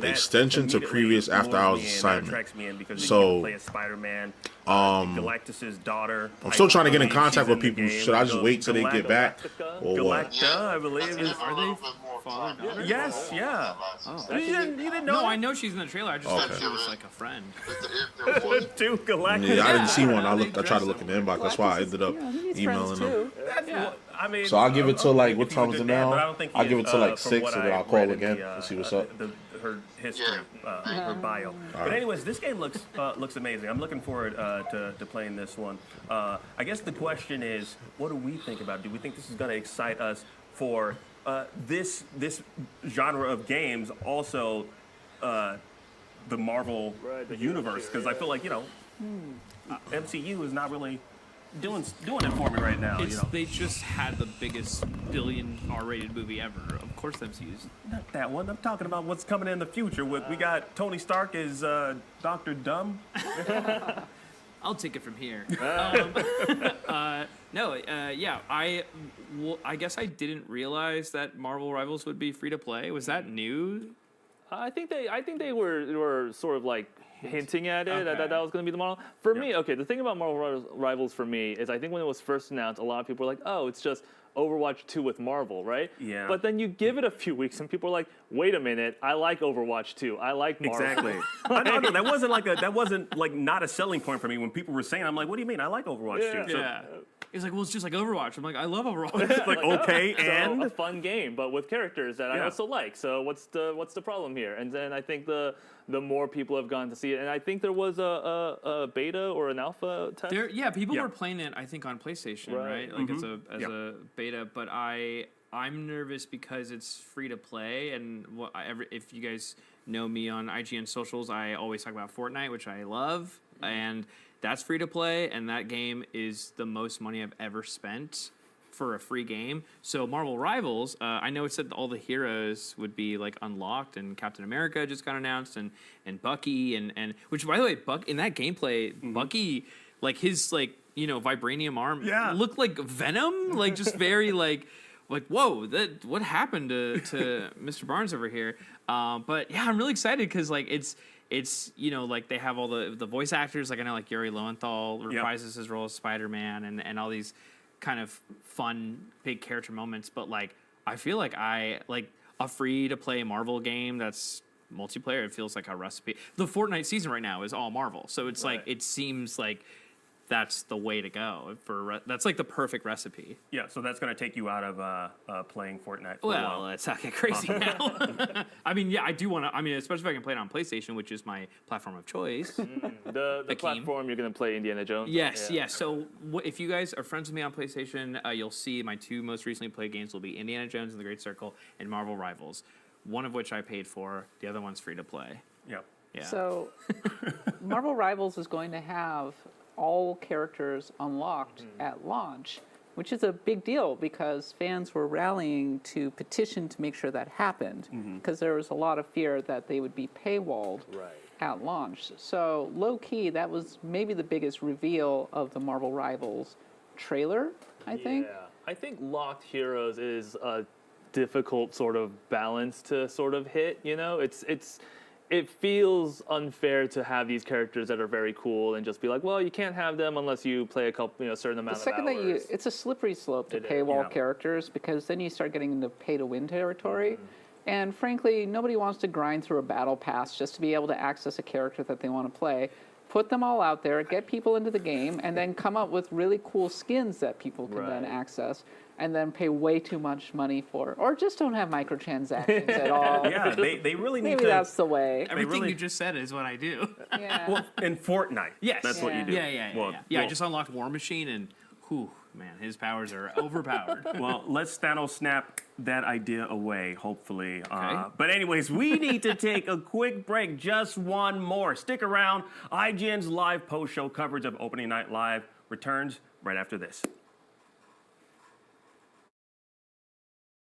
extension to previous after-hours assignment. So, Galactus's daughter. I'm still trying to get in contact with people. Should I just wait till they get back, or what? Galacta, I believe. Are they father-daughter? Yes, yeah. Oh. You didn't know? No, I know she's in the trailer. I just thought she was like a friend. Two Galactus. Yeah, I didn't see one. I tried to look in the inbox. That's why I ended up emailing them. I mean, so I'll give it to what time is it now? I'll give it to 6, and then I'll call again and see what's up. Her history, her bio. But anyways, this game looks amazing. I'm looking forward to playing this one. I guess the question is, what do we think about it? Do we think this is going to excite us for this genre of games also the Marvel universe, because I feel like MCU is not really doing it for me right now. They just had the biggest billion R-rated movie ever. Of course, MCU's not that one. I'm talking about what's coming in the future. We got Tony Stark as Dr. Dumb. I'll take it from here. I guess I didn't realize that Marvel Rivals would be free to play. Was that new? I think they were sort of like hinting at it, that was going to be the model. For me, the thing about Marvel Rivals for me is I think when it was first announced, a lot of people were like, oh, it's just Overwatch 2 with Marvel, right? Yeah. But then you give it a few weeks and people are like, wait a minute, I like Overwatch 2. I like Marvel. Exactly. No, that wasn't like not a selling point for me. When people were saying, I'm like, what do you mean? I like Overwatch 2. Yeah. He's like, well, it's just like Overwatch. I'm like, I love Overwatch. It's like, okay, and a fun game, but with characters that I also like. So what's the problem here? And then I think the more people have gone to see it, and I think there was a beta or an alpha test. People were playing it. I think on PlayStation, right? Like as a beta. But I'm nervous because it's free to play, and if you guys know me on IGN socials, I always talk about Fortnite, which I love, and that's free to play, and that game is the most money I've ever spent for a free game. So Marvel Rivals, I know it said all the heroes would be like unlocked, and Captain America just got announced, and Bucky, and which, by the way, in that gameplay, Bucky, like his vibranium arm looked like Venom, like just very like whoa, what happened to Mr. Barnes over here? But yeah, I'm really excited because like it's like they have all the voice actors, like I know like Yuri Lowenthal reprises his role as Spider-Man, and all these kind of fun big character moments. But like I feel like a free to play Marvel game that's multiplayer, it feels like a recipe. The Fortnite season right now is all Marvel, so it's like it seems like that's the way to go that's like the perfect recipe. Yeah, so that's going to take you out of playing Fortnite. Well, let's not get crazy now. I mean, yeah, I do want to. I mean, especially if I can play it on PlayStation, which is my platform of choice. The platform you're going to play Indiana Jones. Yes. So if you guys are friends with me on PlayStation, you'll see my two most recently played games will be Indiana Jones and the Great Circle and Marvel Rivals. One of which I paid for. The other one's free to play. Yep. Yeah. So Marvel Rivals is going to have all characters unlocked at launch, which is a big deal because fans were rallying to petition to make sure that happened because there was a lot of fear that they would be paywalled at launch. So low-key, that was maybe the biggest reveal of the Marvel Rivals trailer, I think. Yeah, I think locked heroes is a difficult sort of balance to sort of hit, it feels unfair to have these characters that are very cool and just be like, well, you can't have them unless you play a couple, a certain amount of hours. It's a slippery slope to paywall characters because then you start getting into pay-to-win territory. And frankly, nobody wants to grind through a battle pass just to be able to access a character that they want to play. Put them all out there, get people into the game, and then come up with really cool skins that people can then access. And then pay way too much money for, or just don't have microtransactions at all. Yeah, they really need Maybe to. That's the way. Everything you just said is what I do. Yeah. Well, in Fortnite, that's what you do. Yeah. I just unlocked War Machine, and man, his powers are overpowered. Well, let's Thanos snap that idea away, hopefully. But anyways, we need to take a quick break, just one more. Stick around. IGN's live post-show coverage of Opening Night Live returns right after this.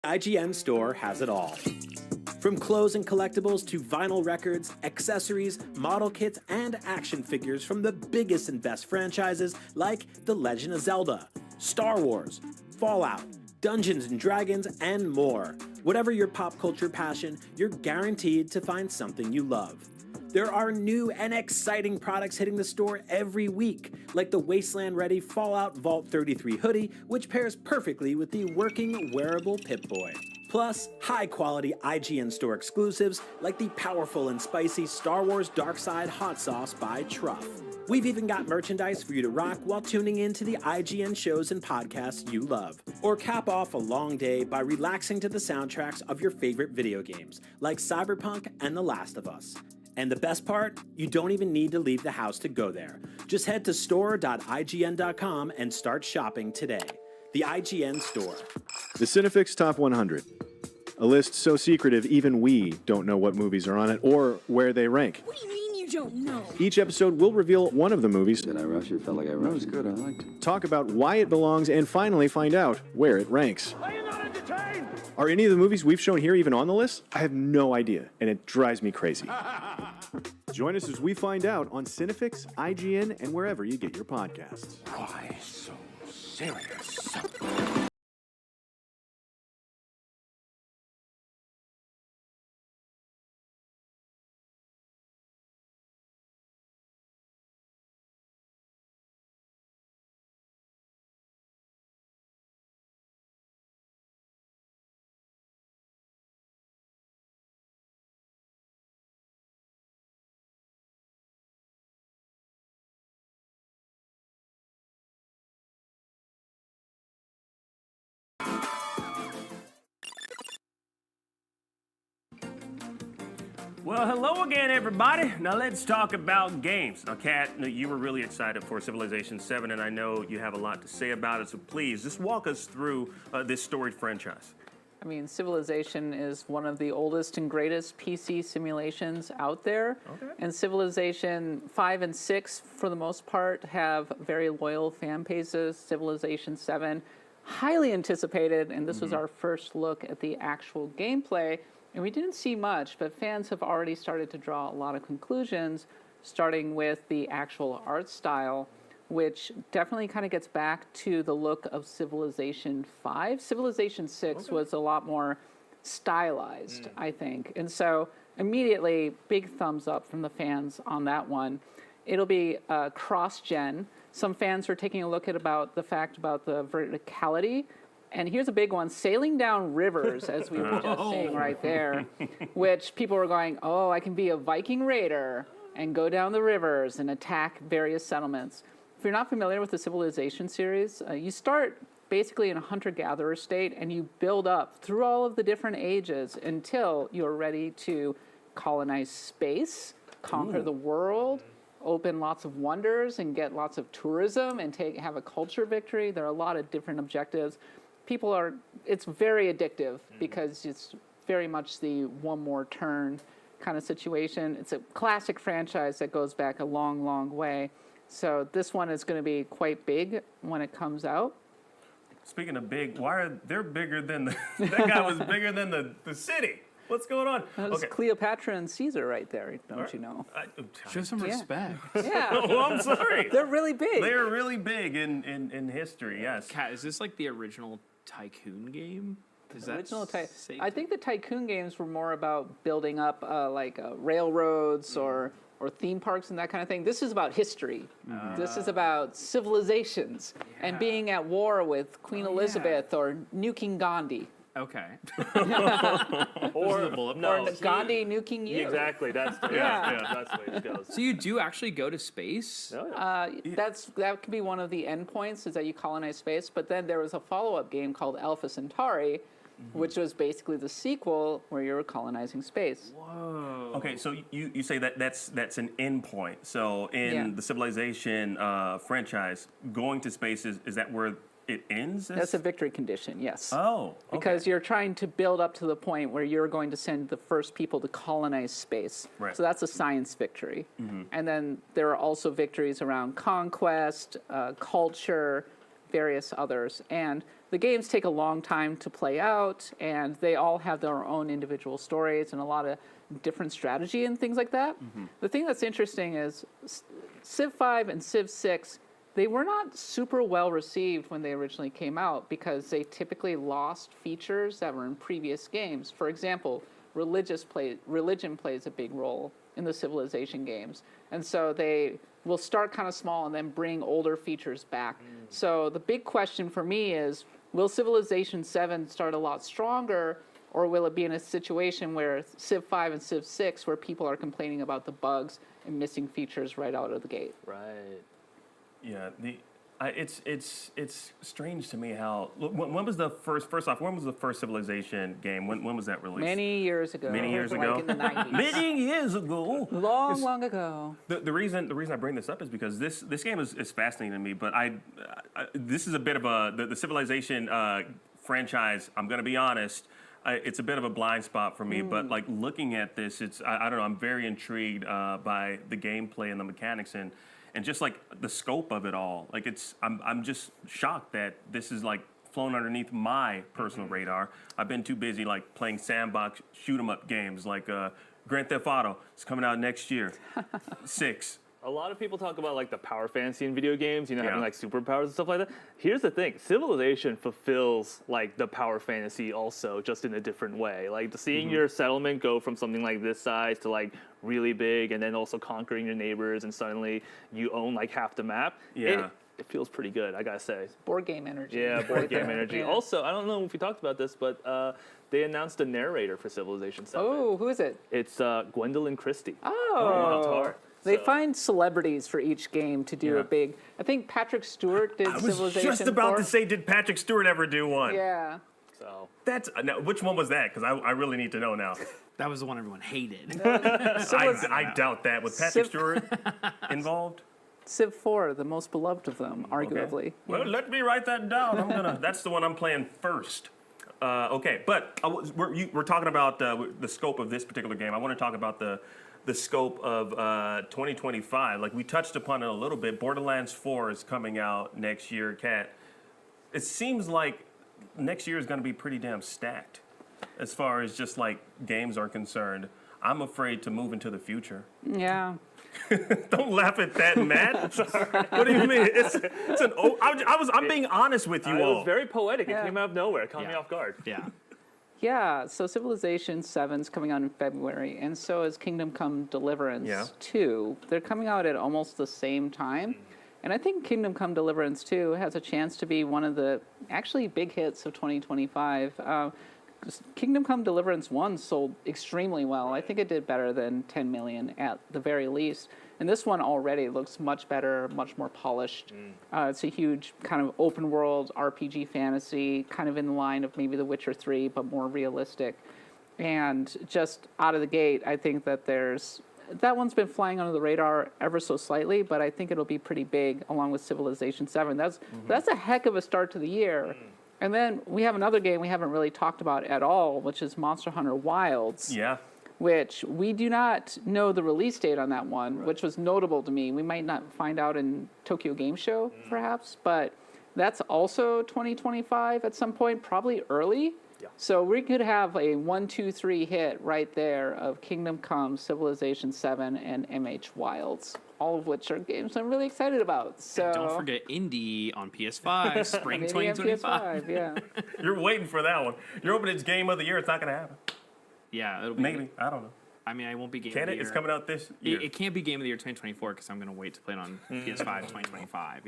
IGN store has it all. From clothes and collectibles to vinyl records, accessories, model kits, and action figures from the biggest and best franchises like The Legend of Zelda, Star Wars, Fallout, Dungeons & Dragons, and more. Whatever your pop culture passion, you're guaranteed to find something you love. There are new and exciting products hitting the store every week, like the Wasteland-ready Fallout Vault 33 hoodie, which pairs perfectly with the working wearable Pip-Boy. Plus, high-quality IGN store exclusives like the powerful and spicy Star Wars Darkside Hot Sauce by Truff. We've even got merchandise for you to rock while tuning in to the IGN shows and podcasts you love. Or cap off a long day by relaxing to the soundtracks of your favorite video games, like Cyberpunk and The Last of Us. And the best part? You don't even need to leave the house to go there. Just head to store.ign.com and start shopping today. the IGN Store. The Cinefix Top 100. A list so secretive even we don't know what movies are on it or where they rank. What do you mean you don't know? Each episode will reveal one of the movies. Did I rush it? Felt like I rushed. No, it was good. I liked it. Talk about why it belongs and finally find out where it ranks. Are you not entertained? Are any of the movies we've shown here even on the list? I have no idea, and it drives me crazy. Join us as we find out on Cinefix, IGN, and wherever you get your podcasts. Why so serious? Well, hello again, everybody. Now let's talk about games. Now, Kat, you were really excited for Civilization 7, and I know you have a lot to say about it, so please, just walk us through this storied franchise. I mean, Civilization is one of the oldest and greatest PC simulations out there. Okay. And Civilization 5 and 6, for the most part, have very loyal fan bases. Civilization 7, highly anticipated, and this was our first look at the actual gameplay. And we didn't see much, but fans have already started to draw a lot of conclusions, starting with the actual art style, which definitely kind of gets back to the look of Civilization 5. Civilization 6 was a lot more stylized, I think. And so immediately, big thumbs up from the fans on that one. It'll be cross-gen. Some fans are taking a look at the fact about the verticality. And here's a big one, sailing down rivers, as we were just saying right there, which people were going, oh, I can be a Viking raider and go down the rivers and attack various settlements. If you're not familiar with the Civilization series, you start basically in a hunter-gatherer state and you build up through all of the different ages until you're ready to colonize space, conquer the world, open lots of wonders and get lots of tourism and have a culture victory. There are a lot of different objectives. It's very addictive because it's very much the one more turn kind of situation. It's a classic franchise that goes back a long, long way. So this one is going to be quite big when it comes out. Speaking of big, why are they bigger than that guy was bigger than the city? What's going on? That's Cleopatra and Caesar right there, don't you know? Show some respect. Yeah. Oh, I'm sorry. They're really big. They're really big in history, yes. Kat, is this like the original Tycoon game? I think the Tycoon games were more about building up railroads or theme parks and that kind of thing. This is about history. This is about civilizations and being at war with Queen Elizabeth or nuking Gandhi. Okay. or Gandhi nuking you. Exactly. That's the way it goes. So you do actually go to space? That could be one of the endpoints, is that you colonize space. But then there was a follow-up game called Alpha Centauri, which was basically the sequel where you were colonizing space. Whoa. Okay, so you say that's an endpoint. So in the Civilization franchise, going to space is that where it ends? That's a victory condition, yes. Oh, okay. Because you're trying to build up to the point where you're going to send the first people to colonize space. Right. So that's a science victory. And then there are also victories around conquest, culture, various others. And the games take a long time to play out, and they all have their own individual stories and a lot of different strategy and things like that. The thing that's interesting is Civ 5 and Civ 6, they were not super well received when they originally came out because they typically lost features that were in previous games. For example, religion plays a big role in the Civilization games. And so they will start kind of small and then bring older features back. So the big question for me is, will Civilization 7 start a lot stronger, or will it be in a situation where Civ 5 and Civ 6, where people are complaining about the bugs and missing features right out of the gate? Right. Yeah, It's strange to me how when was the first off, when was the first Civilization game? When was that released? Many years ago. Many years like ago. In the 90s. Many years ago. Long ago. The reason I bring this up is because this game is fascinating to me. But this is a bit of the Civilization franchise. I'm going to be honest. It's a bit of a blind spot for me. But like looking at this, I don't know. I'm very intrigued by the gameplay and the mechanics and just like the scope of it all. Like I'm just shocked that this is like flown underneath my personal radar. I've been too busy like playing sandbox shoot 'em up games like Grand Theft Auto. It's coming out next year. 6. A lot of people talk about like the power fantasy in video games, having like superpowers and stuff like that. Here's the thing: Civilization fulfills like the power fantasy also, just in a different way. Like seeing your settlement go from something like this size to like really big, and then also conquering your neighbors, and suddenly you own like half the map. Yeah. It feels pretty good, I gotta say. Board game energy. Yeah, board game energy. Yeah. Also, I don't know if we talked about this, but they announced a narrator for Civilization 7. Oh, who is it? It's Gwendolyn Christie. Oh. They find celebrities for each game to do a big. I think Patrick Stewart did Civilization 4. I was just about to say, did Patrick Stewart ever do one? Yeah. So that's now, which one was that? Because I really need to know now. That was the one everyone hated. I doubt that. Was Patrick Stewart involved? Civ 4, the most beloved of them, arguably. Okay. Well, let me write that down. That's the one I'm playing first. Okay, but we're talking about the scope of this particular game. I want to talk about the scope of 2025. Like we touched upon it a little bit. Borderlands 4 is coming out next year, Kat. It seems like next year is going to be pretty damn stacked as far as just like games are concerned. I'm afraid to move into the future. Yeah. Don't laugh at that, Matt. What do you mean? I'm being honest with you all. It was very poetic. It came out of nowhere. It caught me off guard. Yeah. Yeah, so Civilization 7's coming out in February, and so is Kingdom Come Deliverance 2. They're coming out at almost the same time. And I think Kingdom Come Deliverance 2 has a chance to be one of the actually big hits of 2025. Kingdom Come Deliverance 1 sold extremely well. I think it did better than 10 million at the very least. And this one already looks much better, much more polished. It's a huge kind of open world RPG fantasy, kind of in the line of maybe The Witcher 3, but more realistic. And just out of the gate, I think that that one's been flying under the radar ever so slightly, but I think it'll be pretty big along with Civilization 7. That's a heck of a start to the year. And then we have another game we haven't really talked about at all, which is Monster Hunter Wilds. Yeah. Which we do not know the release date on that one, which was notable to me. We might not find out in Tokyo Game Show, perhaps, but that's also 2025 at some point, probably early. Yeah. So we could have a 1, 2, 3 hit right there of Kingdom Come, Civilization 7, and MH Wilds, all of which are games I'm really excited about. So and don't forget Indie on PS5, spring 2025. PS5, yeah. You're waiting for that one. You're hoping it's Game of the Year. It's not going to happen. Yeah, it'll be. Maybe. I don't know. I mean, I won't be Game of the Year. Can it? It's coming out this year. It can't be Game of the Year 2024 because I'm going to wait to play it on PS5 2025.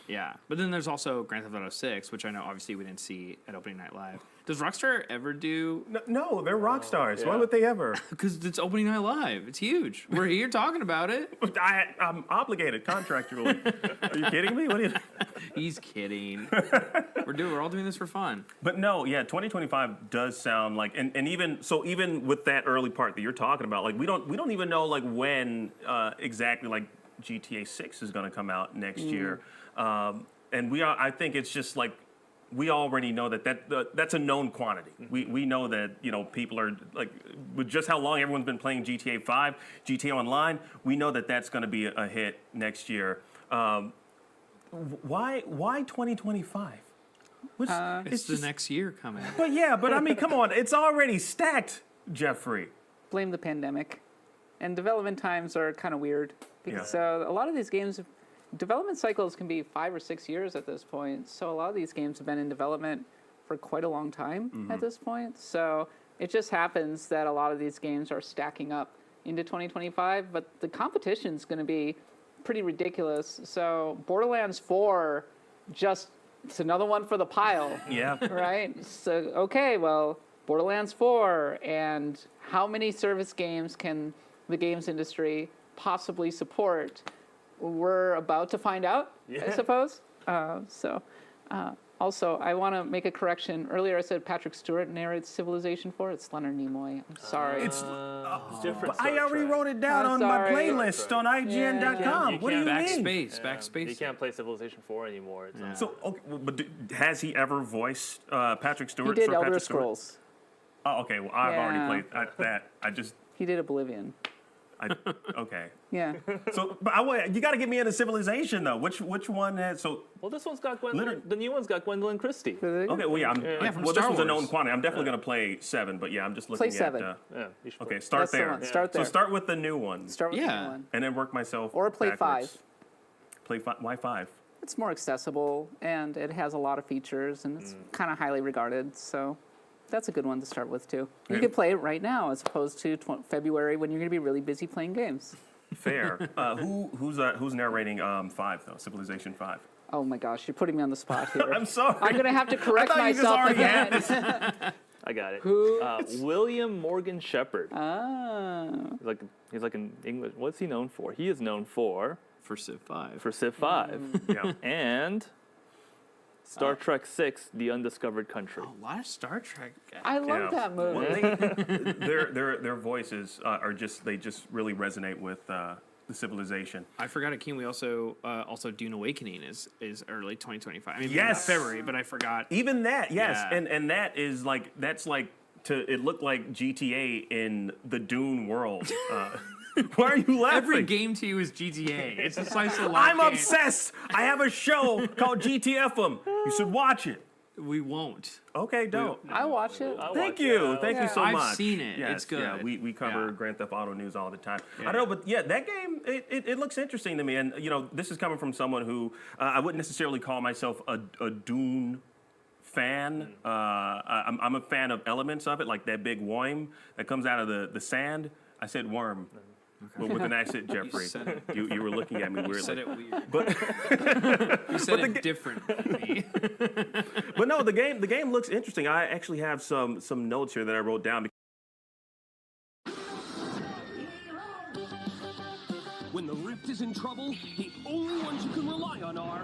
Yeah. But then there's also Grand Theft Auto 6, which I know obviously we didn't see at Opening Night Live. Does Rockstar ever do... No, they're rock stars. Why would they ever? Because it's Opening Night Live. It's huge. We're here talking about it. I'm obligated contractually. Are you kidding me? What are you... He's kidding. We're all doing this for fun. But no, 2025 does sound like, and even with that early part that you're talking about, like we don't even know like when exactly like GTA 6 is going to come out next year, and I think it's just like we already know that's a known quantity. We know that people are like with just how long everyone's been playing GTA 5, GTA Online. We know that that's going to be a hit next year. Why 2025? It's the next year coming. But I mean, come on, it's already stacked, Jeffrey. Blame the pandemic. And development times are kind of weird. So a lot of these games, development cycles can be 5 or 6 years at this point. So a lot of these games have been in development for quite a long time at this point. So it just happens that a lot of these games are stacking up into 2025. But the competition's going to be pretty ridiculous. So Borderlands 4 it's another one for the pile. Yeah. Right? So, okay, well, Borderlands 4, and how many service games can the games industry possibly support we're about to find out, I suppose. Also, I want to make a correction. Earlier I said Patrick Stewart narrates Civilization 4. It's Leonard Nimoy. I'm sorry. It's different. I already wrote it down on my playlist on IGN.com. What do you mean? Backspace. You can't play Civilization 4 anymore. It's So, okay, but has he ever voiced Patrick Stewart? He did Sir Elder Patrick Stewart? Scrolls. Oh, okay. Well, I've already played that. He did Oblivion. Okay. Yeah. So, but you got to get me into Civilization though. Which one has Well, this one's got Gwendolyn. The new one's got Gwendolyn Christie. Okay. Well, yeah. from This Star one's a Wars. known quantity. I'm definitely going to play 7, but yeah, I'm just looking Play 7. at. You should Okay. play. Start That's the there. one. Start there. So start with the new one. Start with the new one. And then work myself. Or play backwards. 5. Play 5. Why 5? It's more accessible, and it has a lot of features, and it's kind of highly regarded, so that's a good one to start with, too. You Okay. can play it right now, as opposed to February, when you're going to be really busy playing games. Fair. Who's narrating 5 though? Civilization 5. Oh my gosh, you're putting me on the spot here. I'm sorry. I'm going to have to correct I thought you just myself already again. had I got it. Who? William Morgan Shepherd. Ah. He's like an English. What's he known for? He is known for Civ 5. For Civ 5. Yeah. And Star Trek 6: The Undiscovered Country. A lot of Star Trek. I love that movie. Well, their voices are just really resonate with the Civilization. I forgot, Akeem, we also Dune Awakening is early 2025. I mean, Yes. not February, but I forgot. Even that, yes, Yeah. and that's like it looked like GTA in the Dune world. Why are you laughing? Every game to you is GTA. It's a slice of life. I'm game. obsessed. I have a show called GTF'em. You should watch it. We won't. Okay, don't. I watch it. Thank you. Thank you so much. I've seen it. Yes, It's good. Yeah, we cover Grand Theft Auto news all the time. Yeah. I don't know, but yeah, that game, it looks interesting to me. And, this is coming from someone who I wouldn't necessarily call myself a Dune fan. I'm a fan of elements of it, like that big worm that comes out of the sand. I said worm. But with an accent, Jeffrey, you were looking at me weirdly. You said it weird. But you said it differently. But no, the game looks interesting. I actually have some notes here that I wrote down. When the Rift is in trouble, the only ones you can rely on are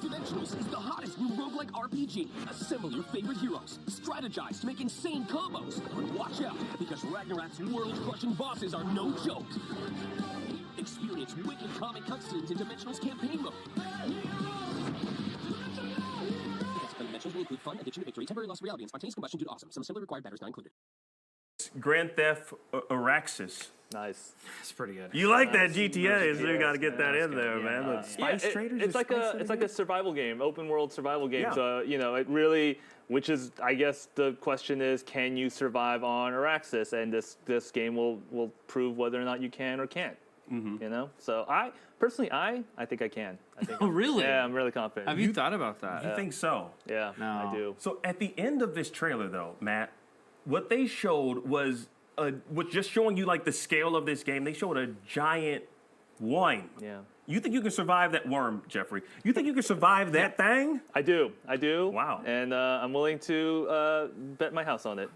Dimensionals is the hottest new roguelike RPG. Assemble your favorite heroes. Strategize to make insane combos. But watch out, because Ragnarok's world-crushing bosses are no joke. Experience wicked comic cutscenes in Dimensional's campaign mode. Dimensionals will include fun, addiction to victory, temporary loss of reality, and spontaneous combustion due to awesome. Some similar required batters not included. Grand Theft Araxis. Nice. That's pretty good. You like that GTA, so you got to get that in there, man. But Spice Traders? It's like a survival game, open world survival game. Yeah. So it really, which is, I guess the question is, can you survive on Araxis? And this game will prove whether or not you can or can't. Mm-hmm. So I personally, I think I can. I think Oh, really? Yeah, I'm really confident. Have you thought about that? You think so? Yeah, No. I do. So at the end of this trailer, though, Matt, what they showed was just showing you like the scale of this game. They showed a giant worm. Yeah. You think you can survive that worm, Jeffrey? You think you can survive that thing? I do. Wow. And I'm willing to bet my house on it.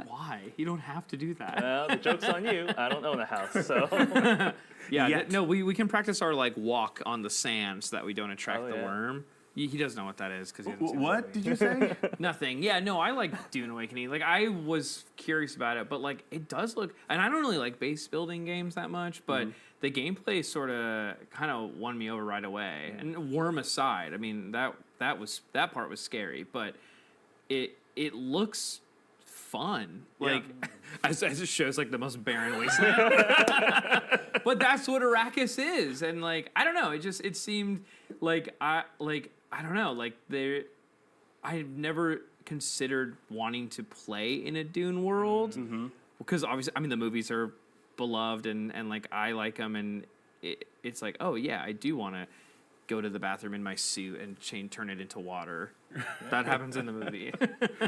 Why? You don't have to do that. Well, the joke's on you. I don't own a house, so. No, we can practice our walk on the sand so that we don't attract the yeah. worm. He doesn't know what that is because he hasn't seen the What movie. did you say? Nothing. Yeah, no, I like Dune Awakening. Like, I was curious about it, but it does look. And I don't really like base building games that much, but the gameplay sort of kind of won me over right away. And worm aside, I mean that part was scary, but it looks fun. Like as it shows the most barren wasteland. But that's what Arrakis is, and I don't know. It seemed I don't know, I've never considered wanting to play in a Dune world because obviously, I mean, the movies are beloved and I like them, and it's oh yeah, I do want to go to the bathroom in my suit and turn it into water. That happens in the movie.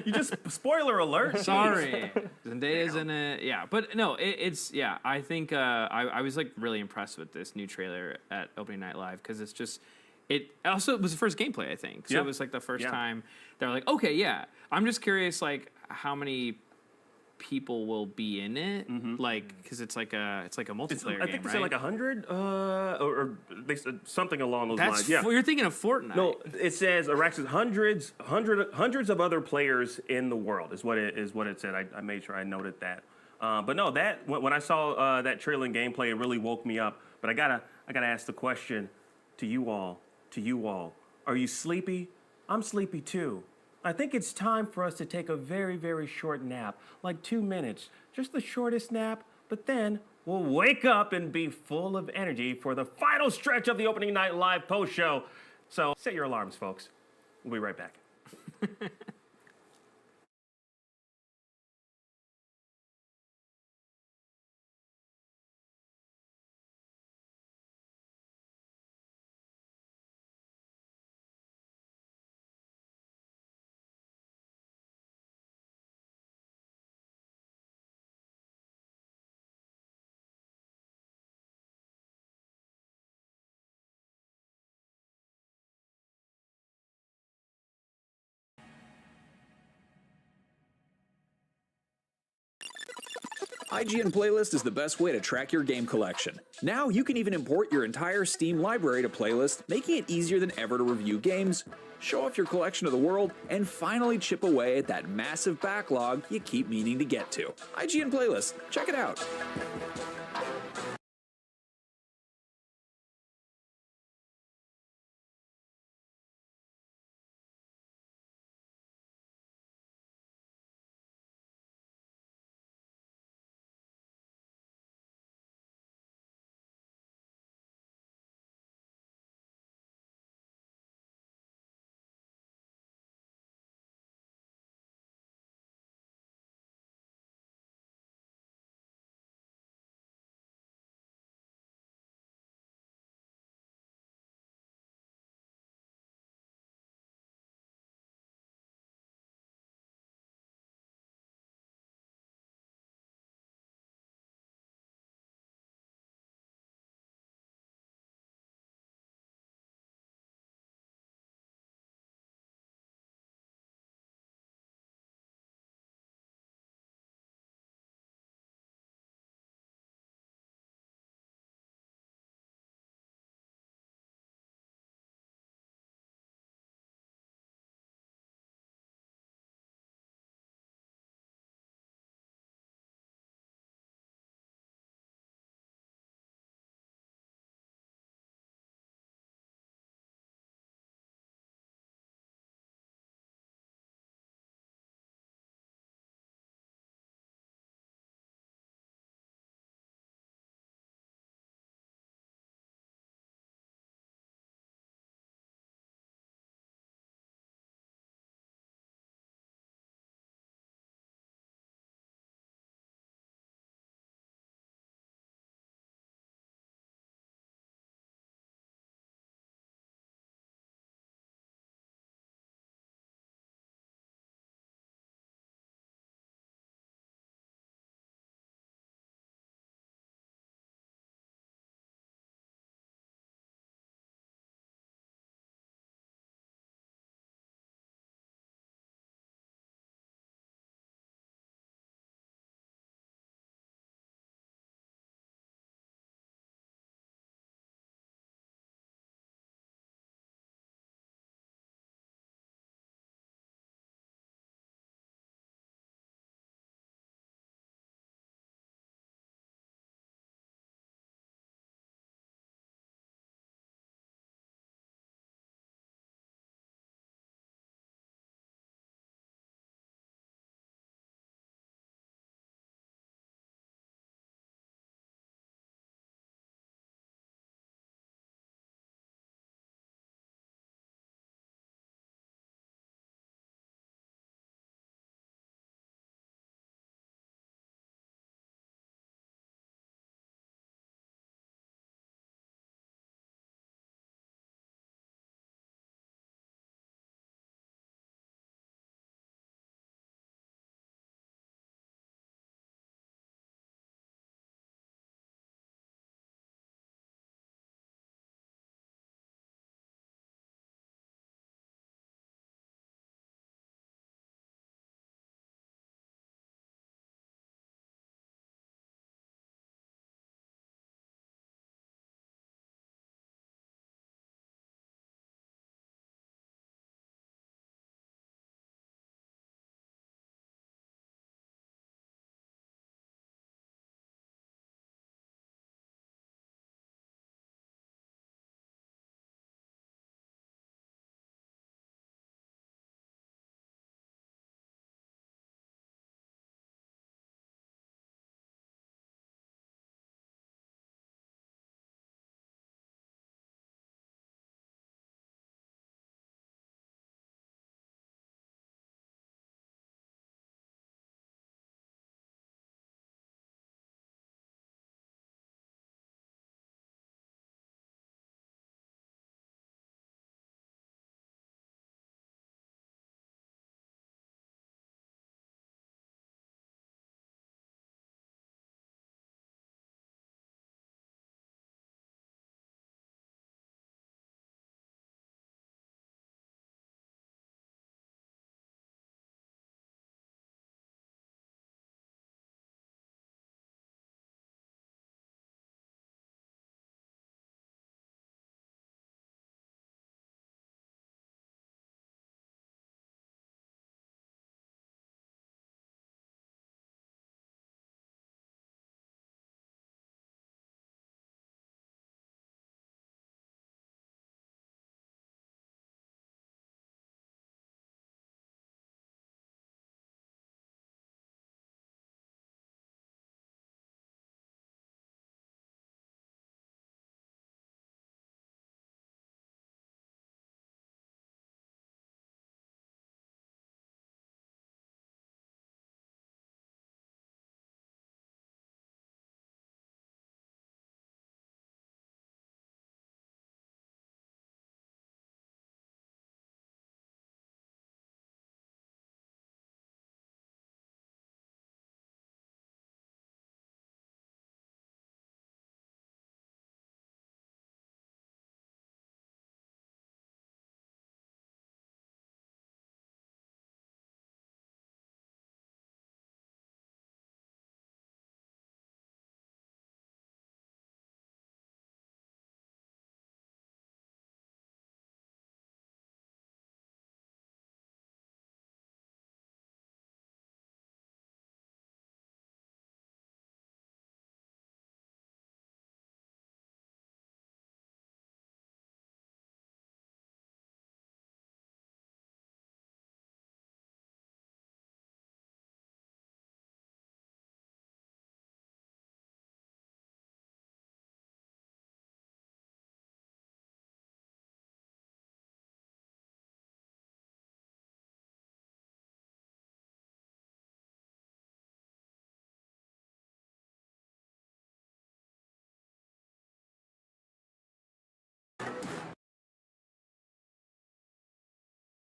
You just spoiler alert. Sorry, Zendaya's in it. Yeah, but no, I think I was really impressed with this new trailer at Opening Night Live because it's just. It was the first gameplay, I think. So it was the first time they're okay, yeah. I'm just curious, how many people will be in it, like because it's like a multiplayer I game, think they right? said like 100, or they said something along those lines. Yeah, you're thinking of Fortnite. No, it says Arax is hundreds of other players in the world is what it said. I made sure I noted that. But no, that when I saw that trailer and gameplay, it really woke me up. But I gotta ask the question to you all. Are you sleepy? I'm sleepy too. I think it's time for us to take a very, very short nap, like 2 minutes, just the shortest nap, but then we'll wake up and be full of energy for the final stretch of the opening night live post show. So set your alarms, folks. We'll be right back. IGN Playlist is the best way to track your game collection. Now you can even import your entire Steam library to Playlist, making it easier than ever to review games, show off your collection to the world, and finally chip away at that massive backlog you keep meaning to get to. IGN Playlist, check it out.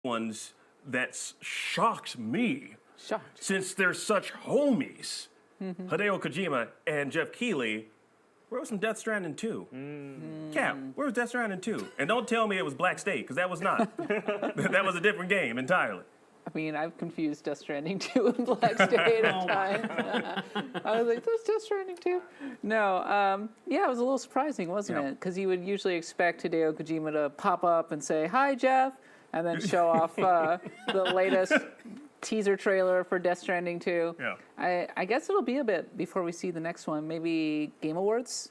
ones that's shocked me. Shocked. Since they're such homies, Hideo Kojima and Jeff Keighley. Where was some Death Stranding 2? Cap, where was Death Stranding 2? And don't tell me it was Black State, because that was not. That was a different game entirely. I mean, I've confused Death Stranding 2 and Black State at times. I was like, that's Death Stranding 2? No, yeah, it was a little surprising, wasn't it? Because you would usually expect Hideo Kojima to pop up and say, hi, Jeff, and then show off the latest teaser trailer for Death Stranding 2. Yeah. I guess it'll be a bit before we see the next one, maybe Game Awards,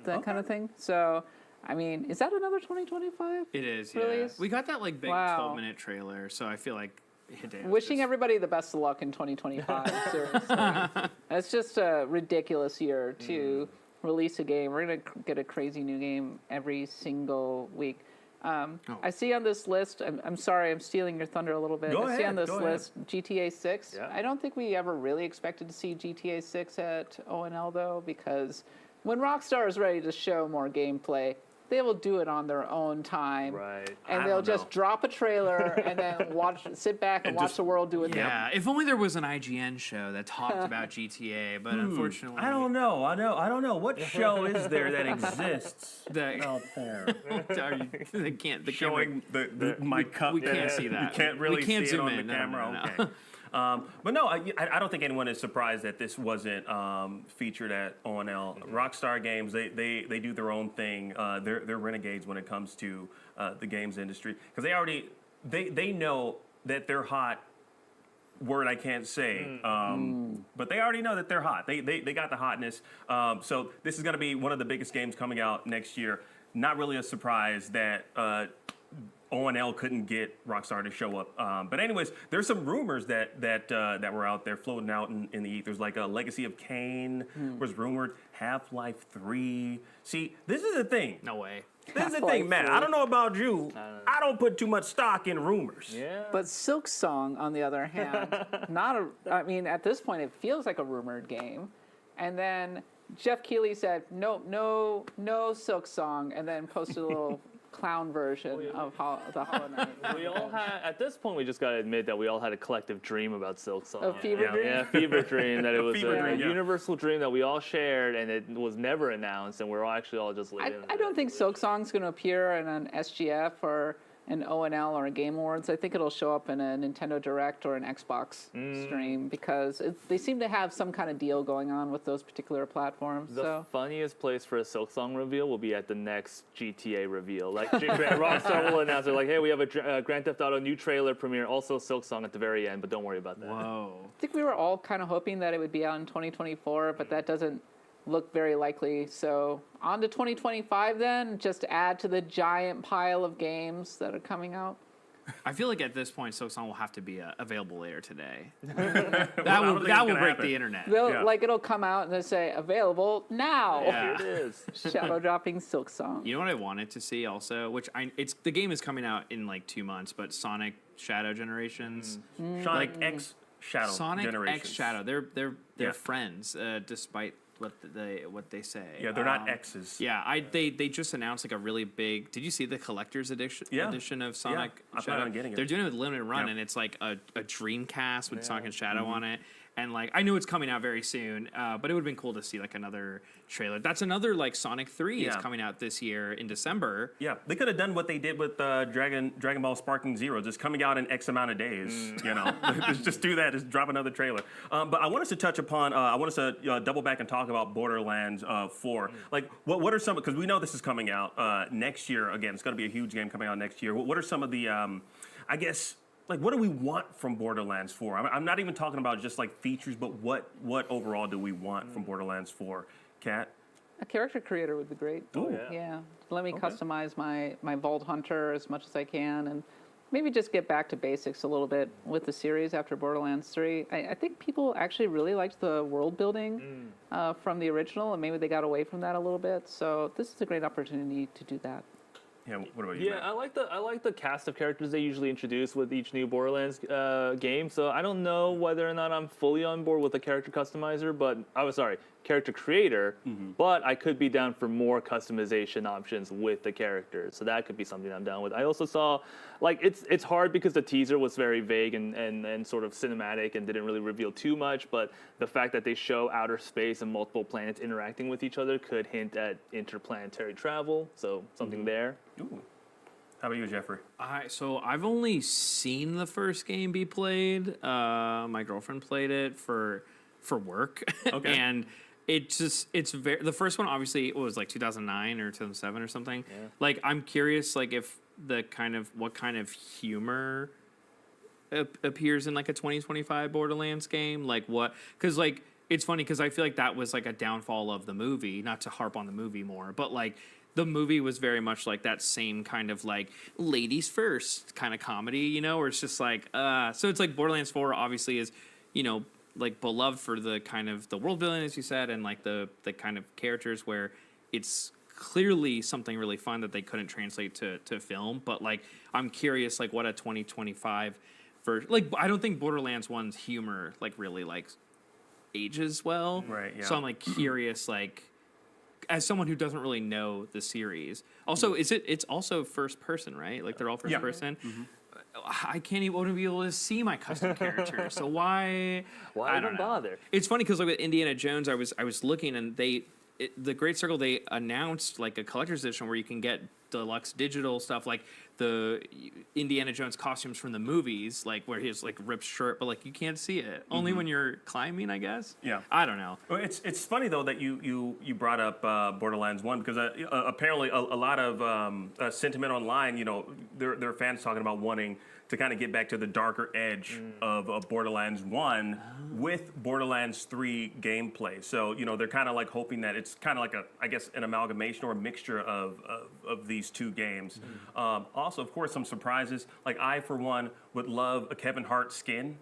that kind of thing. So, I mean, is that another 2025? It is, release? We got that like big Wow. 12-minute trailer, so I feel like Hideo Wishing everybody the best of luck in 2025. Seriously, it's just a ridiculous year to release a game. We're gonna get a crazy new game every single week. I see on this list. I'm sorry, I'm stealing your thunder a little bit. Go I see ahead, on this go list GTA 6. Yeah. I don't think we ever really expected to see GTA 6 at ONL though, because when Rockstar is ready to show more gameplay, they will do it on their own time. Right. And they'll just drop a trailer and then sit back and watch the world do it. Yeah, if only there was an IGN show that talked about GTA, but unfortunately, I don't know. I don't know. What show is there that exists that out there? They can't. The Showing my cup. We can't see that. You can't really we can't see zoom it on in. the No, camera. no. Okay. But no, I don't think anyone is surprised that this wasn't featured at ONL. Rockstar Games, they do their own thing. They're renegades when it comes to the games industry, because they know that they're hot. Word I can't say, but they already know that they're hot. They got the hotness. So this is going to be one of the biggest games coming out next year. Not really a surprise that ONL couldn't get Rockstar to show up. But anyways, there's some rumors that were out there floating out in the ether. There's like a Legacy of Kain was rumored. Half-Life 3. See, this is the thing. No way. This is the thing, man. I don't know about you. I don't put too much stock in rumors. Yeah. But Silk Song, on the other hand, I mean, at this point, it feels like a rumored game. And then Jeff Keighley said, no Silk Song, and then posted a little clown version of the Hollow Knight. We all had, at this point, we just got to admit that we all had a collective dream about Silk Song. A fever dream? Yeah, fever dream, that it was fever a dream, yeah. universal dream that we all shared, and it was never announced, and we're all actually all just living. I don't think Silk Song's going to appear in an SGF or an ONL or a Game Awards. I think it'll show up in a Nintendo Direct or an Xbox stream, because they seem to have some kind of deal going on with those particular platforms. The funniest place for a Silk Song reveal will be at the next GTA reveal. Like Rockstar will announce, they're like, hey, we have a Grand Theft Auto new trailer premiere, also Silk Song at the very end, but don't worry about that. Whoa. I think we were all kind of hoping that it would be out in 2024, but that doesn't look very likely. So on to 2025 then, just add to the giant pile of games that are coming out. I feel like at this point, Silk Song will have to be available later today. that will break the internet. Like it'll come out and they'll say available now. Yeah. Here it is. Shadow dropping Silk Song. You know what I wanted to see also, which the game is coming out in like 2 months, but Sonic Shadow Generations, Sonic X Shadow Sonic Generations. X Shadow, they're friends, despite what they say. Yeah, they're not X's. Yeah, they just announced like a really big. Did you see the collector's edition of Sonic I Shadow? plan on getting it. They're doing it with limited run, and it's like a Dreamcast with Sonic and Shadow on it. And like I know it's coming out very soon, but it would have been cool to see like another trailer. That's another like Sonic 3 is coming out this year in December. Yeah, they could have done what they did with Dragon Ball Sparking Zero, just coming out in X amount of days. You know, just do that, just drop another trailer. But I want us to touch upon. I want us to double back and talk about Borderlands 4. Like, what are some? Because we know this is coming out next year. Again, it's going to be a huge game coming out next year. What are some of the? I guess. Like, what do we want from Borderlands 4? I'm not even talking about just like features, but what overall do we want from Borderlands 4? Kat? A character creator would be great. Oh, yeah. Let me customize my Vault Hunter as much as I can, and maybe just get back to basics a little bit with the series after Borderlands 3. I think people actually really liked the world building from the original, and maybe they got away from that a little bit. So this is a great opportunity to do that. Yeah, what about you? Yeah, I like the cast of characters they usually introduce with each new Borderlands game. So I don't know whether or not I'm fully on board with the character customizer, but character creator. But I could be down for more customization options with the characters. So that could be something I'm down with. I also saw, like, it's hard because the teaser was very vague and sort of cinematic and didn't really reveal too much. But the fact that they show outer space and multiple planets interacting with each other could hint at interplanetary travel. So something there. Ooh. How about you, Jeffrey? So I've only seen the first game be played. My girlfriend played it for work. Okay. And the first one obviously it was like 2009 or 2007 or something. Yeah. Like I'm curious like if what kind of humor appears in like a 2025 Borderlands game, like what, cuz like it's funny cuz I feel like that was like a downfall of the movie, not to harp on the movie more, but like the movie was very much like that same kind of like ladies first kind of comedy, you know, where it's just like, so it's like Borderlands 4 obviously is, you know, like beloved for the kind of the world building, as you said, and like the kind of characters where it's clearly something really fun that they couldn't translate to film. But like, I'm curious, like what a 2025 version, like I don't think Borderlands 1's humor like really like ages well. Right, yeah. So I'm like curious, like, as someone who doesn't really know the series, also it's also first person, right? Like they're all first person. I can't even want to be able to see my custom character, so why even bother? It's funny because like with Indiana Jones, I was looking and the Great Circle, they announced like a collector's edition where you can get deluxe digital stuff, like the Indiana Jones costumes from the movies, like where he has like ripped shirt, but like you can't see it only when you're climbing, I guess. Yeah, I don't know. Well, it's funny though that you brought up Borderlands 1 because apparently a lot of sentiment online, you know, there are fans talking about wanting to kind of get back to the darker edge of Borderlands 1 with Borderlands 3 gameplay. So, you know, they're kind of like hoping that it's kind of like an amalgamation or a mixture of these two games. Also, of course, some surprises. Like I, for one, would love a Kevin Hart skin.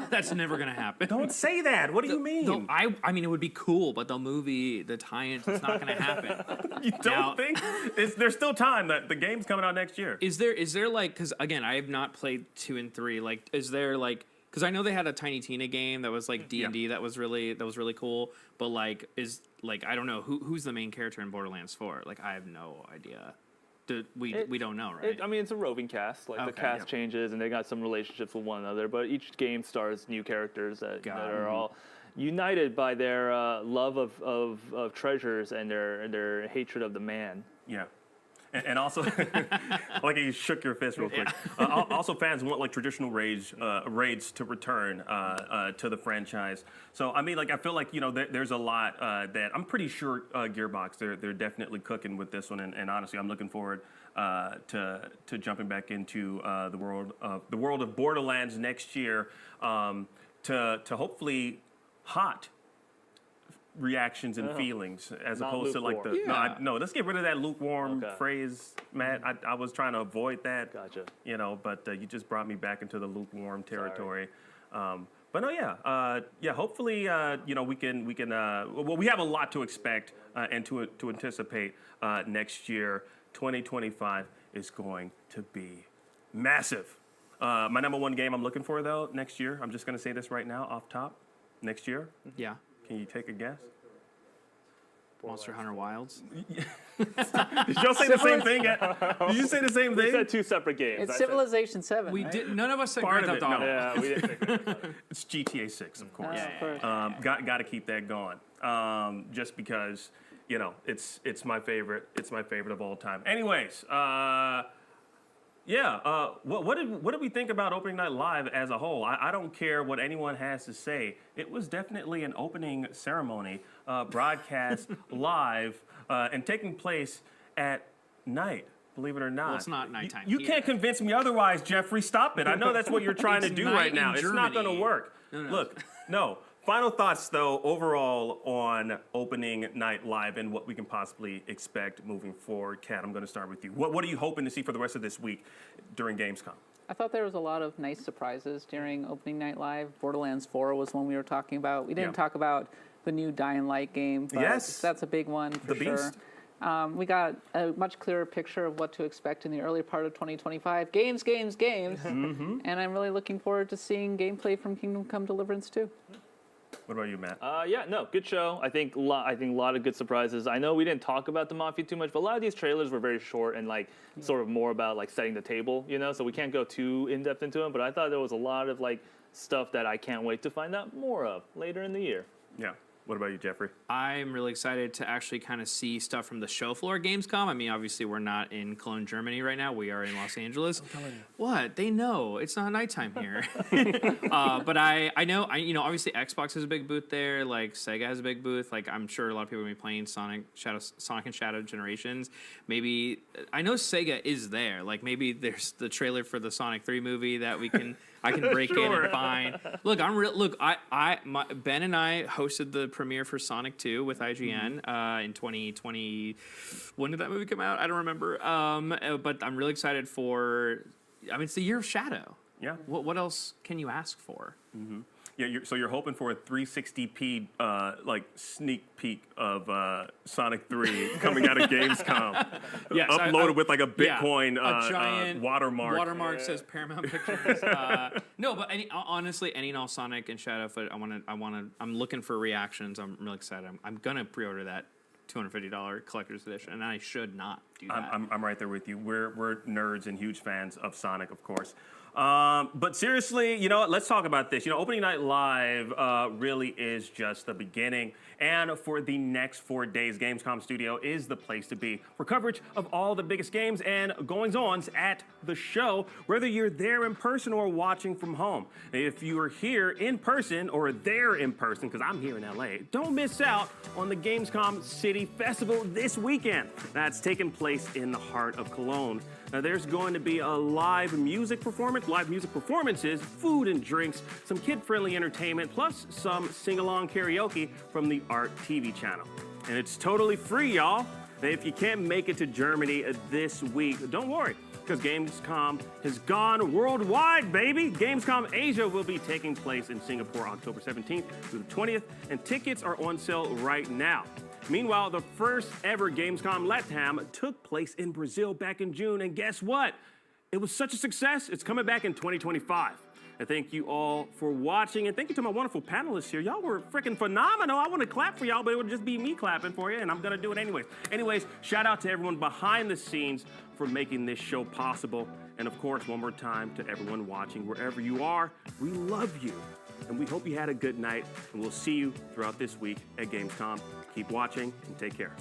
That's never gonna happen. Don't say that. What do you mean? I mean, it would be cool, but the movie, the tie-ins, it's not gonna happen. You don't think? There's still time. That the game's coming out next year. Is there like, because again, I have not played 2 and 3. Like, is there like, because I know they had a Tiny Tina game that was like D&D that was really cool, but like I don't know who's the main character in Borderlands 4. Like, I have no idea. We don't know, right? I mean, it's a roving cast. Like the cast changes, and they got some relationships with one another. But each game stars new characters that are all united by their love of treasures and their hatred of the man. Yeah. And also, like you shook your fist real quick. Also, fans want like traditional raids to return to the franchise. So I mean, like I feel like there's a lot that I'm pretty sure Gearbox they're definitely cooking with this one. And honestly, I'm looking forward to jumping back into the world of Borderlands next year to hopefully hot reactions and feelings as Not opposed to like the lukewarm. let's get rid of that lukewarm phrase, Matt. I was trying to avoid that. Gotcha. But you just brought me back into the lukewarm territory. But no, hopefully we can we have a lot to expect and to anticipate next year. 2025 is going to be massive. My number one game I'm looking for though next year, I'm just going to say this right now off top, next year. Yeah. Can you take a guess? Monster Hunter Wilds. Did y'all say the same thing? Did you say the same thing? We said 2 separate games. It's Civilization 7. We did. None of us said Part Grand of Theft it, Auto. no. Yeah, we didn't think that. It's GTA 6, of course. Yeah. Got to keep that going. Just because it's my favorite. It's my favorite of all time. Anyways, what did we think about opening night live as a whole? I don't care what anyone has to say. It was definitely an opening ceremony, broadcast live and taking place at night. Believe it or not. Well, it's not nighttime. You can't convince me otherwise, Jeffrey. Stop it. I know that's what you're trying to do right now. It's not going to work. No. Look, no. Final thoughts, though, overall on opening night live and what we can possibly expect moving forward. Kat, I'm going to start with you. What are you hoping to see for the rest of this week during Gamescom? I thought there was a lot of nice surprises during opening night live. Borderlands 4 was one we were talking about. We didn't talk about the new Dying Light game, but that's a big one for sure. Beast. We got a much clearer picture of what to expect in the early part of 2025. Games, games, games. And I'm really looking forward to seeing gameplay from Kingdom Come Deliverance 2. What about you, Matt? Yeah, no, good show. I think a lot of good surprises. I know we didn't talk about the Mafia too much, but a lot of these trailers were very short and like sort of more about like setting the table, you know. So we can't go too in depth into them. But I thought there was a lot of like stuff that I can't wait to find out more of later in the year. Yeah. What about you, Jeffrey? I'm really excited to actually kind of see stuff from the show floor at Gamescom. I mean, obviously, we're not in Cologne, Germany right now. We are in Los Angeles. What? They know. It's not nighttime here. But I know, obviously, Xbox has a big booth there. Like, Sega has a big booth. Like, I'm sure a lot of people are going to be playing Sonic and Shadow Generations. Maybe, I know Sega is there. Like, maybe there's the trailer for the Sonic 3 movie that I can break in and find. Look, Ben and I hosted the premiere for Sonic 2 with IGN in 2020. When did that movie come out? I don't remember. But I'm really excited for. I mean, it's the year of Shadow. Yeah. What else can you ask for? Mm-hmm. Yeah. So you're hoping for a 360p like sneak peek of Sonic 3 coming out of Gamescom. Yes, uploaded with like a Bitcoin a giant watermark. Watermark says Paramount Pictures. No, but honestly, any and all Sonic and Shadow footage. I'm looking for reactions. I'm really excited. I'm gonna pre-order that $250 collector's edition, and I should not do that. I'm right there with you. We're nerds and huge fans of Sonic, of course. But seriously, you know what? Let's talk about this. You know, Opening Night Live really is just the beginning. And for the next 4 days, Gamescom Studio is the place to be for coverage of all the biggest games and goings-ons at the show, whether you're there in person or watching from home. If you are here in person or there in person, because I'm here in LA, don't miss out on the Gamescom City Festival this weekend. That's taking place in the heart of Cologne. Now, there's going to be a live music performances, food and drinks, some kid-friendly entertainment, plus some sing-along karaoke from the Art TV channel. And it's totally free, y'all. If you can't make it to Germany this week, don't worry, because Gamescom has gone worldwide, baby. Gamescom Asia will be taking place in Singapore October 17th through the 20th, and tickets are on sale right now. Meanwhile, the first ever Gamescom LATAM took place in Brazil back in June, and guess what? It was such a success, it's coming back in 2025. And thank you all for watching, and thank you to my wonderful panelists here. Y'all were freaking phenomenal. I want to clap for y'all, but it would just be me clapping for you, and I'm gonna do it anyways. Anyways, shout out to everyone behind the scenes for making this show possible. And of course, one more time to everyone watching, wherever you are, we love you. And we hope you had a good night, and we'll see you throughout this week at Gamescom. Keep watching and take care.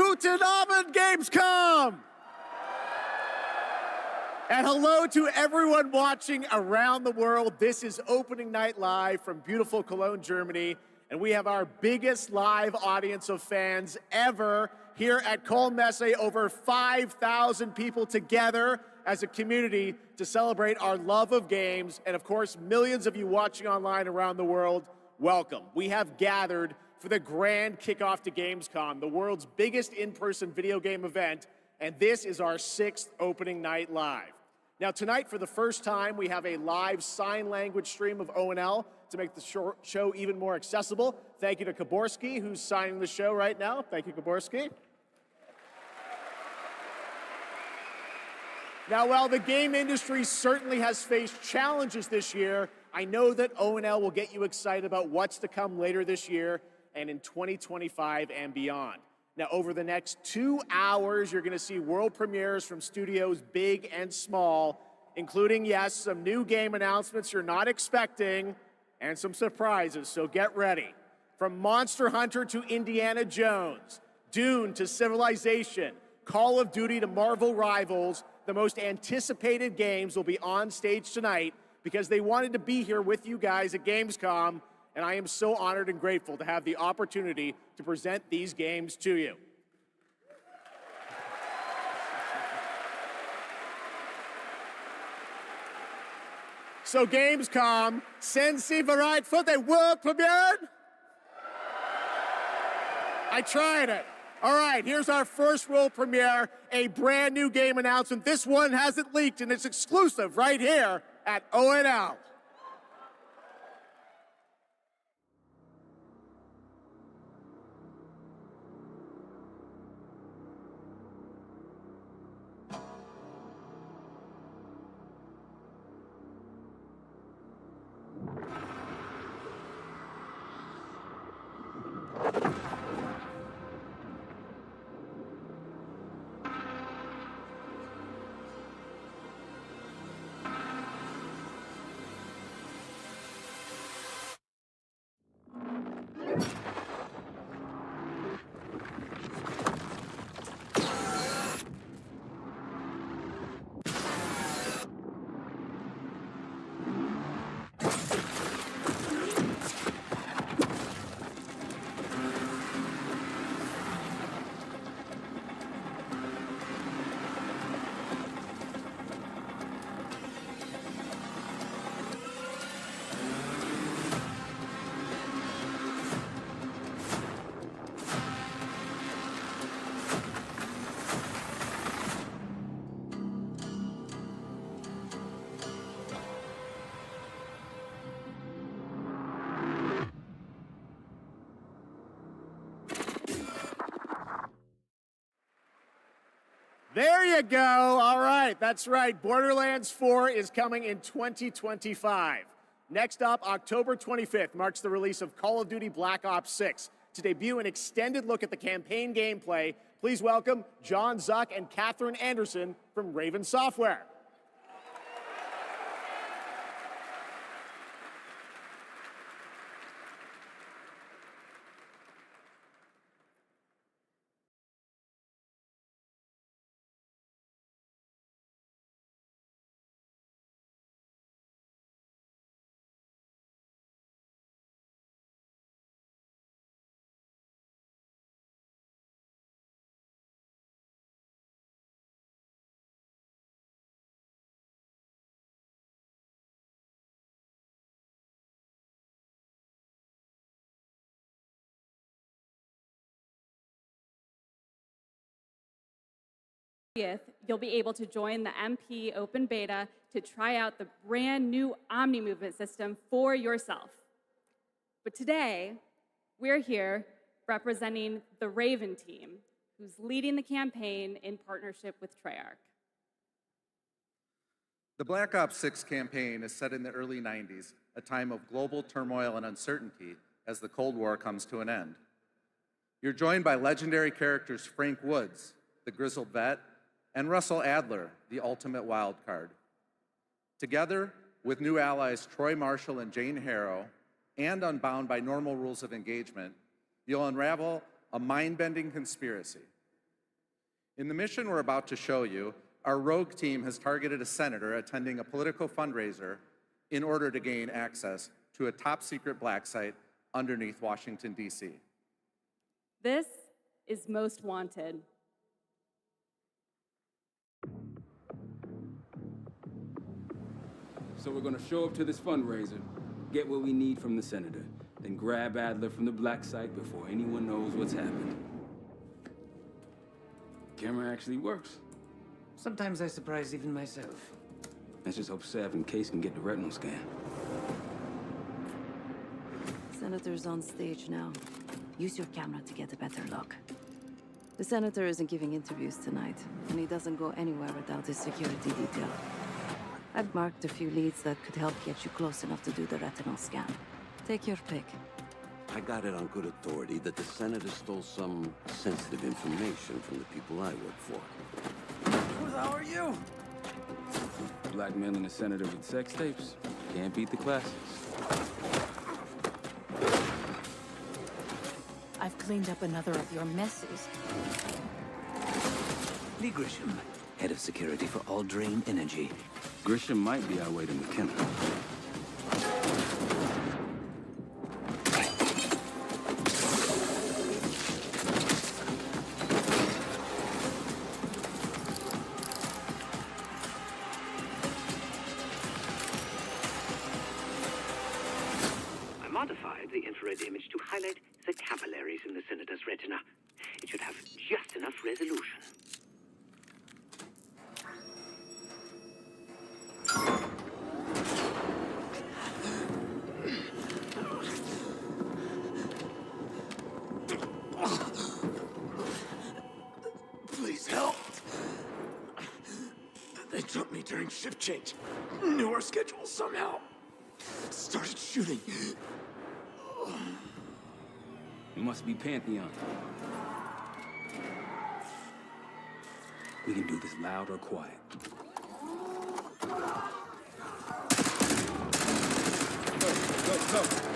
Guten Abend, Gamescom! And hello to everyone watching around the world. This is opening night live from beautiful Cologne, Germany. And we have our biggest live audience of fans ever here at Cologne Messe. Over 5,000 people together as a community to celebrate our love of games. And of course, millions of you watching online around the world, welcome. We have gathered for the grand kickoff to Gamescom, the world's biggest in-person video game event. And this is our 6th opening night live. Now tonight, for the first time, we have a live sign language stream of ONL to make the show even more accessible. Thank you to Kaborski, who's signing the show right now. Thank you, Kaborski. Now, while the game industry certainly has faced challenges this year, I know that ONL will get you excited about what's to come later this year and in 2025 and beyond. Now, over the next 2 hours, you're going to see world premieres from studios big and small, including, yes, some new game announcements you're not expecting, and some surprises, so get ready. From Monster Hunter to Indiana Jones, Dune to Civilization, Call of Duty to Marvel Rivals, the most anticipated games will be on stage tonight because they wanted to be here with you guys at Gamescom, and I am so honored and grateful to have the opportunity to present these games to you. So Gamescom, sind Sie bereit for the world premiere? I tried it. All right, here's our first world premiere, a brand new game announcement. This one hasn't leaked and it's exclusive right here at ONL. There you go. All right, that's right. Borderlands 4 is coming in 2025. Next up, October 25th marks the release of Call of Duty Black Ops 6. To debut an extended look at the campaign gameplay, please welcome John Zuck and Catherine Anderson from Raven Software. You'll be able to join the MP Open Beta to try out the brand new Omni movement system for yourself. But today, we're here representing the Raven team, who's leading the campaign in partnership with Treyarch. The Black Ops 6 campaign is set in the early 90s, a time of global turmoil and uncertainty as the Cold War comes to an end. You're joined by legendary characters Frank Woods, the grizzled vet, and Russell Adler, the ultimate wild card. Together with new allies Troy Marshall and Jane Harrow, and unbound by normal rules of engagement, you'll unravel a mind-bending conspiracy In the mission we're about to show you, our rogue team has targeted a senator attending a political fundraiser in order to gain access to a top-secret black site underneath Washington, D.C. This is Most Wanted. So we're gonna show up to this fundraiser, get what we need from the senator, then grab Adler from the black site before anyone knows what's happened. Camera actually works. Sometimes I surprise even myself. Let's just hope Sav and Case can get the retinal scan. Senator's on stage now. Use your camera to get a better look. The senator isn't giving interviews tonight, and he doesn't go anywhere without his security detail. I've marked a few leads that could help get you close enough to do the retinal scan. Take your pick. I got it on good authority that the senator stole some sensitive information from the people I work for. Who the hell are you? Blackmailing a senator with sex tapes. Can't beat the classics. I've cleaned up another of your messes. Lee Grisham, head of security for All Drain Energy. Grisham might be our way to McKenna. I modified the infrared image to highlight the capillaries in the senator's retina. It should have just enough resolution. Please help. They jumped me during shift change. Knew our schedule somehow. Started shooting. It must be Pantheon. We can do this loud or quiet. Go, go, go.